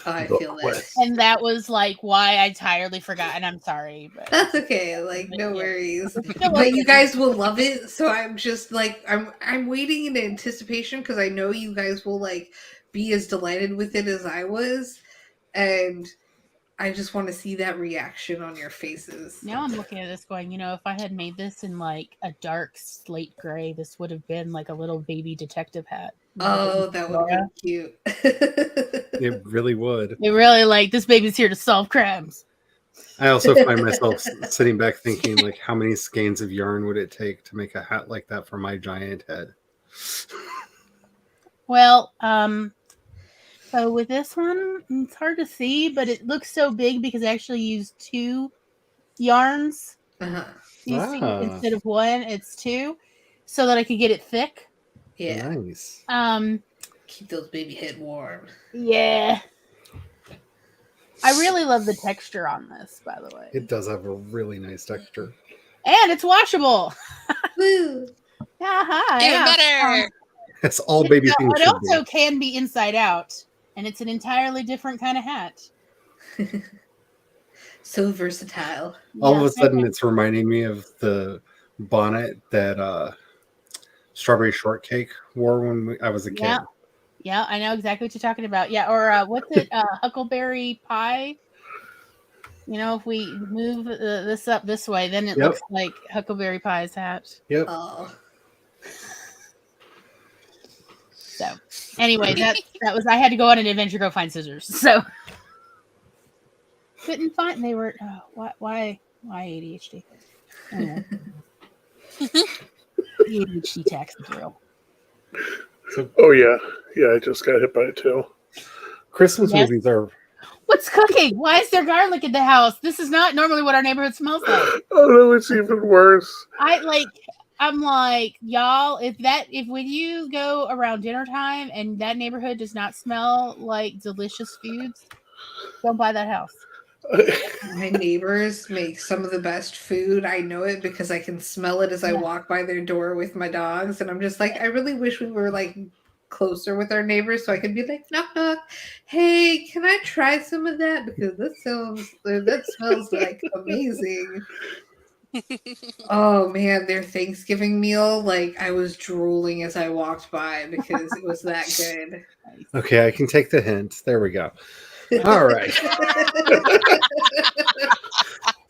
[SPEAKER 4] I feel it.
[SPEAKER 2] And that was like why I entirely forgot, and I'm sorry. But
[SPEAKER 4] that's okay. Like, no worries. But you guys will love it. So I'm just like, I'm waiting in anticipation because I know you guys will like be as delighted with it as I was. And I just want to see that reaction on your faces.
[SPEAKER 2] Now I'm looking at this going, if I had made this in like a dark slate gray, this would have been like a little baby detective hat.
[SPEAKER 4] Oh, that would be cute.
[SPEAKER 1] It really would.
[SPEAKER 2] They really like, this baby's here to solve crimes.
[SPEAKER 1] I also find myself sitting back thinking, like, how many skeins of yarn would it take to make a hat like that for my giant head?
[SPEAKER 2] Well, so with this one, it's hard to see, but it looks so big because I actually used 2 yarns.
[SPEAKER 4] Uh-huh.
[SPEAKER 2] You see, instead of 1, it's 2, so that I could get it thick.
[SPEAKER 4] Yeah.
[SPEAKER 1] Nice.
[SPEAKER 4] Keep those baby head warm.
[SPEAKER 2] Yeah. I really love the texture on this, by the way.
[SPEAKER 1] It does have a really nice texture.
[SPEAKER 2] And it's washable.
[SPEAKER 4] Woo!
[SPEAKER 5] Even better.
[SPEAKER 1] It's all baby things.
[SPEAKER 2] It also can be inside out, and it's an entirely different kind of hat.
[SPEAKER 4] So versatile.
[SPEAKER 1] All of a sudden, it's reminding me of the bonnet that Strawberry Shortcake wore when I was a kid.
[SPEAKER 2] Yeah, I know exactly what you're talking about. Yeah, or what's it? Huckleberry Pie. If we move this up this way, then it looks like Huckleberry Pie's hat.
[SPEAKER 1] Yep.
[SPEAKER 4] Oh.
[SPEAKER 2] So, anyway, that was. I had to go on an adventure, go find scissors. So, couldn't find. They were. Why ADHD? Anyway. ADHD tax is real.
[SPEAKER 3] Oh yeah, I just got hit by it too.
[SPEAKER 1] Christmas movies are.
[SPEAKER 2] What's cooking? Why is there garlic in the house? This is not normally what our neighborhood smells like.
[SPEAKER 3] Oh no, it's even worse.
[SPEAKER 2] I'm like, y'all, if when you go around dinner time and that neighborhood does not smell like delicious foods, don't buy that house.
[SPEAKER 4] My neighbors make some of the best food. I know it because I can smell it as I walk by their door with my dogs. And I'm just like, I really wish we were like closer with our neighbors so I could be like, knock, knock. Hey, can I try some of that? Because that smells like amazing. Oh man, their Thanksgiving meal, like I was drooling as I walked by because it was that good.
[SPEAKER 1] Okay, I can take the hint. There we go. All right.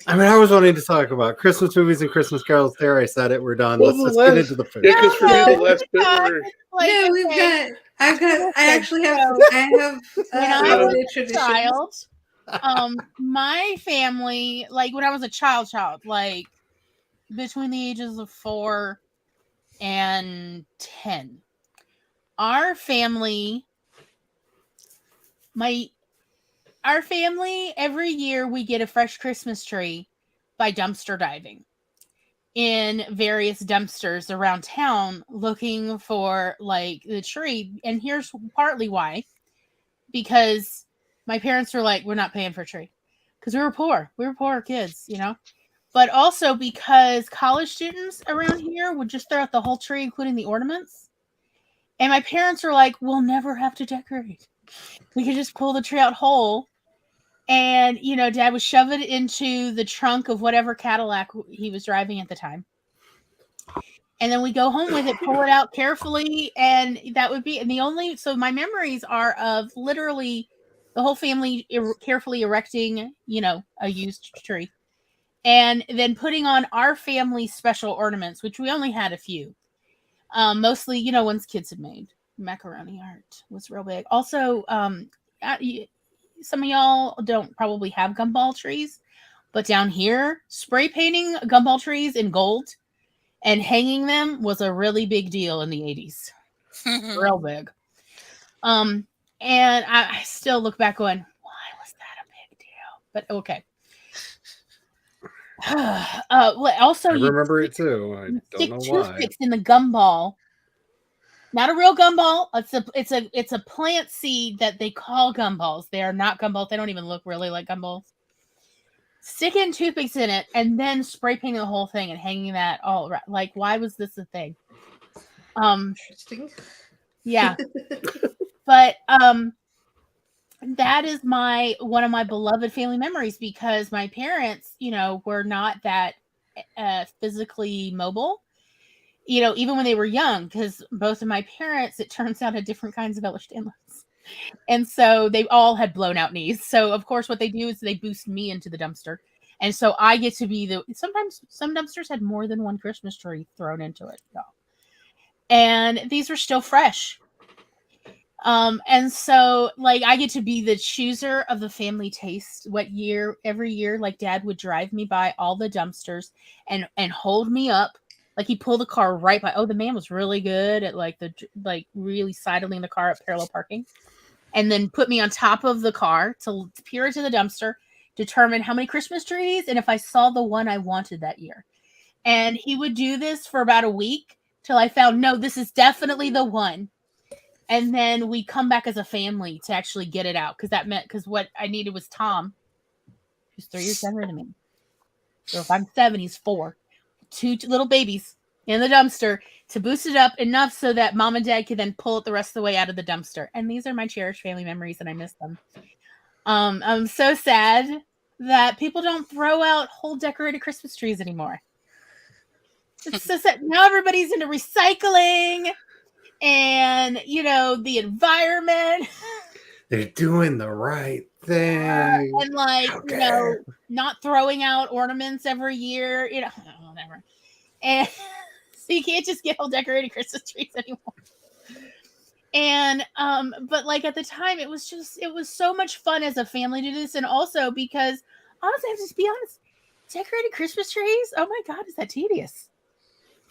[SPEAKER 1] I mean, I was wanting to talk about Christmas movies and Christmas carols. There, I said it. We're done. Let's get into the food.
[SPEAKER 3] Yeah, because for me, the last bit were...
[SPEAKER 4] I actually have
[SPEAKER 2] when I was a child, my family, like when I was a child, like between the ages of 4 and 10, our family, every year we get a fresh Christmas tree by dumpster diving in various dumpsters around town looking for like the tree. And here's partly why, because my parents were like, we're not paying for a tree because we were poor kids, but also because college students around here would just throw out the whole tree, including the ornaments. And my parents were like, we'll never have to decorate. We could just pull the tree out whole. And, Dad would shove it into the trunk of whatever Cadillac he was driving at the time. And then we go home with it, pull it out carefully. And that would be, so my memories are of literally the whole family carefully erecting, a used tree. And then putting on our family's special ornaments, which we only had a few. Mostly, ones kids had made. Macaroni art was real big. Also, some of y'all don't probably have gumball trees, but down here, spray painting gumball trees in gold and hanging them was a really big deal in the 80s. Real big. And I still look back going, why was that a big deal? But okay. Also,
[SPEAKER 1] I remember it too. I don't know why.
[SPEAKER 2] Toothpicks in the gumball. Not a real gumball. It's a plant seed that they call gumballs. They are not gumballs. They don't even look really like gumballs. Sticking toothpicks in it and then spray painting the whole thing and hanging that all around. Like, why was this a thing?
[SPEAKER 4] Interesting.
[SPEAKER 2] Yeah. But that is one of my beloved family memories because my parents, were not that physically mobile. Even when they were young, because both of my parents, it turns out, had different kinds of Ehlers-Danlos. And so they all had blown out knees. So of course what they do is they boost me into the dumpster. And so I get to be sometimes some dumpsters had more than one Christmas tree thrown into it. Y'all. And these were still fresh. And so like I get to be the chooser of the family taste. Every year, like Dad would drive me by all the dumpsters and hold me up. Like he pulled the car right by. Oh, the man was really good at like really sidling the car at parallel parking, and then put me on top of the car to peer into the dumpster, determine how many Christmas trees, and if I saw the one I wanted that year. And he would do this for about a week till I found no, this is definitely the one. And then we come back as a family to actually get it out because what I needed was Tom, who's 3 years younger than me. So if I'm 7, he's 4. 2 little babies in the dumpster to boost it up enough so that Mom and Dad could then pull it the rest of the way out of the dumpster. And these are my cherished family memories, and I miss them. I'm so sad that people don't throw out whole decorated Christmas trees anymore. It's so sad. Now everybody's into recycling. And the environment.
[SPEAKER 1] They're doing the right thing.
[SPEAKER 2] And not throwing out ornaments every year, whatever. And so you can't just get all decorated Christmas trees anymore. And but like at the time it was so much fun as a family to do this, and also because honestly, I have to be honest, decorated Christmas trees, oh my God, is that tedious?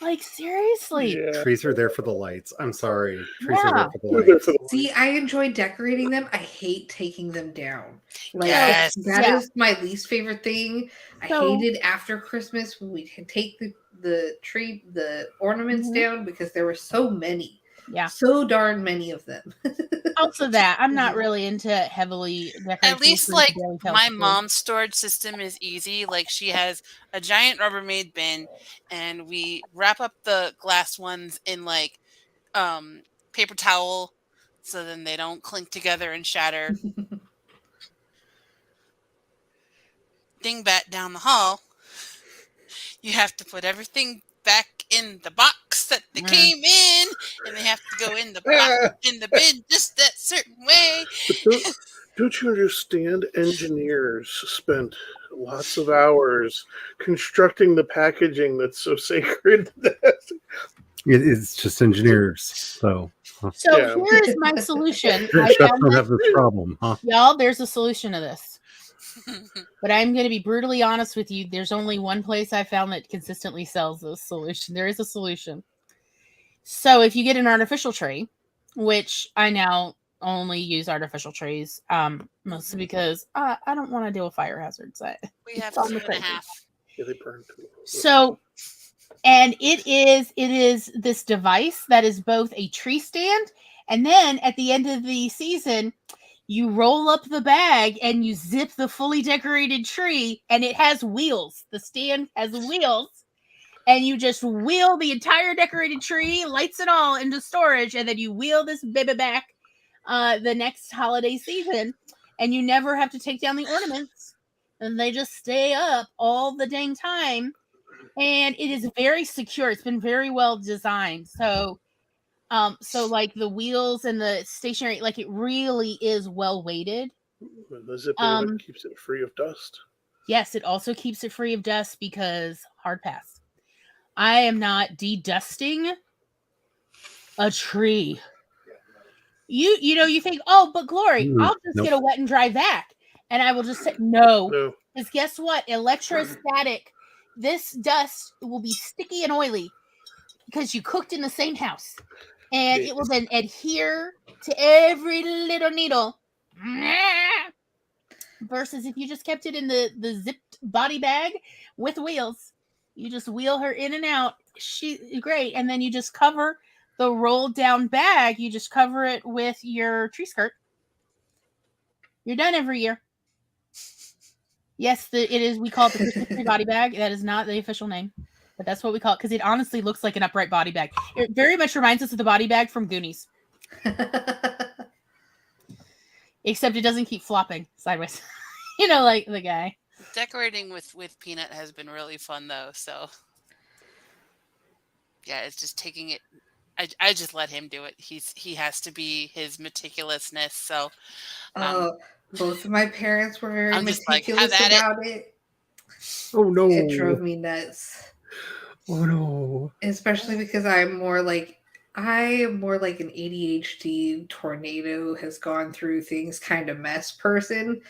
[SPEAKER 2] Like, seriously.
[SPEAKER 3] Yeah.
[SPEAKER 1] Trees are there for the lights. I'm sorry. Trees are there for the
[SPEAKER 3] They're
[SPEAKER 1] lights.
[SPEAKER 3] for the
[SPEAKER 4] See, I enjoy decorating them. I hate taking them down. Like
[SPEAKER 5] Yes.
[SPEAKER 4] that is my least favorite thing. I
[SPEAKER 2] So-
[SPEAKER 4] hated after Christmas when we could take the tree, the ornaments down because there were so many.
[SPEAKER 2] Yeah.
[SPEAKER 4] So darn many of them.
[SPEAKER 2] Also that I'm not really into heavily decorated.
[SPEAKER 5] At least
[SPEAKER 2] trees
[SPEAKER 5] like
[SPEAKER 2] to daily tell
[SPEAKER 5] my
[SPEAKER 2] stories.
[SPEAKER 5] mom's storage system is easy. Like she has a giant Rubbermaid bin, and we wrap up the glass ones in like paper towel so then they don't clink together and shatter. Dingbat down the hall, you have to put everything back in the box that they came in, and they have to go in the box in the bin just that certain way.
[SPEAKER 3] But don't you understand? Engineers spent lots of hours constructing the packaging that's so sacred.
[SPEAKER 1] It's just engineers. So
[SPEAKER 2] So here is my solution. I
[SPEAKER 1] chefs
[SPEAKER 2] found
[SPEAKER 1] don't
[SPEAKER 2] this-
[SPEAKER 1] have this problem, huh?
[SPEAKER 2] Y'all, there's a solution to this. But I'm going to be brutally honest with you. There's only one place I found that consistently sells this solution. There is a solution. So if you get an artificial tree, which I now only use artificial trees, mostly because I don't want to deal with fire hazards.
[SPEAKER 5] We have
[SPEAKER 2] It's
[SPEAKER 5] 2.5.
[SPEAKER 3] Yeah, they burn too.
[SPEAKER 2] So, and it is this device that is both a tree stand, and then at the end of the season, you roll up the bag and you zip the fully decorated tree, and it has wheels. The stand has wheels, and you just wheel the entire decorated tree, lights and all, into storage, and then you wheel this baby back the next holiday season, and you never have to take down the ornaments, and they just stay up all the dang time. And it is very secure. It's been very well designed. So like the wheels and the stationary, like it really is well weighted.
[SPEAKER 3] The zipping of it keeps it free of dust.
[SPEAKER 2] Yes, it also keeps it free of dust because hard pass. I am not de-dusting a tree. You think, oh, but Glory, I'll just get a wet and dry vac, and I will just say no. Because guess what? Electrostatic. This dust will be sticky and oily because you cooked in the same house. And it will then adhere to every little needle. Versus if you just kept it in the zipped body bag with wheels. You just wheel her in and out. Great. And then you just cover the rolled down bag. You just cover it with your tree skirt. You're done every year. Yes, it is. We call it the Christmas tree body bag. That is not the official name, but that's what we call it because it honestly looks like an upright body bag. It very much reminds us of the body bag from Goonies, except it doesn't keep flopping sideways. Like the guy.
[SPEAKER 5] Decorating with Peanut has been really fun though. So yeah, it's just taking it I just let him do it. He has to be his meticulousness. So
[SPEAKER 4] Both of my parents were very
[SPEAKER 5] I'm just like, have
[SPEAKER 4] meticulous
[SPEAKER 5] at it.
[SPEAKER 4] about it.
[SPEAKER 1] Oh no!
[SPEAKER 4] It drove me nuts.
[SPEAKER 1] Oh no!
[SPEAKER 4] Especially because I am more like an ADHD tornado has gone through things kind of mess person.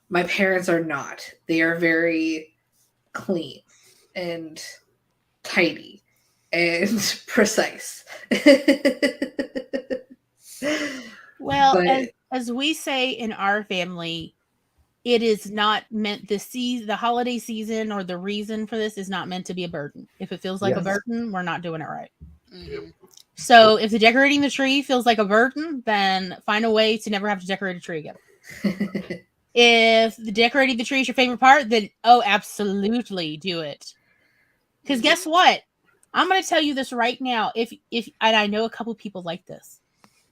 [SPEAKER 4] My parents are not. They are very clean and tidy and precise.
[SPEAKER 2] Well,
[SPEAKER 4] But
[SPEAKER 2] as we say in our family, it is not meant the holiday season or the reason for this is not meant to be a burden. If it feels like a
[SPEAKER 1] Yes.
[SPEAKER 2] burden, we're not doing it right.
[SPEAKER 5] Mhm.
[SPEAKER 2] So if the decorating the tree feels like a burden, then find a way to never have to decorate a tree again. If the decorating the tree is your favorite part, then absolutely do it. Because guess what? I'm going to tell you this right now. If and I know a couple people like this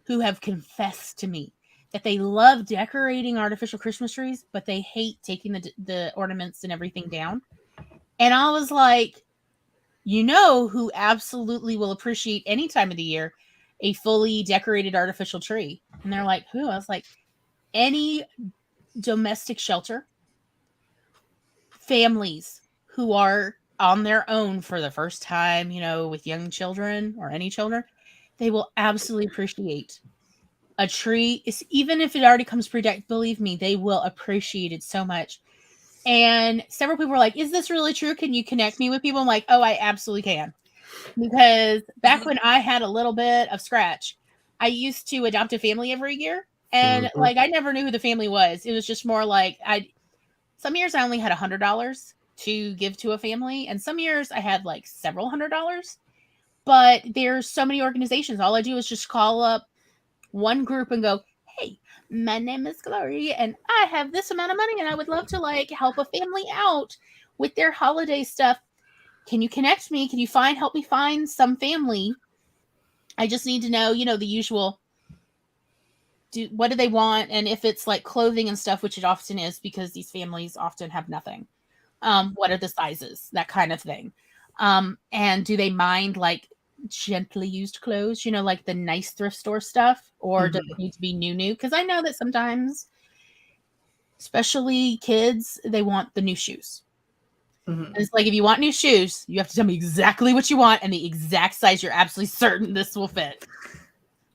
[SPEAKER 2] who have confessed to me that they love decorating artificial Christmas trees, but they hate taking the ornaments and everything down. And I was like, you know who absolutely will appreciate any time of the year a fully decorated artificial tree? And they're like, who? I was like, any domestic shelter, families who are on their own for the first time, with young children or any children, they will absolutely appreciate a tree. Even if it already comes pre-decked, believe me, they will appreciate it so much. And several people were like, is this really true? Can you connect me with people? I'm like, oh, I absolutely can. Because back when I had a little bit of scratch, I used to adopt a family every year. And I never knew who the family was. It was just more like some years I only had $100 to give to a family. And some years I had like several $100s. But there's so many organizations. All I do is just call up one group and go, hey, my name is Glory and I have this amount of money and I would love to help a family out with their holiday stuff. Can you connect me? Can you help me find some family? I just need to know, the usual. What do they want? And if it's like clothing and stuff, which it often is because these families often have nothing. What are the sizes? That kind of thing. And do they mind gently used clothes, like the nice thrift store stuff, or does it need to be new? Because I know that sometimes, especially kids, they want the new shoes. And it's like, if you want new shoes, you have to tell me exactly what you want and the exact size you're absolutely certain this will fit.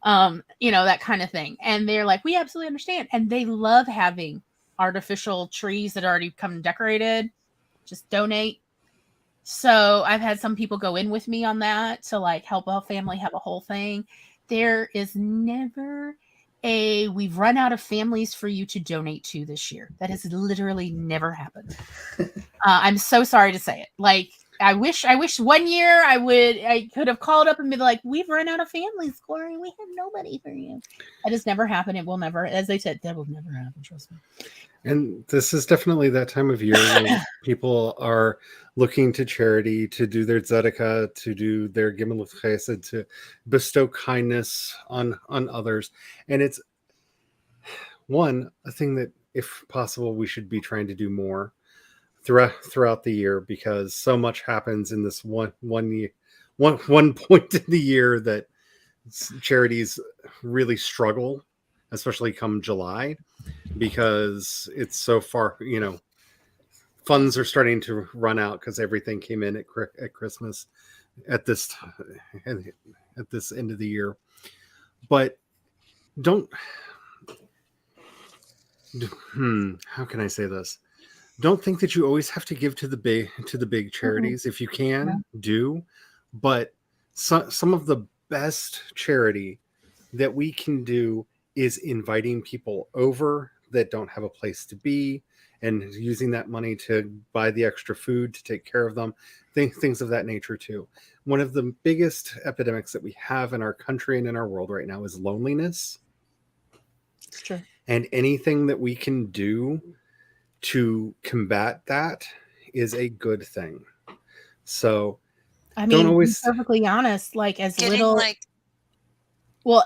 [SPEAKER 2] That kind of thing. And they're like, we absolutely understand. And they love having artificial trees that already come decorated. Just donate. So I've had some people go in with me on that to help a family have a whole thing. There is never we've run out of families for you to donate to this year. That has literally never happened. I'm so sorry to say it. I wish 1 year I could have called up and be like, we've run out of families, Glory. We have nobody for you. That has never happened. It will never, as they said, that will never happen. Trust me.
[SPEAKER 1] And this is definitely that time of year when people are looking to charity, to do their tzedakah, to do their gimilut chesed, to bestow kindness on others. And it's a thing that, if possible, we should be trying to do more throughout the year, because so much happens in this one point in the year that charities really struggle, especially come July, because it's so far, funds are starting to run out because everything came in at Christmas at this end of the year. But how can I say this? Don't think that you always have to give to the big charities. If you can, do. But some of the best charity that we can do is inviting people over that don't have a place to be, and using that money to buy the extra food to take care of them, things of that nature too. One of the biggest epidemics that we have in our country and in our world right now is loneliness.
[SPEAKER 2] It's true.
[SPEAKER 1] And anything that we can do to combat that is a good thing. So
[SPEAKER 2] I mean, to be perfectly honest, well,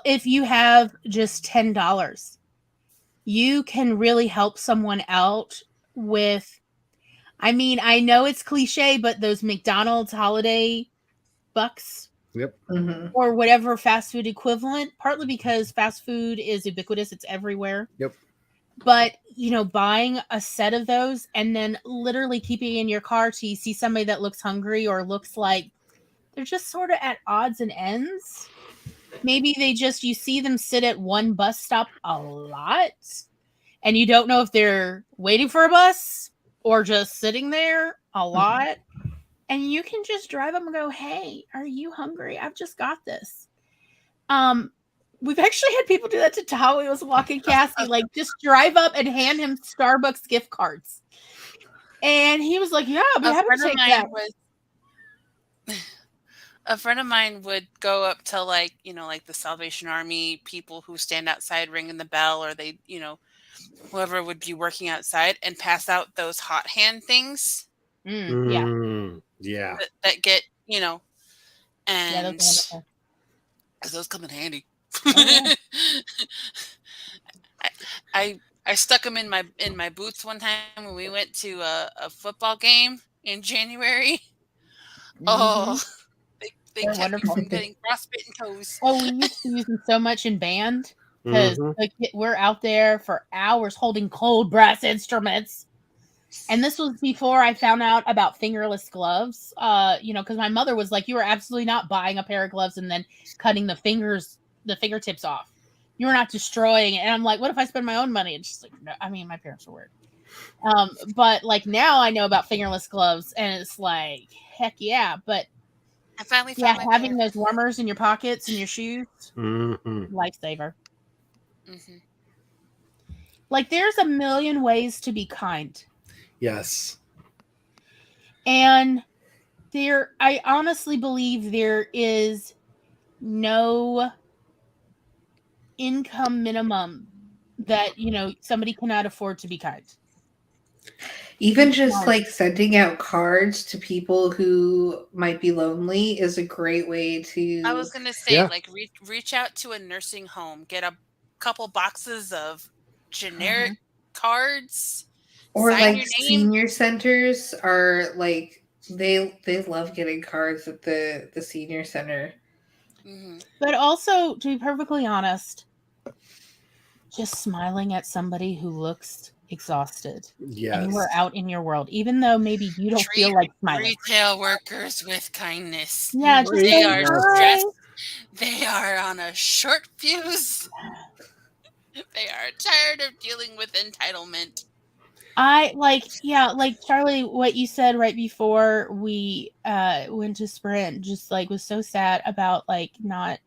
[SPEAKER 2] if you have just $10, you can really help someone out with, I know it's cliche, but those McDonald's holiday bucks,
[SPEAKER 1] Yep.
[SPEAKER 4] Mhm.
[SPEAKER 2] or whatever fast food equivalent, partly because fast food is ubiquitous, it's everywhere.
[SPEAKER 1] Yep.
[SPEAKER 2] But, buying a set of those and then literally keeping it in your car till you see somebody that looks hungry or looks like they're just sort of at odds and ends. Maybe you see them sit at one bus stop a lot and you don't know if they're waiting for a bus or just sitting there a lot. And you can just drive them and go, "Hey, are you hungry? I've just got this." We've actually had people do that to Tawi was walking Cassie, like just drive up and hand him Starbucks gift cards. And he was like, "Yeah, I'll be happy to take that."
[SPEAKER 5] A friend of mine would go up to like the Salvation Army people who stand outside ringing the bell, or they, whoever would be working outside, and pass out those hot hand things
[SPEAKER 2] Yeah.
[SPEAKER 1] Yeah.
[SPEAKER 5] that get,
[SPEAKER 2] Yeah,
[SPEAKER 5] and
[SPEAKER 2] those are wonderful.
[SPEAKER 5] those come in handy.
[SPEAKER 2] Oh,
[SPEAKER 5] I stuck them in my boots one time when we went to a football game in January. Oh, they
[SPEAKER 2] They're
[SPEAKER 5] kept me
[SPEAKER 2] wonderful.
[SPEAKER 5] from getting frostbitten toes.
[SPEAKER 2] Oh, we used to use them so much in band because we're out there for hours holding cold brass instruments. And this was before I found out about fingerless gloves. Because my mother was like, "You were absolutely not buying a pair of gloves and then cutting the fingertips off. You were not destroying it." And I'm like, "What if I spend my own money?" And she's like, "No." I mean, my parents were weird. But like now I know about fingerless gloves, and it's like, heck yeah. But
[SPEAKER 5] I finally found my
[SPEAKER 2] having
[SPEAKER 5] pair.
[SPEAKER 2] those warmers in your pockets and your shoes,
[SPEAKER 1] Mm-hmm.
[SPEAKER 2] lifesaver.
[SPEAKER 5] Mm-hmm.
[SPEAKER 2] Like there's a million ways to be kind.
[SPEAKER 1] Yes.
[SPEAKER 2] And I honestly believe there is no income minimum that, somebody cannot afford to be kind.
[SPEAKER 4] Even just like sending out cards to people who might be lonely is a great way to.
[SPEAKER 5] I was gonna say, like, reach out to a nursing home, get a couple boxes of generic cards,
[SPEAKER 4] or
[SPEAKER 5] sign
[SPEAKER 4] like
[SPEAKER 5] your name.
[SPEAKER 4] senior centers are like they love getting cards at the senior center.
[SPEAKER 5] Mm-hmm.
[SPEAKER 2] But also, to be perfectly honest, just smiling at somebody who looks exhausted.
[SPEAKER 1] Yes.
[SPEAKER 2] And you are out in your world, even though maybe you don't
[SPEAKER 5] Treat
[SPEAKER 2] feel like smiling.
[SPEAKER 5] retail workers with kindness.
[SPEAKER 2] Yeah, just
[SPEAKER 5] They
[SPEAKER 2] say
[SPEAKER 5] are
[SPEAKER 2] hi.
[SPEAKER 5] stressed. They are on a short fuse. They are tired of dealing with entitlement.
[SPEAKER 2] like Charlie, what you said right before we went to Sprint, just like was so sad about like not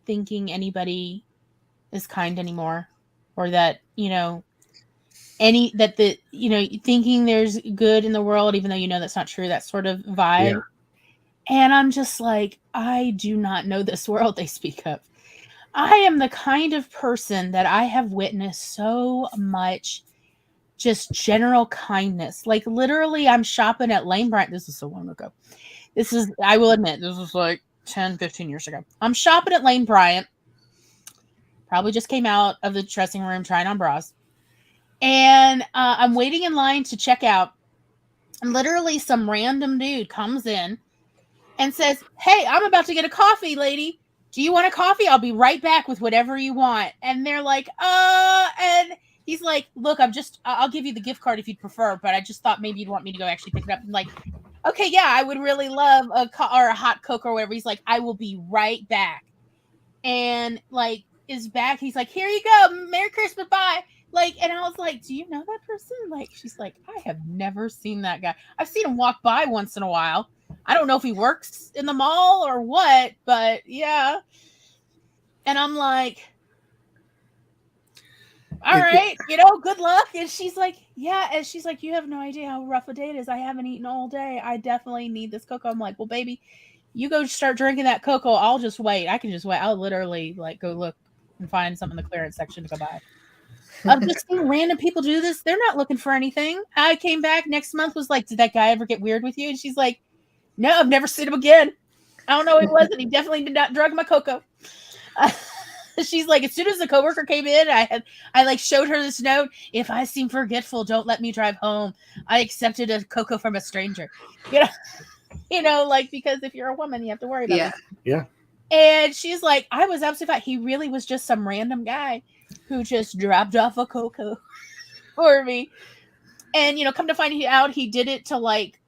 [SPEAKER 2] thinking anybody is kind anymore, or that thinking there's good in the world even though that's not true, that sort of vibe. And I'm just like, I do not know this world they speak of. I am the kind of person that I have witnessed so much just general kindness. Like literally I'm shopping at Lane Bryant. This is so long ago. I will admit, this was like 10, 15 years ago. I'm shopping at Lane Bryant. Probably just came out of the dressing room trying on bras. And I'm waiting in line to check out. And literally some random dude comes in and says, "Hey, I'm about to get a coffee, lady. Do you want a coffee? I'll be right back with whatever you want." And they're like, and he's like, "Look, I'll give you the gift card if you'd prefer, but I just thought maybe you'd want me to go actually pick it up." And like, "Okay, yeah, I would really love a hot Coke or whatever." He's like, "I will be right back." And like is back. He's like, "Here you go. Merry Christmas, bye." Like, and I was like, "Do you know that person?" Like, she's like, "I have never seen that guy. I've seen him walk by once in a while. I don't know if he works in the mall or what, but yeah." And I'm like, "All right, good luck." And she's like, "Yeah." And she's like, "You have no idea how rough a day it is. I haven't eaten all day. I definitely need this cocoa." I'm like, "Well, baby, you go start drinking that cocoa. I'll just wait. I can just wait. I'll literally like go look and find something in the clearance section to go buy." I've just seen random people do this. They're not looking for anything. I came back next month, was like, "Did that guy ever get weird with you?" And she's like, "No, I've never seen him again. I don't know who he was, and he definitely did not drug my cocoa." She's like, "As soon as the coworker came in, I like showed her this note. If I seem forgetful, don't let me drive home. I accepted a cocoa from a stranger." like, because if you're a woman, you have to worry about
[SPEAKER 4] Yeah.
[SPEAKER 2] this.
[SPEAKER 1] Yeah.
[SPEAKER 2] And she's like, I was absolutely fine. He really was just some random guy who just dropped off a cocoa for me. And, come to find out, he did it to like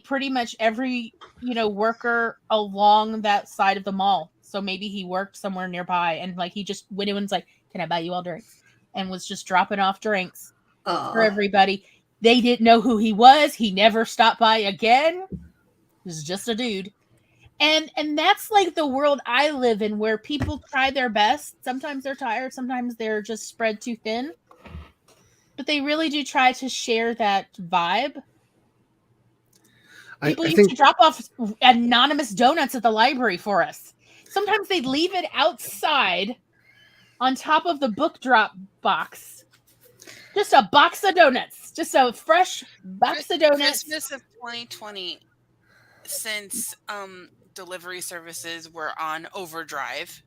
[SPEAKER 2] pretty much every, worker along that side of the mall. So maybe he worked somewhere nearby and like he just went in and was like, can I buy you all drinks? And was just dropping off drinks for everybody. They didn't know who he was. He never stopped by again. He was just a dude. And that's like the world I live in, where people try their best. Sometimes they're tired, sometimes they're just spread too thin. But they really do try to share that vibe. People used to drop off anonymous donuts at the library for us. Sometimes they'd leave it outside on top of the book drop box. Just a box of donuts. Just a fresh box of donuts.
[SPEAKER 5] Christmas of 2020, since delivery services were on overdrive,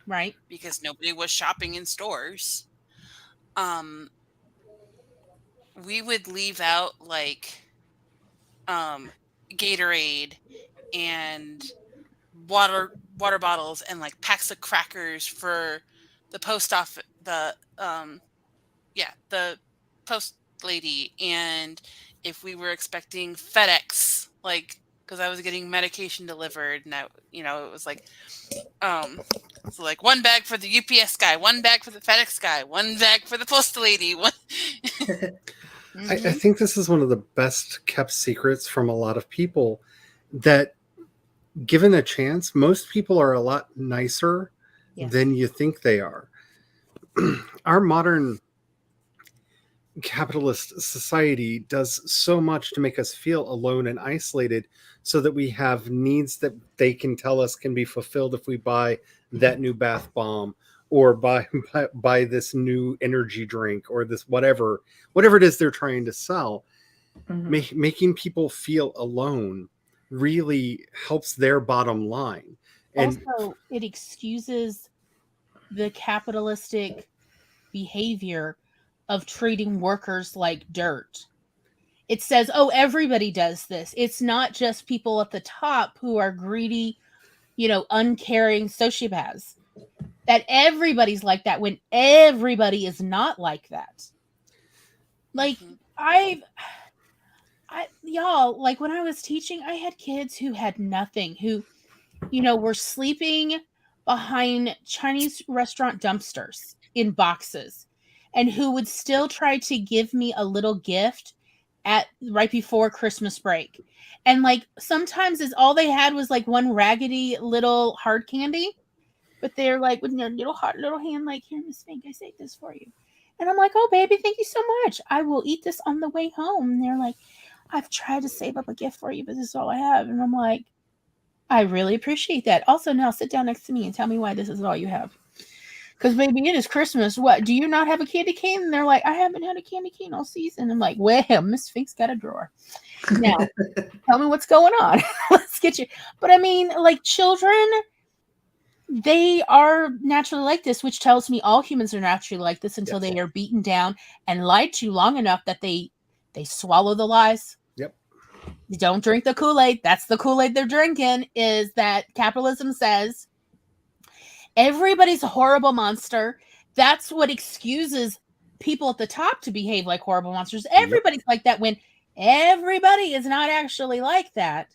[SPEAKER 2] right?
[SPEAKER 5] Because nobody was shopping in stores. We would leave out like Gatorade and water bottles and like packs of crackers for the post office, the post lady, and if we were expecting FedEx, like, because I was getting medication delivered, and it was like, so like one bag for the UPS guy, one bag for the FedEx guy, one bag for the post lady. One.
[SPEAKER 1] I think this is one of the best kept secrets from a lot of people, that given a chance, most people are a lot nicer than you think they are. Our modern capitalist society does so much to make us feel alone and isolated, so that we have needs that they can tell us can be fulfilled if we buy that new bath bomb, or buy this new energy drink, or this whatever it is they're trying to sell. Making people feel alone really helps their bottom line. And
[SPEAKER 2] also, it excuses the capitalistic behavior of treating workers like dirt. It says, oh, everybody does this. It's not just people at the top who are greedy, uncaring sociopaths. That everybody's like that, when everybody is not like that. Like, y'all, like when I was teaching, I had kids who had nothing, who, were sleeping behind Chinese restaurant dumpsters in boxes, and who would still try to give me a little gift at right before Christmas break. And like sometimes all they had was like one raggedy little hard candy, but they're like with their little hot little hand, like, here, Miss Fink, I saved this for you. And I'm like, oh baby, thank you so much. I will eat this on the way home. And they're like, I've tried to save up a gift for you, but this is all I have. And I'm like, I really appreciate that. Also, now sit down next to me and tell me why this is all you have. Because baby, it is Christmas. What, do you not have a candy cane? And they're like, I haven't had a candy cane all season. I'm like, well, Miss Fink's got a drawer. Now, tell me what's going on. Let's get you. But I mean, like, children, they are naturally like this, which tells me all humans are naturally like this until they are beaten down and lied to long enough that they swallow the lies.
[SPEAKER 1] Yep.
[SPEAKER 2] They don't drink the Kool-Aid. That's the Kool-Aid they're drinking, is that capitalism says everybody's a horrible monster. That's what excuses people at the top to behave like horrible monsters. Everybody's like that, when everybody is not actually like that.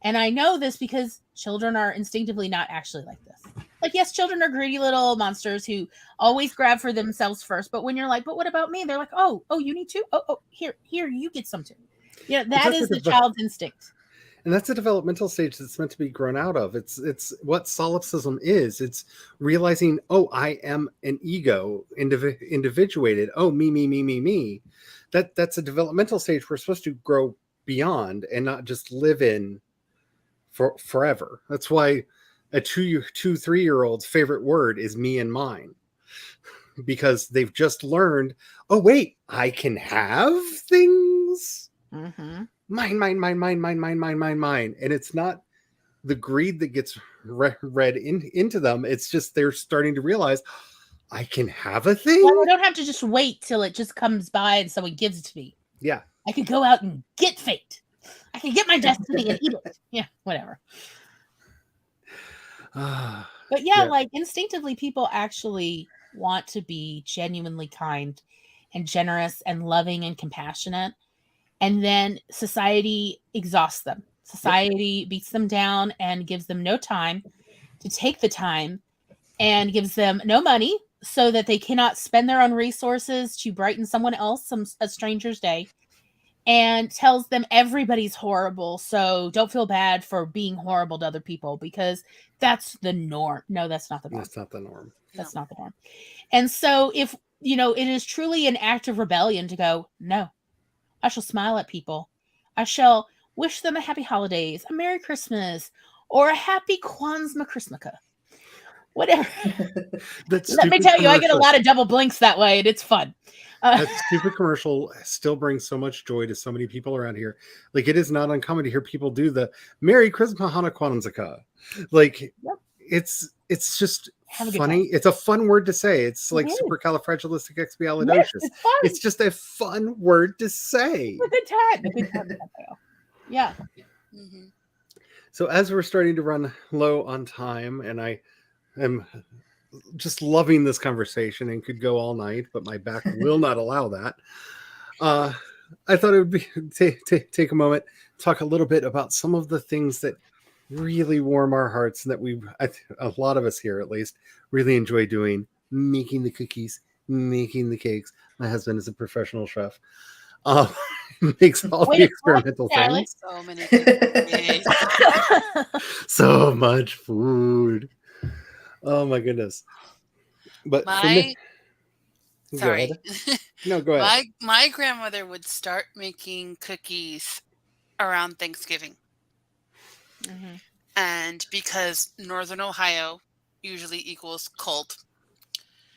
[SPEAKER 2] And I know this because children are instinctively not actually like this. Like, yes, children are greedy little monsters who always grab for themselves first. But when you're like, but what about me? They're like, oh, you need to? Oh, here, you get some too. That is the child's instinct.
[SPEAKER 1] And that's a developmental stage that's meant to be grown out of. It's what solipsism is. It's realizing, oh, I am an ego, individuated. Oh, me. That's a developmental stage we're supposed to grow beyond and not just live in for forever. That's why a 3-year-old's favorite word is me and mine, because they've just learned, oh wait, I can have things. Mine. And it's not the greed that gets read into them. It's just they're starting to realize, I can have a thing.
[SPEAKER 2] Well, I don't have to just wait till it just comes by and someone gives it to me.
[SPEAKER 1] Yeah.
[SPEAKER 2] I could go out and get fate. I can get my destiny and eat it. Yeah, whatever. But yeah, like instinctively, people actually want to be genuinely kind and generous and loving and compassionate. And then society exhausts them. Society beats them down and gives them no time to take the time, and gives them no money so that they cannot spend their own resources to brighten someone else, a stranger's day, and tells them everybody's horrible. So don't feel bad for being horrible to other people because that's the norm. No, that's not the norm.
[SPEAKER 1] That's not the norm.
[SPEAKER 2] That's not the norm. And so if, it is truly an act of rebellion to go, no, I shall smile at people. I shall wish them a happy holidays, a Merry Christmas, or a happy Kwanzaa Christmaka. Whatever. Let me tell you, I get a lot of double blinks that way, and it's fun.
[SPEAKER 1] That stupid commercial still brings so much joy to so many people around here. Like, it is not uncommon to hear people do the Merry Christmas, Hana Kwanzaa. Like, it's just funny. It's a fun word to say. It's like supercalifragilisticexpialidocious.
[SPEAKER 2] Yes, it's fun.
[SPEAKER 1] It's just a fun word to say.
[SPEAKER 2] A good time. Yeah.
[SPEAKER 5] Mm-hmm.
[SPEAKER 1] So as we're starting to run low on time, and I am just loving this conversation and could go all night, but my back will not allow that. I thought it would be take a moment, talk a little bit about some of the things that really warm our hearts and that a lot of us here at least really enjoy doing: making the cookies, making the cakes. My husband is a professional chef. Makes all the experimental things.
[SPEAKER 5] So many things.
[SPEAKER 1] So much food. Oh my goodness. But
[SPEAKER 5] sorry.
[SPEAKER 1] No, go ahead.
[SPEAKER 5] My grandmother would start making cookies around Thanksgiving.
[SPEAKER 2] Mm-hmm.
[SPEAKER 5] And because Northern Ohio usually equals cold,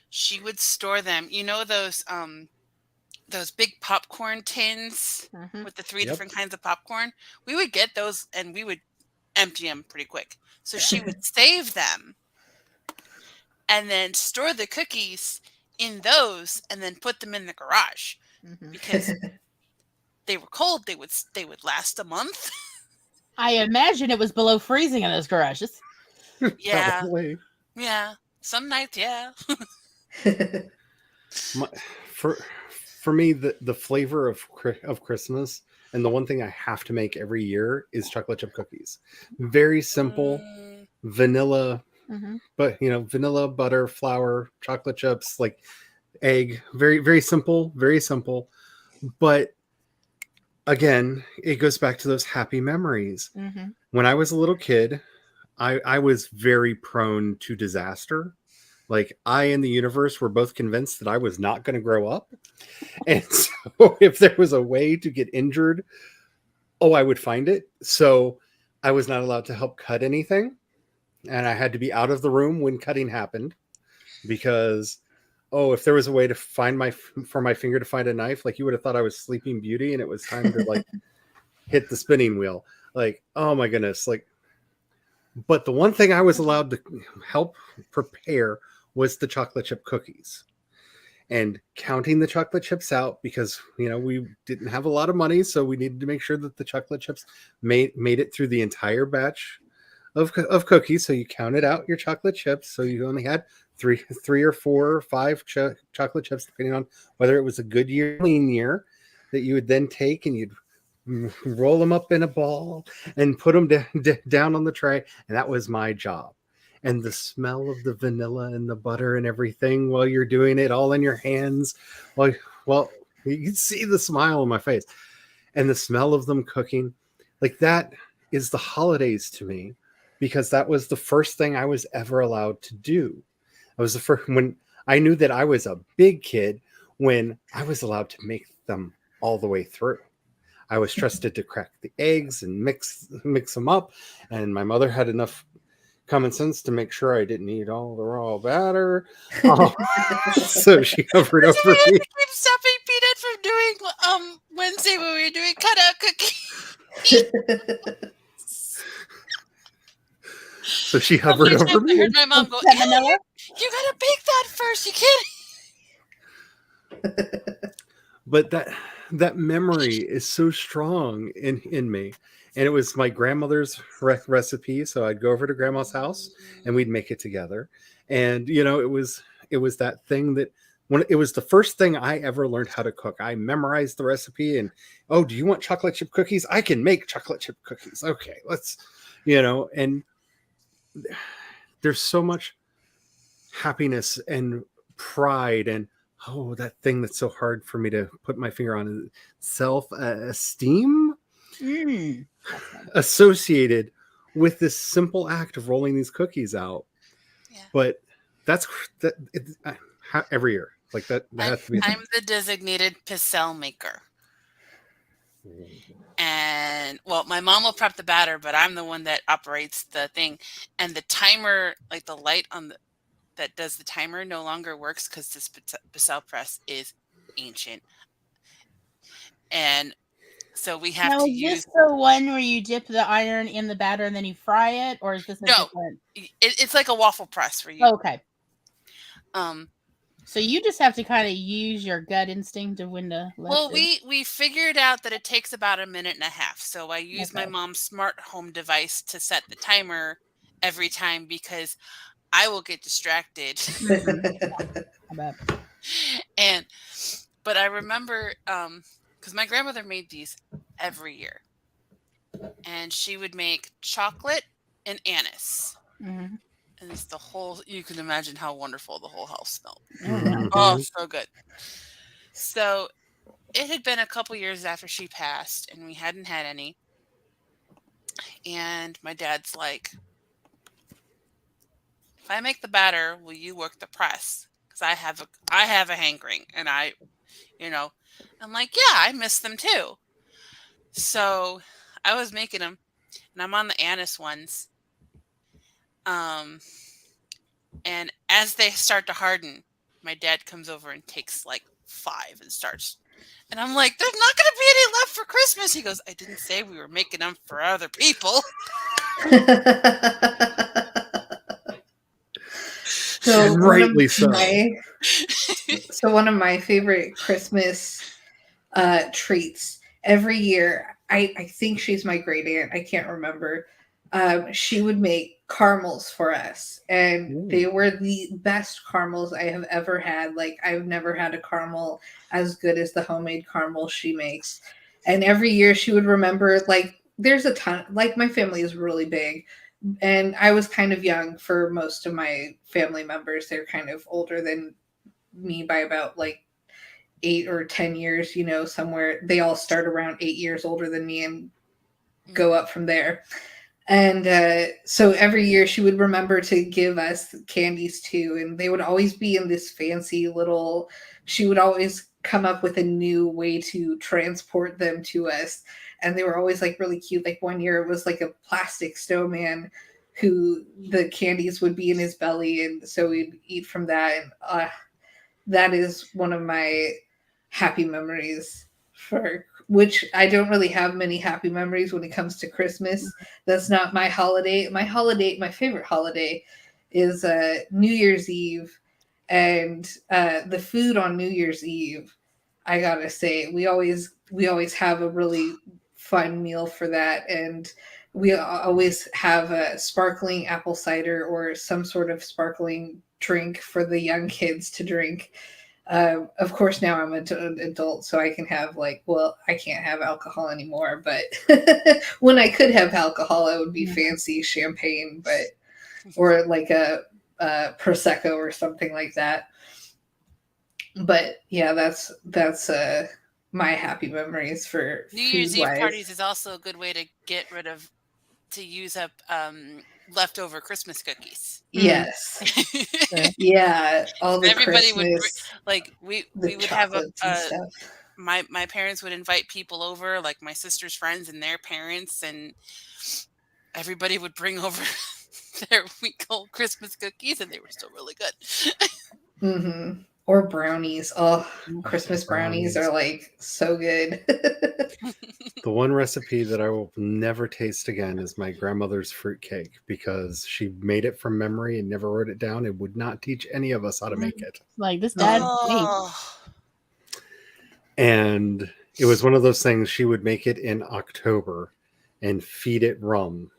[SPEAKER 5] she would store them. You know those big popcorn tins with the 3 different kinds of popcorn? We would get those and we would empty them pretty quick. So she would save them and then store the cookies in those and then put them in the garage because they were cold. They would last a month.
[SPEAKER 2] I imagine it was below freezing in those garages.
[SPEAKER 5] Yeah.
[SPEAKER 1] Probably.
[SPEAKER 5] Yeah. Some nights, yeah.
[SPEAKER 1] For me, the flavor of Christmas, and the one thing I have to make every year, is chocolate chip cookies. Very simple, vanilla, but vanilla, butter, flour, chocolate chips, like egg. Very, very simple, very simple. But again, it goes back to those happy memories. When I was a little kid, I was very prone to disaster. Like, I and the universe were both convinced that I was not going to grow up. And so if there was a way to get injured, I would find it. So I was not allowed to help cut anything. And I had to be out of the room when cutting happened because, if there was a way to find for my finger to find a knife, like, you would have thought I was Sleeping Beauty and it was time to like hit the spinning wheel. Like, oh my goodness. Like, but the one thing I was allowed to help prepare was the chocolate chip cookies, and counting the chocolate chips out because, we didn't have a lot of money. So we needed to make sure that the chocolate chips made it through the entire batch of cookies. So you counted out your chocolate chips. So you only had three or four or five chocolate chips, depending on whether it was a good year, clean year, that you would then take and you'd roll them up in a ball and put them down on the tray. And that was my job. And the smell of the vanilla and the butter and everything while you're doing it all in your hands. Well, you can see the smile on my face and the smell of them cooking. Like, that is the holidays to me, because that was the first thing I was ever allowed to do. I was the first, when I knew that I was a big kid, when I was allowed to make them all the way through. I was trusted to crack the eggs and mix them up. And my mother had enough common sense to make sure I didn't eat all the raw batter. So she hovered over me.
[SPEAKER 5] Keep stopping Peanut from doing Wednesday when we were doing cutout cookies.
[SPEAKER 1] So she hovered over me.
[SPEAKER 5] I heard my mom go, "You gotta bake that first. You can't."
[SPEAKER 1] But that memory is so strong in me. And it was my grandmother's recipe. So I'd go over to grandma's house and we'd make it together. And, it was that thing that when it was the first thing I ever learned how to cook, I memorized the recipe and, oh, do you want chocolate chip cookies? I can make chocolate chip cookies. Okay, let's, and there's so much happiness and pride and, oh, that thing that's so hard for me to put my finger on, self-esteem associated with this simple act of rolling these cookies out.
[SPEAKER 5] Yeah.
[SPEAKER 1] But that's that every year like that has to be.
[SPEAKER 5] I'm the designated pastille maker. And well, my mom will prep the batter, but I'm the one that operates the thing. And the timer, like the light on that does the timer, no longer works because this pastille press is ancient. And so we have
[SPEAKER 2] Now,
[SPEAKER 5] to
[SPEAKER 2] is
[SPEAKER 5] use.
[SPEAKER 2] this the one where you dip the iron in the batter and then you fry it, or is this a different?
[SPEAKER 5] It's like a waffle press where you.
[SPEAKER 2] Okay. So you just have to kind of use your gut instinct of when to.
[SPEAKER 5] Well, we figured out that it takes about 1.5 minutes. So I use my mom's smart home device to set the timer every time because I will get distracted. But I remember because my grandmother made these every year, and she would make chocolate and anise.
[SPEAKER 2] Mm-hmm.
[SPEAKER 5] And it's you can imagine how wonderful the whole house smelled.
[SPEAKER 1] Mm-hmm.
[SPEAKER 5] Oh, so good. So it had been a couple years after she passed, and we hadn't had any. And my dad's like, if I make the batter, will you work the press? Because I have a hankering, and I'm like, yeah, I miss them too. So I was making them, and I'm on the anise ones. And as they start to harden, my dad comes over and takes like 5 and starts. And I'm like, there's not going to be any left for Christmas. He goes, I didn't say we were making them for other people.
[SPEAKER 4] So
[SPEAKER 1] rightly so.
[SPEAKER 4] So one of my favorite Christmas treats every year, I think she's my great aunt, I can't remember, she would make caramels for us, and they were the best caramels I have ever had. Like, I've never had a caramel as good as the homemade caramel she makes. And every year she would remember, like, there's a ton, like, my family is really big, and I was kind of young for most of my family members. They're kind of older than me by about like 8 or 10 years, somewhere. They all start around 8 years older than me and go up from there. And so every year she would remember to give us candies too. And they would always be in this fancy little, she would always come up with a new way to transport them to us. And they were always like really cute. Like one year it was like a plastic snowman who the candies would be in his belly. And so we'd eat from that. And that is one of my happy memories, for which I don't really have many happy memories when it comes to Christmas. That's not my holiday. My favorite holiday is New Year's Eve. And the food on New Year's Eve, I gotta say, we always have a really fun meal for that. And we always have a sparkling apple cider or some sort of sparkling drink for the young kids to drink. Of course, now I'm an adult, so I can have I can't have alcohol anymore. But when I could have alcohol, it would be fancy champagne, or like a prosecco or something like that. But yeah, that's my happy memories for
[SPEAKER 5] New Year's Eve parties is also a good way to use up leftover Christmas cookies.
[SPEAKER 4] Yes. Yeah, all the
[SPEAKER 5] everybody
[SPEAKER 4] Christmas,
[SPEAKER 5] we would have my parents would invite people over, like my sister's friends and their parents, and everybody would bring over their week-old Christmas cookies, and they were still really good.
[SPEAKER 4] Mm-hmm. Or brownies. Oh, Christmas brownies are like so good.
[SPEAKER 1] The one recipe that I will never taste again is my grandmother's fruit cake, because she made it from memory and never wrote it down and would not teach any of us how to make it.
[SPEAKER 2] Like this dad.
[SPEAKER 1] And it was one of those things. She would make it in October and feed it rum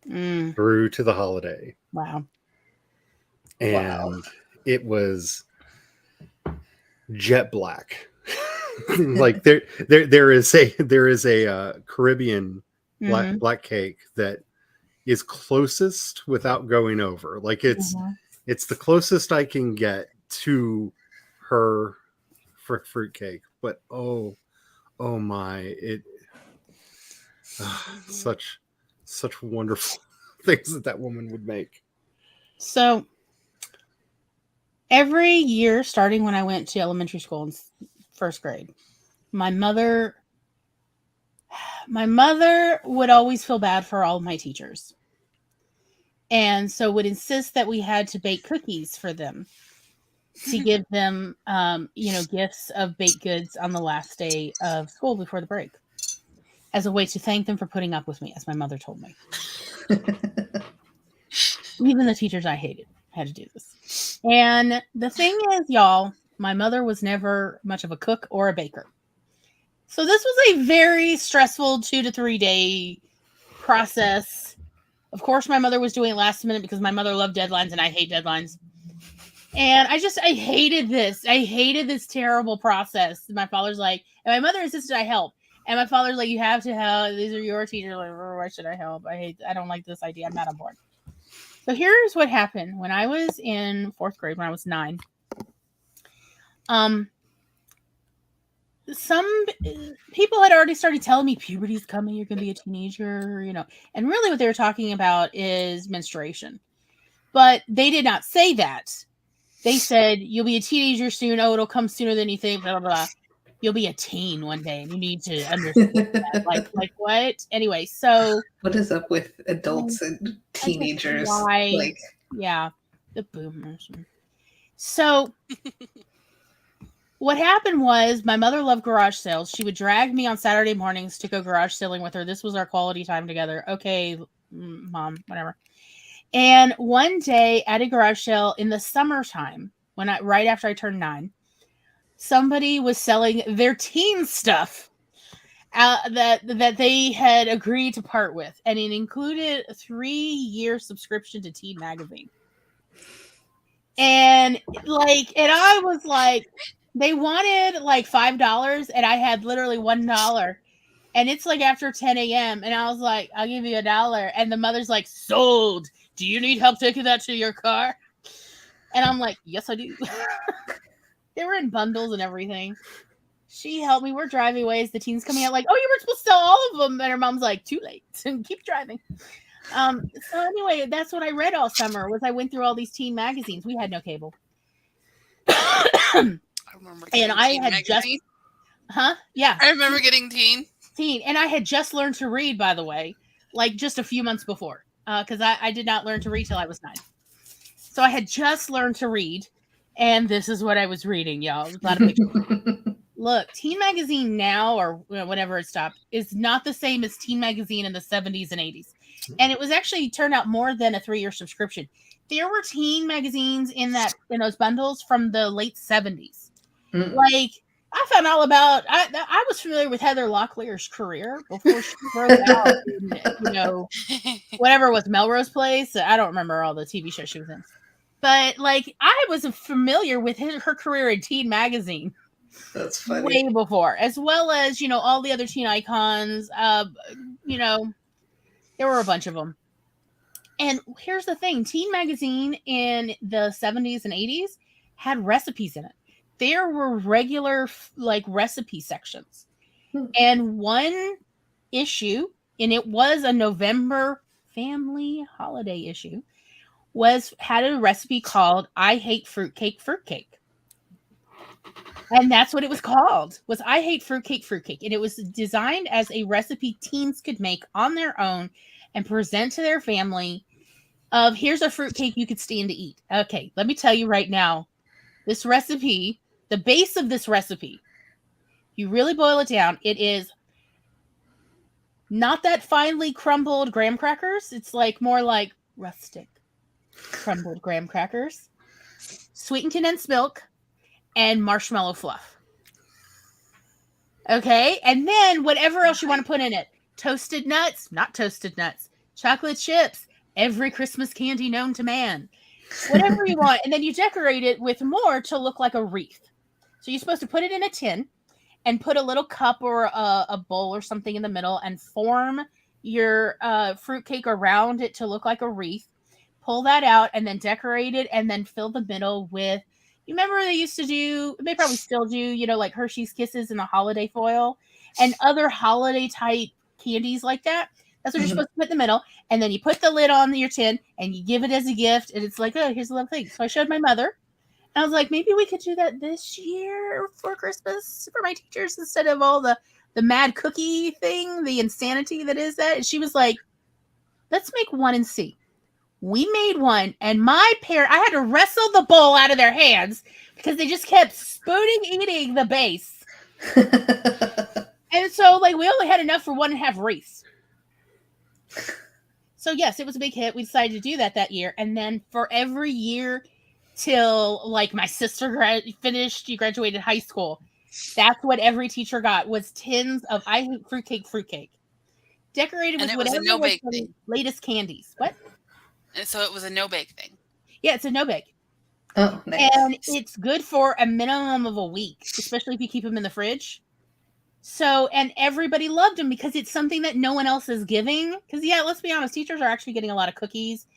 [SPEAKER 1] through to the holiday.
[SPEAKER 2] Wow.
[SPEAKER 1] And it was jet black. Like there is a Caribbean black cake that is closest without going over. Like it's the closest I can get to her fruit cake. But oh my, such wonderful things that woman would make.
[SPEAKER 2] So every year, starting when I went to elementary school in first grade, my mother would always feel bad for all of my teachers. And so would insist that we had to bake cookies for them to give them, gifts of baked goods on the last day of school before the break, as a way to thank them for putting up with me, as my mother told me. Even the teachers I hated had to do this. And the thing is, y'all, my mother was never much of a cook or a baker. So this was a very stressful 2 to 3 day process. Of course, my mother was doing it last minute because my mother loved deadlines and I hate deadlines. And I hated this. I hated this terrible process. My father's like, and my mother insisted I help. And my father's like, you have to help. These are your teachers. Like, why should I help? I don't like this idea. I'm not on board. So here's what happened when I was in 4th grade, when I was 9. Some people had already started telling me puberty's coming, you're going to be a teenager, and really what they were talking about is menstruation. But they did not say that. They said, you'll be a teenager soon. Oh, it'll come sooner than you think, blah, blah, blah. You'll be a teen one day and you need to understand that. Like what? Anyway, so
[SPEAKER 4] what is up with adults and teenagers?
[SPEAKER 2] Yeah, the boomers. So what happened was my mother loved garage sales. She would drag me on Saturday mornings to go garage selling with her. This was our quality time together. Okay, mom, whatever. And one day at a garage sale in the summertime, right after I turned 9, somebody was selling their teen stuff that they had agreed to part with, and it included a 3-year subscription to Teen Magazine. And I was like, they wanted like $5, and I had literally $1. And it's like after 10 a.m. And I was like, I'll give you $1. And the mother's like, sold. Do you need help taking that to your car? And I'm like, yes, I do. They were in bundles and everything. She helped me. We're driving away as the teens coming out like, oh, you were supposed to sell all of them. And her mom's like, too late. Keep driving. So anyway, that's what I read all summer was I went through all these teen magazines. We had no cable.
[SPEAKER 5] I remember getting Teen magazine.
[SPEAKER 2] Yeah.
[SPEAKER 5] I remember getting Teen.
[SPEAKER 2] And I had just learned to read, by the way, like just a few months before, because I did not learn to read till I was 9. So I had just learned to read, and this is what I was reading, y'all. A lot of pictures. Look, Teen Magazine now, or whenever it stopped, is not the same as Teen Magazine in the 70s and 80s. And it was actually turned out more than a 3-year subscription. There were teen magazines in those bundles from the late 70s. Like, I found all about. I was familiar with Heather Locklear's career before she broke out in, whatever was Melrose Place. I don't remember all the TV shows she was in, but like I was familiar with her career in Teen Magazine.
[SPEAKER 4] That's funny.
[SPEAKER 2] Way before, as well as all the other teen icons. There were a bunch of them. And here's the thing: Teen Magazine in the 70s and 80s had recipes in it. There were regular recipe sections. And one issue, and it was a November family holiday issue, had a recipe called I Hate Fruitcake Fruitcake. And that's what it was called, was I Hate Fruitcake Fruitcake. And it was designed as a recipe teens could make on their own and present to their family of here's a fruitcake you could stand to eat. Okay, let me tell you right now, this recipe, the base of this recipe, you really boil it down, it is not that finely crumbled graham crackers. It's more like rustic crumbled graham crackers, sweetened condensed milk, and marshmallow fluff. Okay. And then whatever else you want to put in it. Toasted nuts, not toasted nuts, chocolate chips, every Christmas candy known to man, whatever you want. And then you decorate it with more to look like a wreath. So you're supposed to put it in a tin and put a little cup or a bowl or something in the middle and form your fruitcake around it to look like a wreath. Pull that out and then decorate it and then fill the middle with. You remember they used to do, they probably still do, like Hershey's Kisses in the holiday foil and other holiday type candies like that. That's what you're supposed to put in the middle. And then you put the lid on your tin and you give it as a gift. And it's like, oh, here's a little thing. So I showed my mother. And I was like, maybe we could do that this year for Christmas for my teachers instead of all the mad cookie thing, the insanity that is that. And she was like, let's make one and see. We made one, and I had to wrestle the bowl out of their hands because they just kept spooning eating the base. And so, we only had enough for 1.5 wreaths. So, yes, it was a big hit. We decided to do that year. And then for every year till, my sister graduated high school, that's what every teacher got was tins of I hate fruitcake. Decorated with whatever was the latest candies. What?
[SPEAKER 5] And so it was a no-bake thing.
[SPEAKER 2] Yeah, it's a no-bake.
[SPEAKER 4] Oh, nice.
[SPEAKER 2] And it's good for a minimum of a week, especially if you keep them in the fridge. So, and everybody loved them because it's something that no one else is giving. Because, yeah, let's be honest, teachers are actually getting a lot of cookies.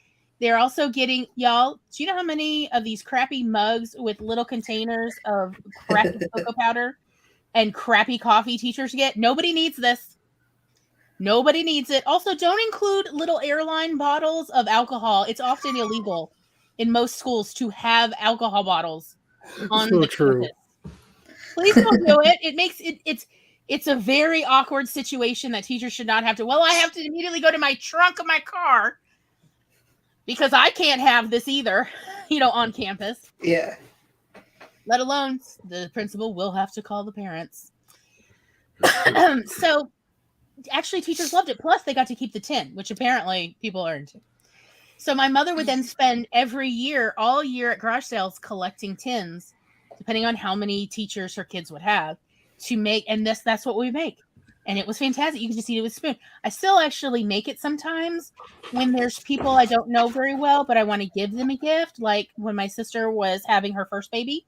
[SPEAKER 2] They're also getting, y'all, do you know how many of these crappy mugs with little containers of crappy cocoa powder and crappy coffee teachers get? Nobody needs this. Nobody needs it. Also, don't include little airline bottles of alcohol. It's often illegal in most schools to have alcohol bottles on the campus. Please don't do it. It makes it's a very awkward situation that teachers should not have to. Well, I have to immediately go to my trunk of my car because I can't have this either, on campus.
[SPEAKER 4] Yeah.
[SPEAKER 2] Let alone the principal will have to call the parents. So actually teachers loved it. Plus they got to keep the tin, which apparently people are into. So my mother would then spend all year at garage sales collecting tins, depending on how many teachers her kids would have to make. And that's what we make. And it was fantastic. You can just eat it with a spoon. I still actually make it sometimes when there's people I don't know very well, but I want to give them a gift. Like when my sister was having her first baby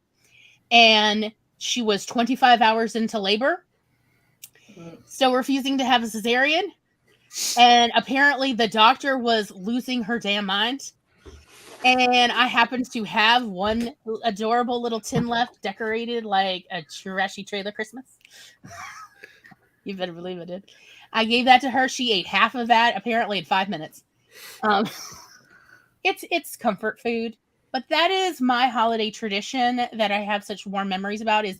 [SPEAKER 2] and she was 25 hours into labor, still refusing to have a cesarean. And apparently the doctor was losing her damn mind. And I happened to have one adorable little tin left decorated like a trashy trailer Christmas. You better believe I did. I gave that to her. She ate half of that apparently in 5 minutes. It's comfort food. But that is my holiday tradition that I have such warm memories about is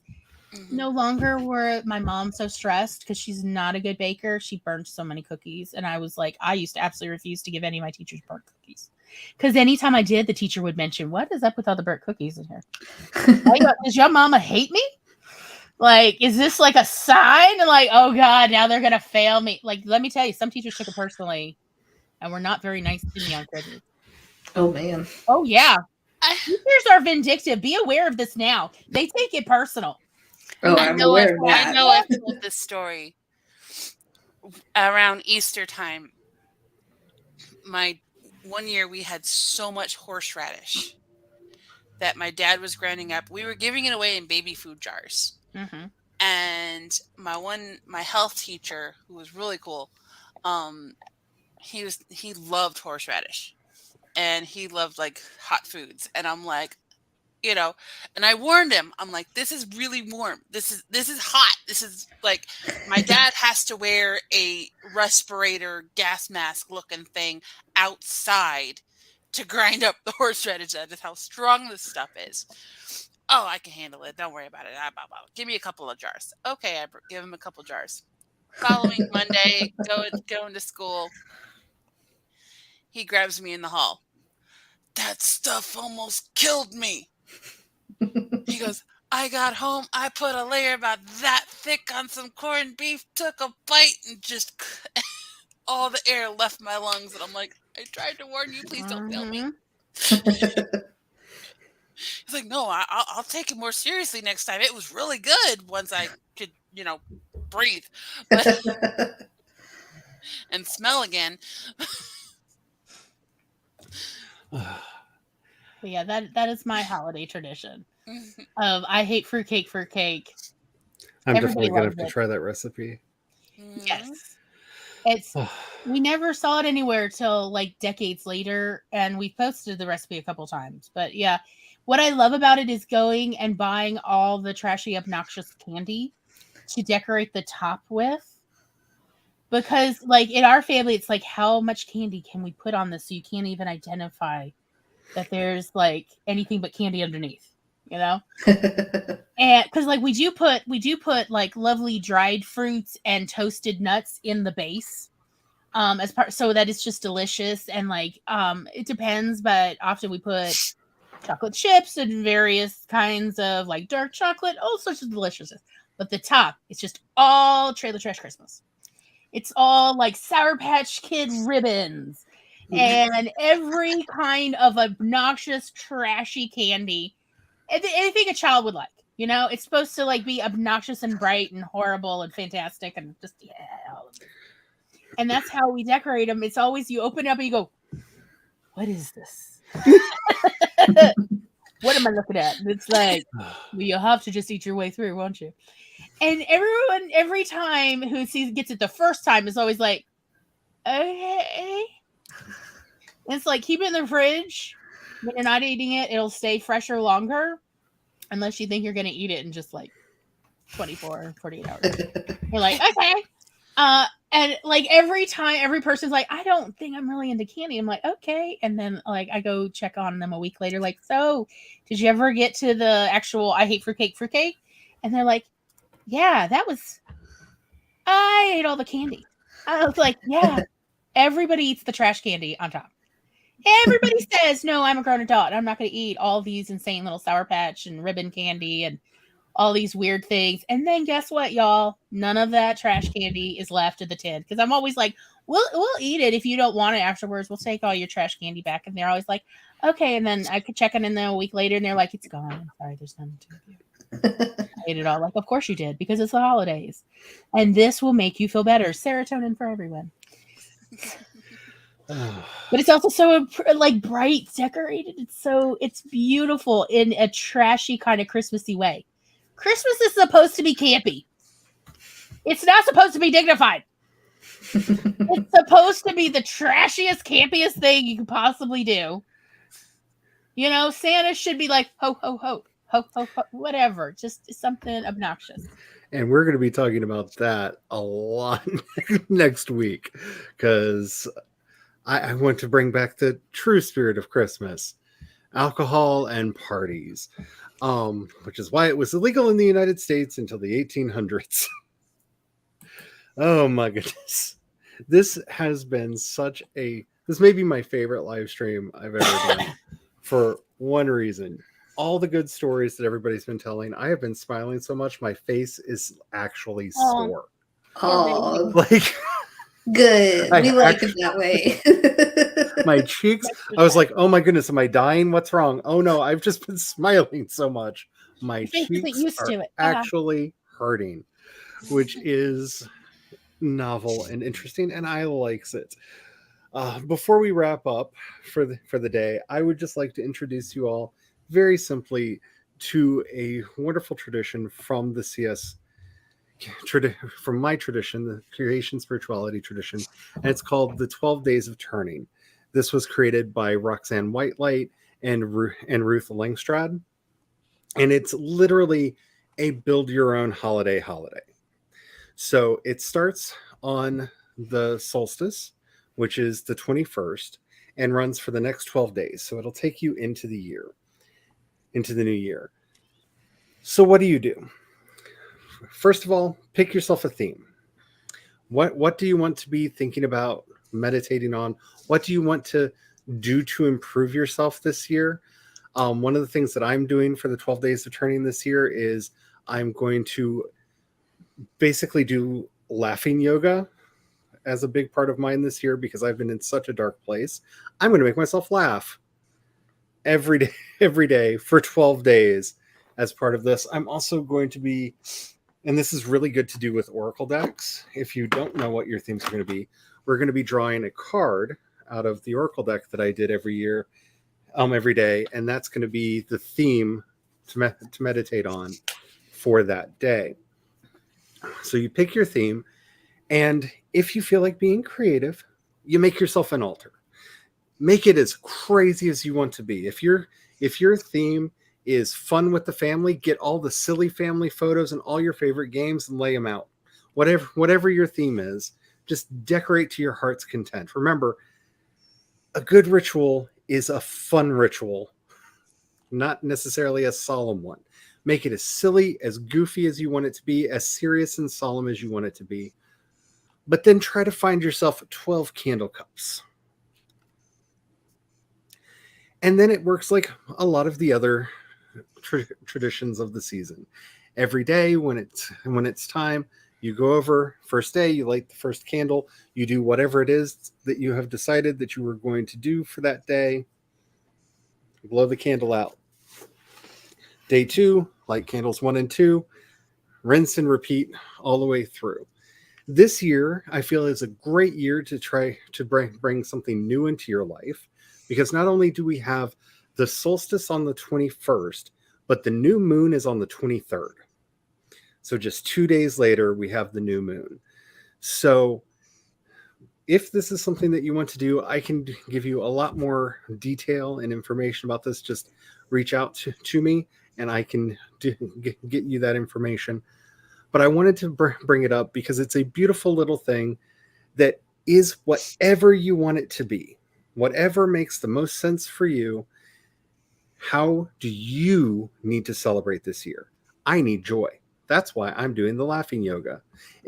[SPEAKER 2] no longer were my mom so stressed because she's not a good baker. She burned so many cookies. And I was like, I used to absolutely refuse to give any of my teachers burnt cookies. Because anytime I did, the teacher would mention, what is up with all the burnt cookies in here? Does your mama hate me? Is this like a sign? Like, oh God, now they're going to fail me. Let me tell you, some teachers took it personally and were not very nice to me on Christmas.
[SPEAKER 4] Oh, man.
[SPEAKER 2] Oh, yeah. Teachers are vindictive. Be aware of this now. They take it personal.
[SPEAKER 4] Oh, I'm aware of that.
[SPEAKER 5] I know I've told this story around Easter time. One year we had so much horseradish that my dad was grinding up. We were giving it away in baby food jars.
[SPEAKER 2] Mm-hmm.
[SPEAKER 5] And my health teacher, who was really cool, he loved horseradish and he loved hot foods. And I'm like, and I warned him, I'm like, this is really warm. This is hot. This is my dad has to wear a respirator gas mask looking thing outside to grind up the horseradish. That is how strong this stuff is. Oh, I can handle it. Don't worry about it. Give me a couple of jars. Okay, I give him a couple jars. Following Monday, going to school, he grabs me in the hall. That stuff almost killed me. He goes, I got home, I put a layer about that thick on some corned beef, took a bite, and just all the air left my lungs. And I'm like, I tried to warn you, please don't fail me. He's like, no, I'll take it more seriously next time. It was really good once I could, breathe, but, and smell again.
[SPEAKER 2] But yeah, that is my holiday tradition. Of I hate fruitcake for cake.
[SPEAKER 1] I'm
[SPEAKER 2] Everybody
[SPEAKER 1] definitely going to
[SPEAKER 2] loves
[SPEAKER 1] have to
[SPEAKER 2] it.
[SPEAKER 1] try that recipe.
[SPEAKER 2] Yes. It's we never saw it anywhere till like decades later, and we posted the recipe a couple times. But yeah, what I love about it is going and buying all the trashy, obnoxious candy to decorate the top with. Because like in our family, it's like how much candy can we put on this so you can't even identify that there's like anything but candy underneath, you know? And because like we do put like lovely dried fruits and toasted nuts in the base as part, so that it's just delicious. And like it depends, but often we put chocolate chips and various kinds of like dark chocolate, all sorts of deliciousness. But the top, it's just all Trailer Trash Christmas. It's all like Sour Patch Kid ribbons and every kind of obnoxious, trashy candy. Anything a child would like. You know, it's supposed to like be obnoxious and bright and horrible and fantastic and just all of it. And that's how we decorate them. It's always you open it up and you go, "What is this? What am I looking at?" And it's like, well, you'll have to just eat your way through, won't you? And everyone, every time who gets it the first time, is always like, "Okay." And it's like, keep it in the fridge. When you're not eating it, it'll stay fresher longer. Unless you think you're going to eat it in just like 24 or 48 hours. You're like, okay. And like every time, every person's like, I don't think I'm really into candy. I'm like, okay. And then like I go check on them a week later, like, so did you ever get to the actual I hate fruitcake? And they're like, yeah, I ate all the candy. I was like, yeah, everybody eats the trash candy on top. Everybody says, no, I'm a grown adult. I'm not going to eat all these insane little Sour Patch and ribbon candy and all these weird things. And then guess what, y'all? None of that trash candy is left in the tin. Because I'm always like, we'll eat it if you don't want it afterwards. We'll take all your trash candy back. And they're always like, okay. And then I could check in there a week later and they're like, it's gone. I'm sorry, there's nothing to you. I ate it all. Like, of course you did, because it's the holidays. And this will make you feel better. Serotonin for everyone. But it's also so like bright, decorated. It's beautiful in a trashy kind of Christmassy way. Christmas is supposed to be campy. It's not supposed to be dignified. It's supposed to be the trashiest, campiest thing you could possibly do. You know, Santa should be like, ho, ho, ho, ho, ho, ho, whatever. Just something obnoxious.
[SPEAKER 1] And we're going to be talking about that a lot next week, because I want to bring back the true spirit of Christmas, alcohol and parties, which is why it was illegal in the United States until the 1800s. Oh my goodness. This has been this may be my favorite live stream I've ever done for one reason. All the good stories that everybody's been telling, I have been smiling so much, my face is actually sore.
[SPEAKER 4] Oh,
[SPEAKER 1] like...
[SPEAKER 4] Good. We like it that way.
[SPEAKER 1] My cheeks, I was like, oh my goodness, am I dying? What's wrong? Oh no, I've just been smiling so much. My cheeks are actually hurting, which is novel and interesting, and I likes it. Before we wrap up for the day, I would just like to introduce you all very simply to a wonderful tradition from the CS from my tradition, the creation spirituality tradition, and it's called the 12 Days of Turning. This was created by Roxanne Whitelight and Ruth Langstrad, and it's literally a build your own holiday. So it starts on the solstice, which is the 21st, and runs for the next 12 days. So it'll take you into the new year. So what do you do? First of all, pick yourself a theme. What do you want to be thinking about, meditating on? What do you want to do to improve yourself this year? One of the things that I'm doing for the 12 Days of Turning this year is I'm going to basically do laughing yoga as a big part of mine this year, because I've been in such a dark place. I'm going to make myself laugh every day for 12 days as part of this. I'm also going to be And this is really good to do with Oracle decks. If you don't know what your themes are going to be, we're going to be drawing a card out of the Oracle deck that I did every year, every day. And that's going to be the theme to meditate on for that day. So you pick your theme, and if you feel like being creative, you make yourself an altar. Make it as crazy as you want to be. If your theme is fun with the family, get all the silly family photos and all your favorite games and lay them out. Whatever your theme is, just decorate to your heart's content. Remember, a good ritual is a fun ritual, not necessarily a solemn one. Make it as silly, as goofy as you want it to be, as serious and solemn as you want it to be. But then try to find yourself 12 candle cups. And then it works like a lot of the other traditions of the season. Every day when it's time, you go over. First day, you light the first candle. You do whatever it is that you have decided that you were going to do for that day. Blow the candle out. Day 2, light candles 1 and 2. Rinse and repeat all the way through. This year, I feel, is a great year to try to bring something new into your life, because not only do we have the solstice on the 21st, but the new moon is on the 23rd. So just 2 days later, we have the new moon. So if this is something that you want to do, I can give you a lot more detail and information about this. Just reach out to me, and I can get you that information. But I wanted to bring it up because it's a beautiful little thing that is whatever you want it to be. Whatever makes the most sense for you. How do you need to celebrate this year? I need joy. That's why I'm doing the laughing yoga.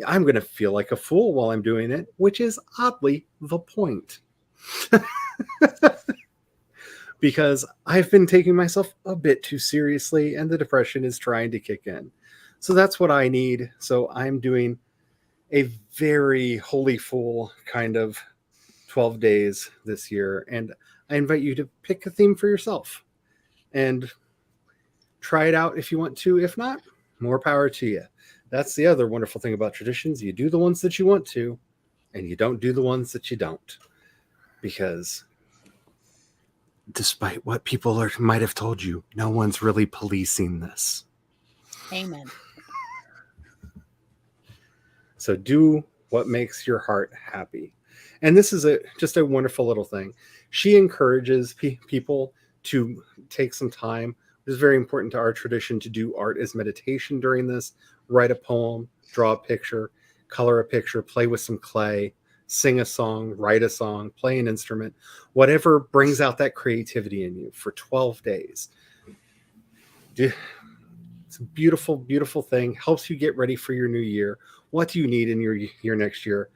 [SPEAKER 1] I'm going to feel like a fool while I'm doing it, which is oddly the point. Because I've been taking myself a bit too seriously, and the depression is trying to kick in. So that's what I need. So I'm doing a very holy fool kind of 12 days this year. And I invite you to pick a theme for yourself and try it out if you want to. If not, more power to you. That's the other wonderful thing about traditions. You do the ones that you want to, and you don't do the ones that you don't. Because despite what people might have told you, no one's really policing this.
[SPEAKER 2] Amen.
[SPEAKER 1] So do what makes your heart happy. And this is just a wonderful little thing. She encourages people to take some time. It is very important to our tradition to do art as meditation during this. Write a poem, draw a picture, color a picture, play with some clay, sing a song, write a song, play an instrument, whatever brings out that creativity in you for 12 days. It's a beautiful, beautiful thing. Helps you get ready for your new year. What do you need in your next year?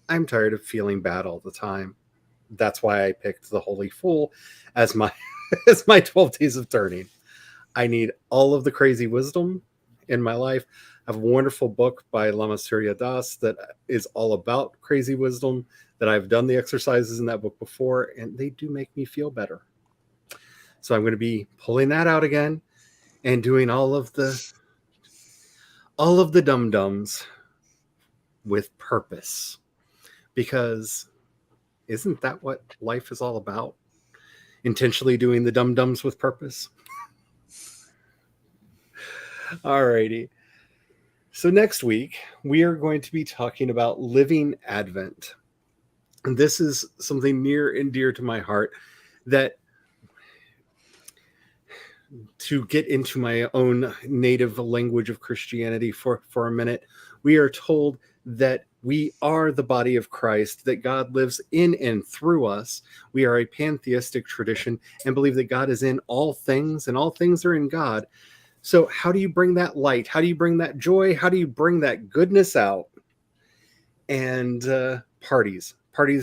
[SPEAKER 1] I'm tired of feeling bad all the time. That's why I picked the Holy Fool as my as my 12 days of turning. I need all of the crazy wisdom in my life. I have a wonderful book by Lama Surya Das that is all about crazy wisdom, that I've done the exercises in that book before, and they do make me feel better. So I'm going to be pulling that out again and doing all of the dum-dums with purpose. Because isn't that what life is all about? Intentionally doing the dum-dums with purpose. Alrighty. So next week, we are going to be talking about living Advent. And this is something near and dear to my heart, that to get into my own native language of Christianity for a minute, we are told that we are the body of Christ, that God lives in and through us. We are a pantheistic tradition and believe that God is in all things and all things are in God. So how do you bring that light? How do you bring that joy? How do you bring that goodness out? And parties,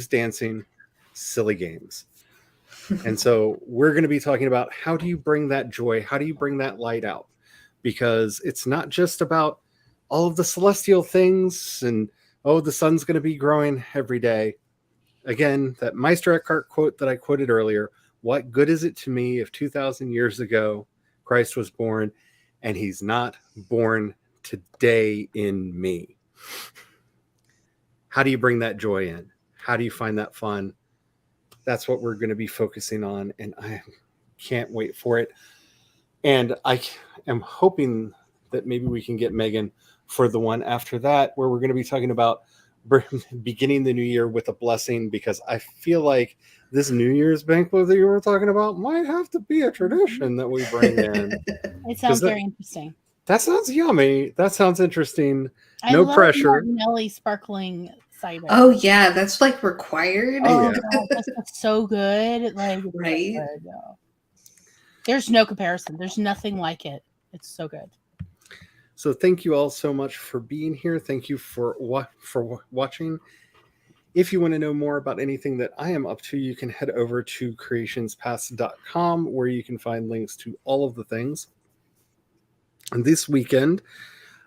[SPEAKER 1] dancing, silly games. And so we're going to be talking about how do you bring that joy? How do you bring that light out? Because it's not just about all of the celestial things and, oh, the sun's going to be growing every day. Again, that Meister Eckhart quote that I quoted earlier, what good is it to me if 2,000 years ago Christ was born and he's not born today in me. How do you bring that joy in? How do you find that fun? That's what we're going to be focusing on, and I can't wait for it. And I am hoping that maybe we can get Megan for the one after that, where we're going to be talking about beginning the new year with a blessing, because I feel like this New Year's banquet that you were talking about might have to be a tradition that we bring in.
[SPEAKER 2] It sounds very interesting.
[SPEAKER 1] That sounds yummy. That sounds interesting.
[SPEAKER 2] I
[SPEAKER 1] No
[SPEAKER 2] love
[SPEAKER 1] pressure.
[SPEAKER 2] Martinelli sparkling cider.
[SPEAKER 4] Oh yeah, that's like required.
[SPEAKER 1] Oh, yeah.
[SPEAKER 2] God, that's so good. Like,
[SPEAKER 4] Right?
[SPEAKER 2] so good. There's no comparison. There's nothing like it. It's so good.
[SPEAKER 1] So thank you all so much for being here. Thank you for watching. If you want to know more about anything that I am up to, you can head over to creationspast.com, where you can find links to all of the things. And this weekend,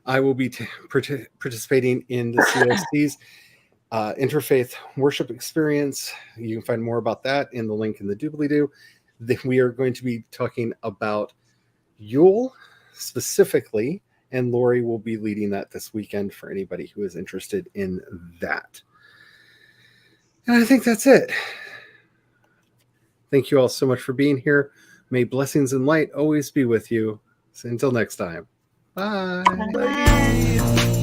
[SPEAKER 1] I will be participating in the COC's Interfaith Worship Experience. You can find more about that in the link in the doobly-doo. Then we are going to be talking about Yule specifically, and Lori will be leading that this weekend for anybody who is interested in that. And I think that's it. Thank you all so much for being here. May blessings and light always be with you. So until next time. Bye.
[SPEAKER 2] Bye.